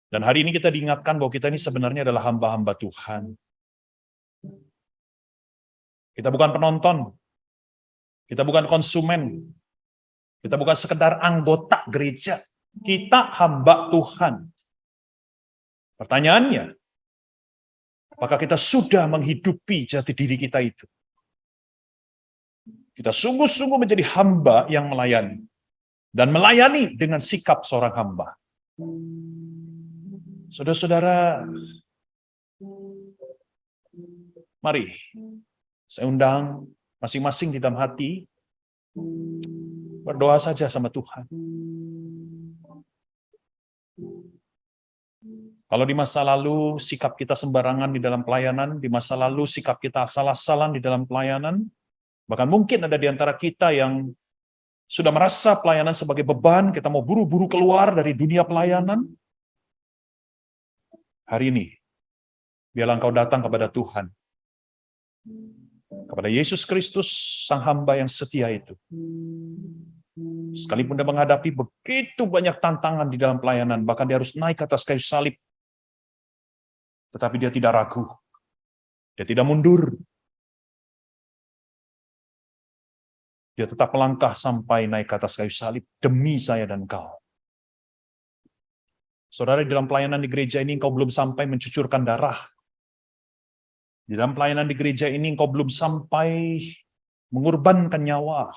Speaker 1: Dan hari ini kita diingatkan bahwa kita ini sebenarnya adalah hamba-hamba Tuhan. Kita bukan penonton. Kita bukan konsumen. Kita bukan sekedar anggota gereja. Kita hamba Tuhan. Pertanyaannya, apakah kita sudah menghidupi jati diri kita itu? Kita sungguh-sungguh menjadi hamba yang melayani. Dan melayani dengan sikap seorang hamba. Saudara-saudara, mari saya undang masing-masing di dalam hati, berdoa saja sama Tuhan. Kalau di masa lalu sikap kita sembarangan di dalam pelayanan, di masa lalu sikap kita asal-asalan di dalam pelayanan, bahkan mungkin ada di antara kita yang sudah merasa pelayanan sebagai beban, kita mau buru-buru keluar dari dunia pelayanan. Hari ini, biarlah engkau datang kepada Tuhan, kepada Yesus Kristus, Sang Hamba yang setia itu. Sekalipun dia menghadapi begitu banyak tantangan di dalam pelayanan, bahkan dia harus naik ke atas kayu salib, tetapi dia tidak ragu, dia tidak mundur, dia tetap melangkah sampai naik ke atas kayu salib demi saya dan kau. Saudara, di dalam pelayanan di gereja ini engkau belum sampai mencucurkan darah. Di dalam pelayanan di gereja ini engkau belum sampai mengorbankan nyawa.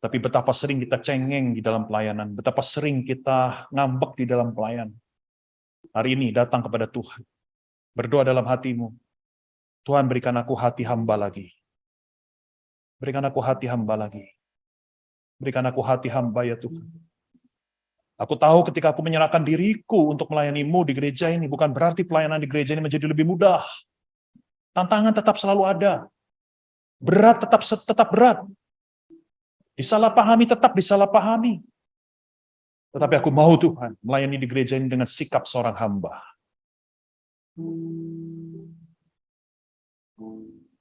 Speaker 1: Tapi betapa sering kita cengeng di dalam pelayanan, betapa sering kita ngambek di dalam pelayanan. Hari ini datang kepada Tuhan. Berdoa dalam hatimu. Tuhan, berikan aku hati hamba lagi. Berikan aku hati hamba lagi. Berikan aku hati hamba ya Tuhan. Aku tahu ketika aku menyerahkan diriku untuk melayani-Mu di gereja ini, bukan berarti pelayanan di gereja ini menjadi lebih mudah. Tantangan tetap selalu ada. Berat tetap berat. Disalahpahami tetap disalahpahami. Tetapi aku mau Tuhan melayani di gereja ini dengan sikap seorang hamba.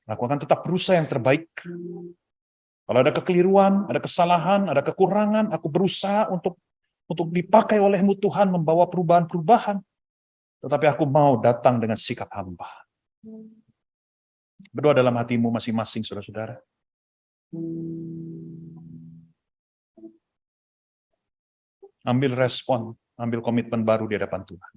Speaker 1: Aku akan tetap berusaha yang terbaik. Kalau ada kekeliruan, ada kesalahan, ada kekurangan, aku berusaha untuk dipakai oleh-Mu Tuhan membawa perubahan-perubahan. Tetapi aku mau datang dengan sikap hamba. Berdoa dalam hatimu masing-masing, saudara-saudara. Ambil respon. ambil komitmen baru di hadapan Tuhan.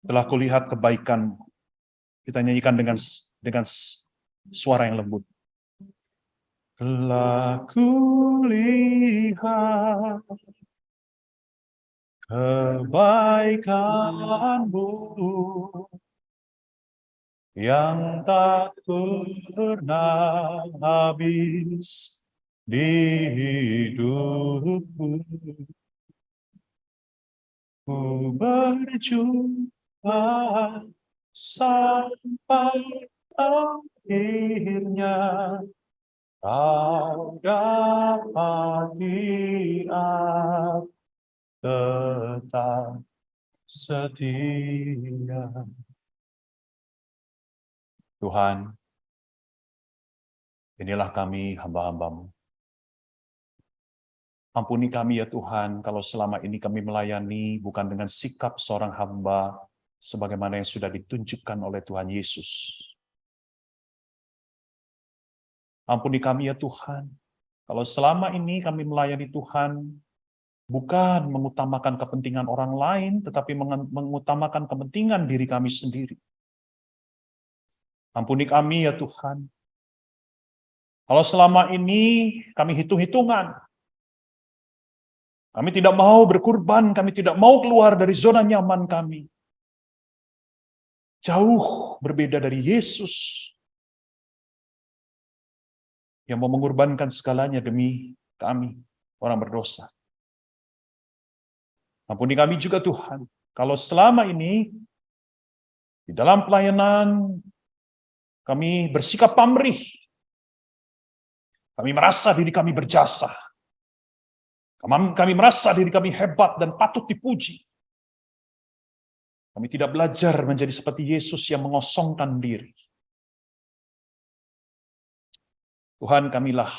Speaker 1: Telah kulihat kebaikan, kita nyanyikan dengan suara yang lembut. Telah kulihat kebaikan-Mu yang tak pernah habis di hidupku. Ku berjuang sampai akhirnya Kau dapati aku tetap setia. Tuhan, inilah kami hamba-hamba-Mu. Ampuni kami ya Tuhan, kalau selama ini kami melayani bukan dengan sikap seorang hamba, sebagaimana yang sudah ditunjukkan oleh Tuhan Yesus. Ampuni kami ya Tuhan, kalau selama ini kami melayani Tuhan, bukan mengutamakan kepentingan orang lain, tetapi mengutamakan kepentingan diri kami sendiri. Ampuni kami ya Tuhan, kalau selama ini kami hitung-hitungan, kami tidak mau berkurban, kami tidak mau keluar dari zona nyaman kami. Jauh berbeda dari Yesus yang mau mengorbankan segalanya demi kami, orang berdosa. Ampuni kami juga Tuhan, kalau selama ini di dalam pelayanan kami bersikap pamrih, kami merasa diri kami berjasa, kami merasa diri kami hebat dan patut dipuji. Kami tidak belajar menjadi seperti Yesus yang mengosongkan diri. Tuhan, kamilah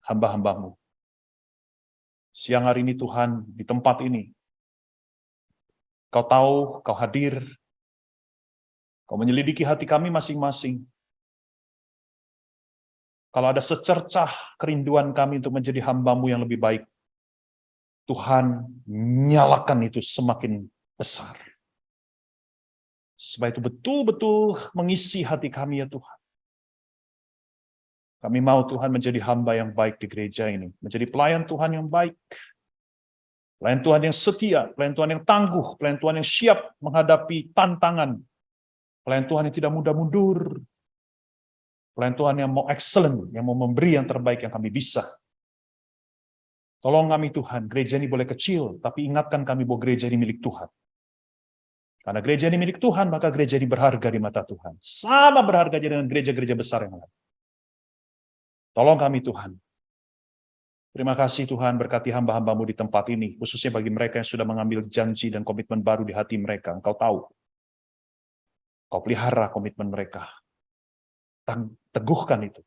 Speaker 1: hamba-hamba-Mu. Siang hari ini Tuhan, di tempat ini, Kau tahu, Kau hadir, Kau menyelidiki hati kami masing-masing. Kalau ada secercah kerinduan kami untuk menjadi hamba-Mu yang lebih baik, Tuhan, nyalakan itu semakin besar. Supaya itu betul-betul mengisi hati kami ya Tuhan. Kami mau Tuhan menjadi hamba yang baik di gereja ini. Menjadi pelayan Tuhan yang baik. Pelayan Tuhan yang setia, pelayan Tuhan yang tangguh, pelayan Tuhan yang siap menghadapi tantangan. Pelayan Tuhan yang tidak mudah mundur. Pelayan Tuhan yang mau excellent, yang mau memberi yang terbaik yang kami bisa. Tolong kami Tuhan, gereja ini boleh kecil, tapi ingatkan kami bahwa gereja ini milik Tuhan. Karena gereja ini milik Tuhan, maka gereja ini berharga di mata Tuhan. Sama berharganya dengan gereja-gereja besar yang lain. Tolong kami Tuhan. Terima kasih Tuhan, berkati hamba-hamba-Mu di tempat ini, khususnya bagi mereka yang sudah mengambil janji dan komitmen baru di hati mereka. Engkau tahu. Kau pelihara komitmen mereka. Teguhkan itu.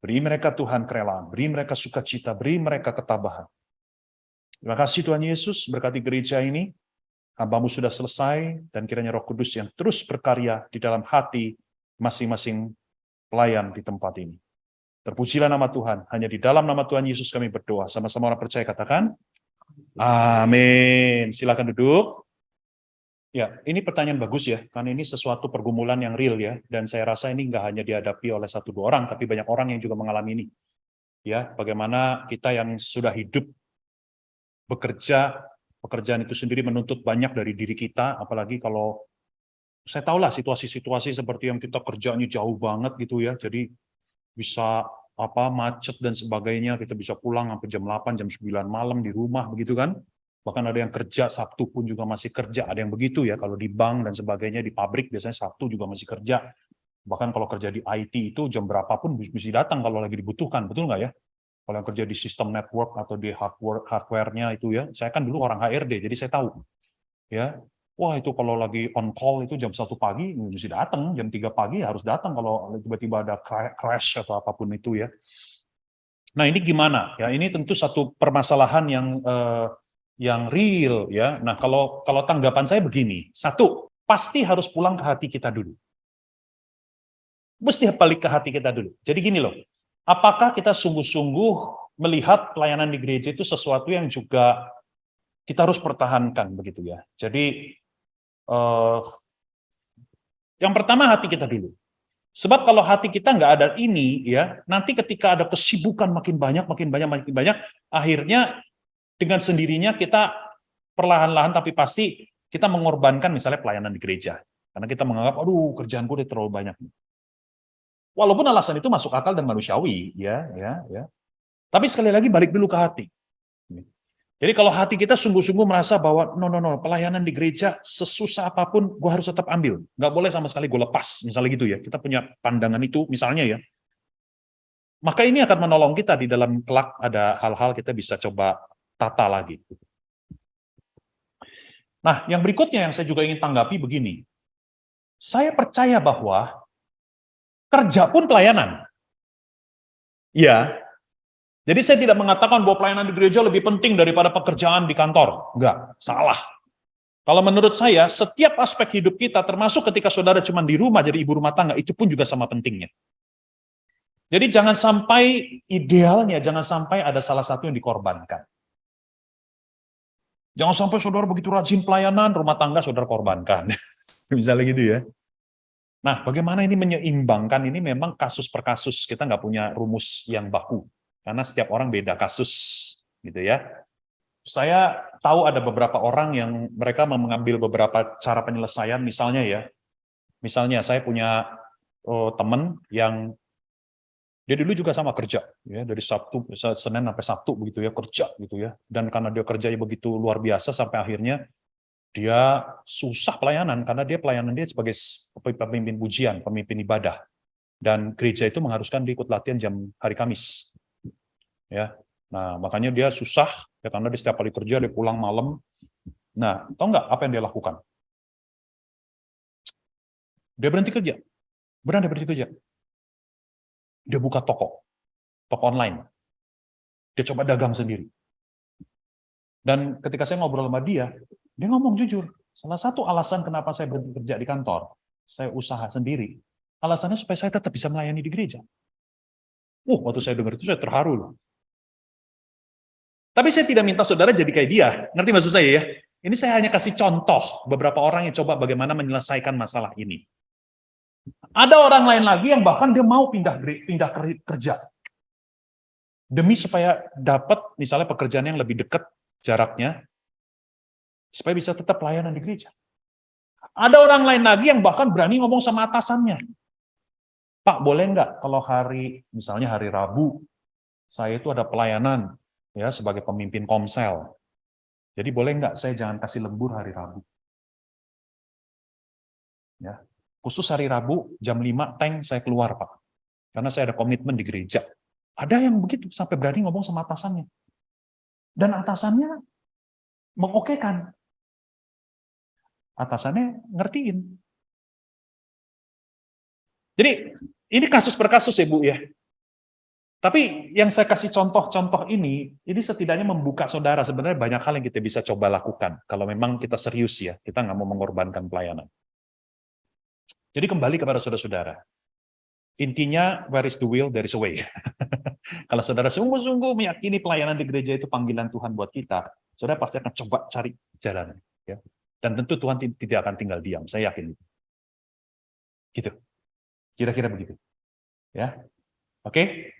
Speaker 1: Beri mereka Tuhan kerelaan, beri mereka sukacita, beri mereka ketabahan. Terima kasih Tuhan Yesus, berkati gereja ini. Hamba-Mu sudah selesai, dan kiranya Roh Kudus yang terus berkarya di dalam hati masing-masing pelayan di tempat ini. Terpujilah nama Tuhan. Hanya di dalam nama Tuhan Yesus kami berdoa. Sama-sama orang percaya katakan, amin. Silakan duduk. Ya, ini pertanyaan bagus ya, karena ini sesuatu pergumulan yang real ya, dan saya rasa ini nggak hanya dihadapi oleh 1-2 orang, tapi banyak orang yang juga mengalami ini. Ya, bagaimana kita yang sudah hidup bekerja, pekerjaan itu sendiri menuntut banyak dari diri kita, apalagi kalau saya tahulah situasi-situasi seperti yang kita kerjanya jauh banget gitu ya, jadi bisa macet dan sebagainya, kita bisa pulang sampai jam 8, jam 9 malam di rumah begitu kan. Bahkan ada yang kerja Sabtu pun juga masih kerja, ada yang begitu ya, kalau di bank dan sebagainya, di pabrik biasanya Sabtu juga masih kerja. Bahkan kalau kerja di IT itu jam berapapun mesti datang kalau lagi dibutuhkan, betul nggak ya? Kalau yang kerja di sistem network atau di hardware-nya itu ya, saya kan dulu orang HRD, jadi saya tahu. Ya, wah itu kalau lagi on call itu jam 1 pagi mesti datang, jam 3 pagi harus datang kalau tiba-tiba ada crash atau apapun itu ya. Nah, ini gimana? Ya, ini tentu satu permasalahan yang real ya. Nah, kalau tanggapan saya begini, satu, pasti harus pulang ke hati kita dulu. Mesti balik ke hati kita dulu. Jadi gini loh, apakah kita sungguh-sungguh melihat pelayanan di gereja itu sesuatu yang juga kita harus pertahankan begitu ya. Jadi yang pertama hati kita dulu. Sebab kalau hati kita nggak ada ini ya, nanti ketika ada kesibukan makin banyak, akhirnya dengan sendirinya kita perlahan-lahan tapi pasti kita mengorbankan misalnya pelayanan di gereja. Karena kita menganggap, aduh kerjaanku udah terlalu banyak. Walaupun alasan itu masuk akal dan manusiawi, ya. Tapi sekali lagi balik dulu ke hati. Jadi kalau hati kita sungguh-sungguh merasa bahwa no, pelayanan di gereja sesusah apapun gue harus tetap ambil. Nggak boleh sama sekali gue lepas, misalnya gitu ya. Kita punya pandangan itu misalnya ya. Maka ini akan menolong kita di dalam kelak ada hal-hal kita bisa coba tata lagi. Nah, yang berikutnya yang saya juga ingin tanggapi begini. Saya percaya bahwa kerja pun pelayanan. Ya, jadi saya tidak mengatakan bahwa pelayanan di gereja lebih penting daripada pekerjaan di kantor. Enggak, salah. Kalau menurut saya, setiap aspek hidup kita, termasuk ketika saudara cuma di rumah jadi ibu rumah tangga, itu pun juga sama pentingnya. Jadi jangan sampai idealnya, jangan sampai ada salah satu yang dikorbankan. Jangan sampai saudara begitu rajin pelayanan, rumah tangga saudara korbankan. Misalnya gitu ya. Nah, bagaimana ini menyeimbangkan? Ini memang kasus per kasus. Kita nggak punya rumus yang baku. Karena setiap orang beda kasus, gitu ya. Saya tahu ada beberapa orang yang mereka mengambil beberapa cara penyelesaian, misalnya saya punya teman yang dia dulu juga sama kerja, ya dari Senin sampai Sabtu begitu ya kerja gitu ya, dan karena dia kerjanya begitu luar biasa sampai akhirnya dia susah pelayanan karena pelayanan dia sebagai pemimpin pujian, pemimpin ibadah, dan gereja itu mengharuskan dia ikut latihan jam hari Kamis. Ya, nah makanya dia susah ya karena dia setiap kali kerja dia pulang malam. Nah, tahu nggak apa yang dia lakukan? Dia berhenti kerja, benar dia berhenti kerja. Dia buka toko online. Dia coba dagang sendiri. Dan ketika saya ngobrol sama dia ngomong jujur. Salah satu alasan kenapa saya berhenti kerja di kantor, saya usaha sendiri. Alasannya supaya saya tetap bisa melayani di gereja. Waktu saya dengar itu saya terharu loh. Tapi saya tidak minta saudara jadi kayak dia. Ngerti maksud saya ya? Ini saya hanya kasih contoh beberapa orang yang coba bagaimana menyelesaikan masalah ini. Ada orang lain lagi yang bahkan dia mau pindah kerja. Demi supaya dapat misalnya pekerjaan yang lebih dekat jaraknya, supaya bisa tetap pelayanan di gereja. Ada orang lain lagi yang bahkan berani ngomong sama atasannya. Pak, boleh nggak kalau misalnya hari Rabu, saya itu ada pelayanan ya sebagai pemimpin komsel. Jadi boleh nggak saya jangan kasih lembur hari Rabu? Ya, khusus hari Rabu jam 5 saya keluar Pak, karena saya ada komitmen di gereja. Ada yang begitu sampai berani ngomong sama atasannya, dan atasannya mengokekan, atasannya ngertiin. Jadi ini kasus per kasus ya Bu ya. Tapi yang saya kasih contoh-contoh ini setidaknya membuka saudara sebenarnya banyak hal yang kita bisa coba lakukan kalau memang kita serius ya, kita nggak mau mengorbankan pelayanan. Jadi kembali kepada saudara-saudara. Intinya, where is the will, there is a way. Kalau saudara sungguh-sungguh meyakini pelayanan di gereja itu panggilan Tuhan buat kita, saudara pasti akan coba cari jalan. Ya. Dan tentu Tuhan tidak akan tinggal diam, saya yakin itu. Gitu. Kira-kira begitu. Ya. Oke?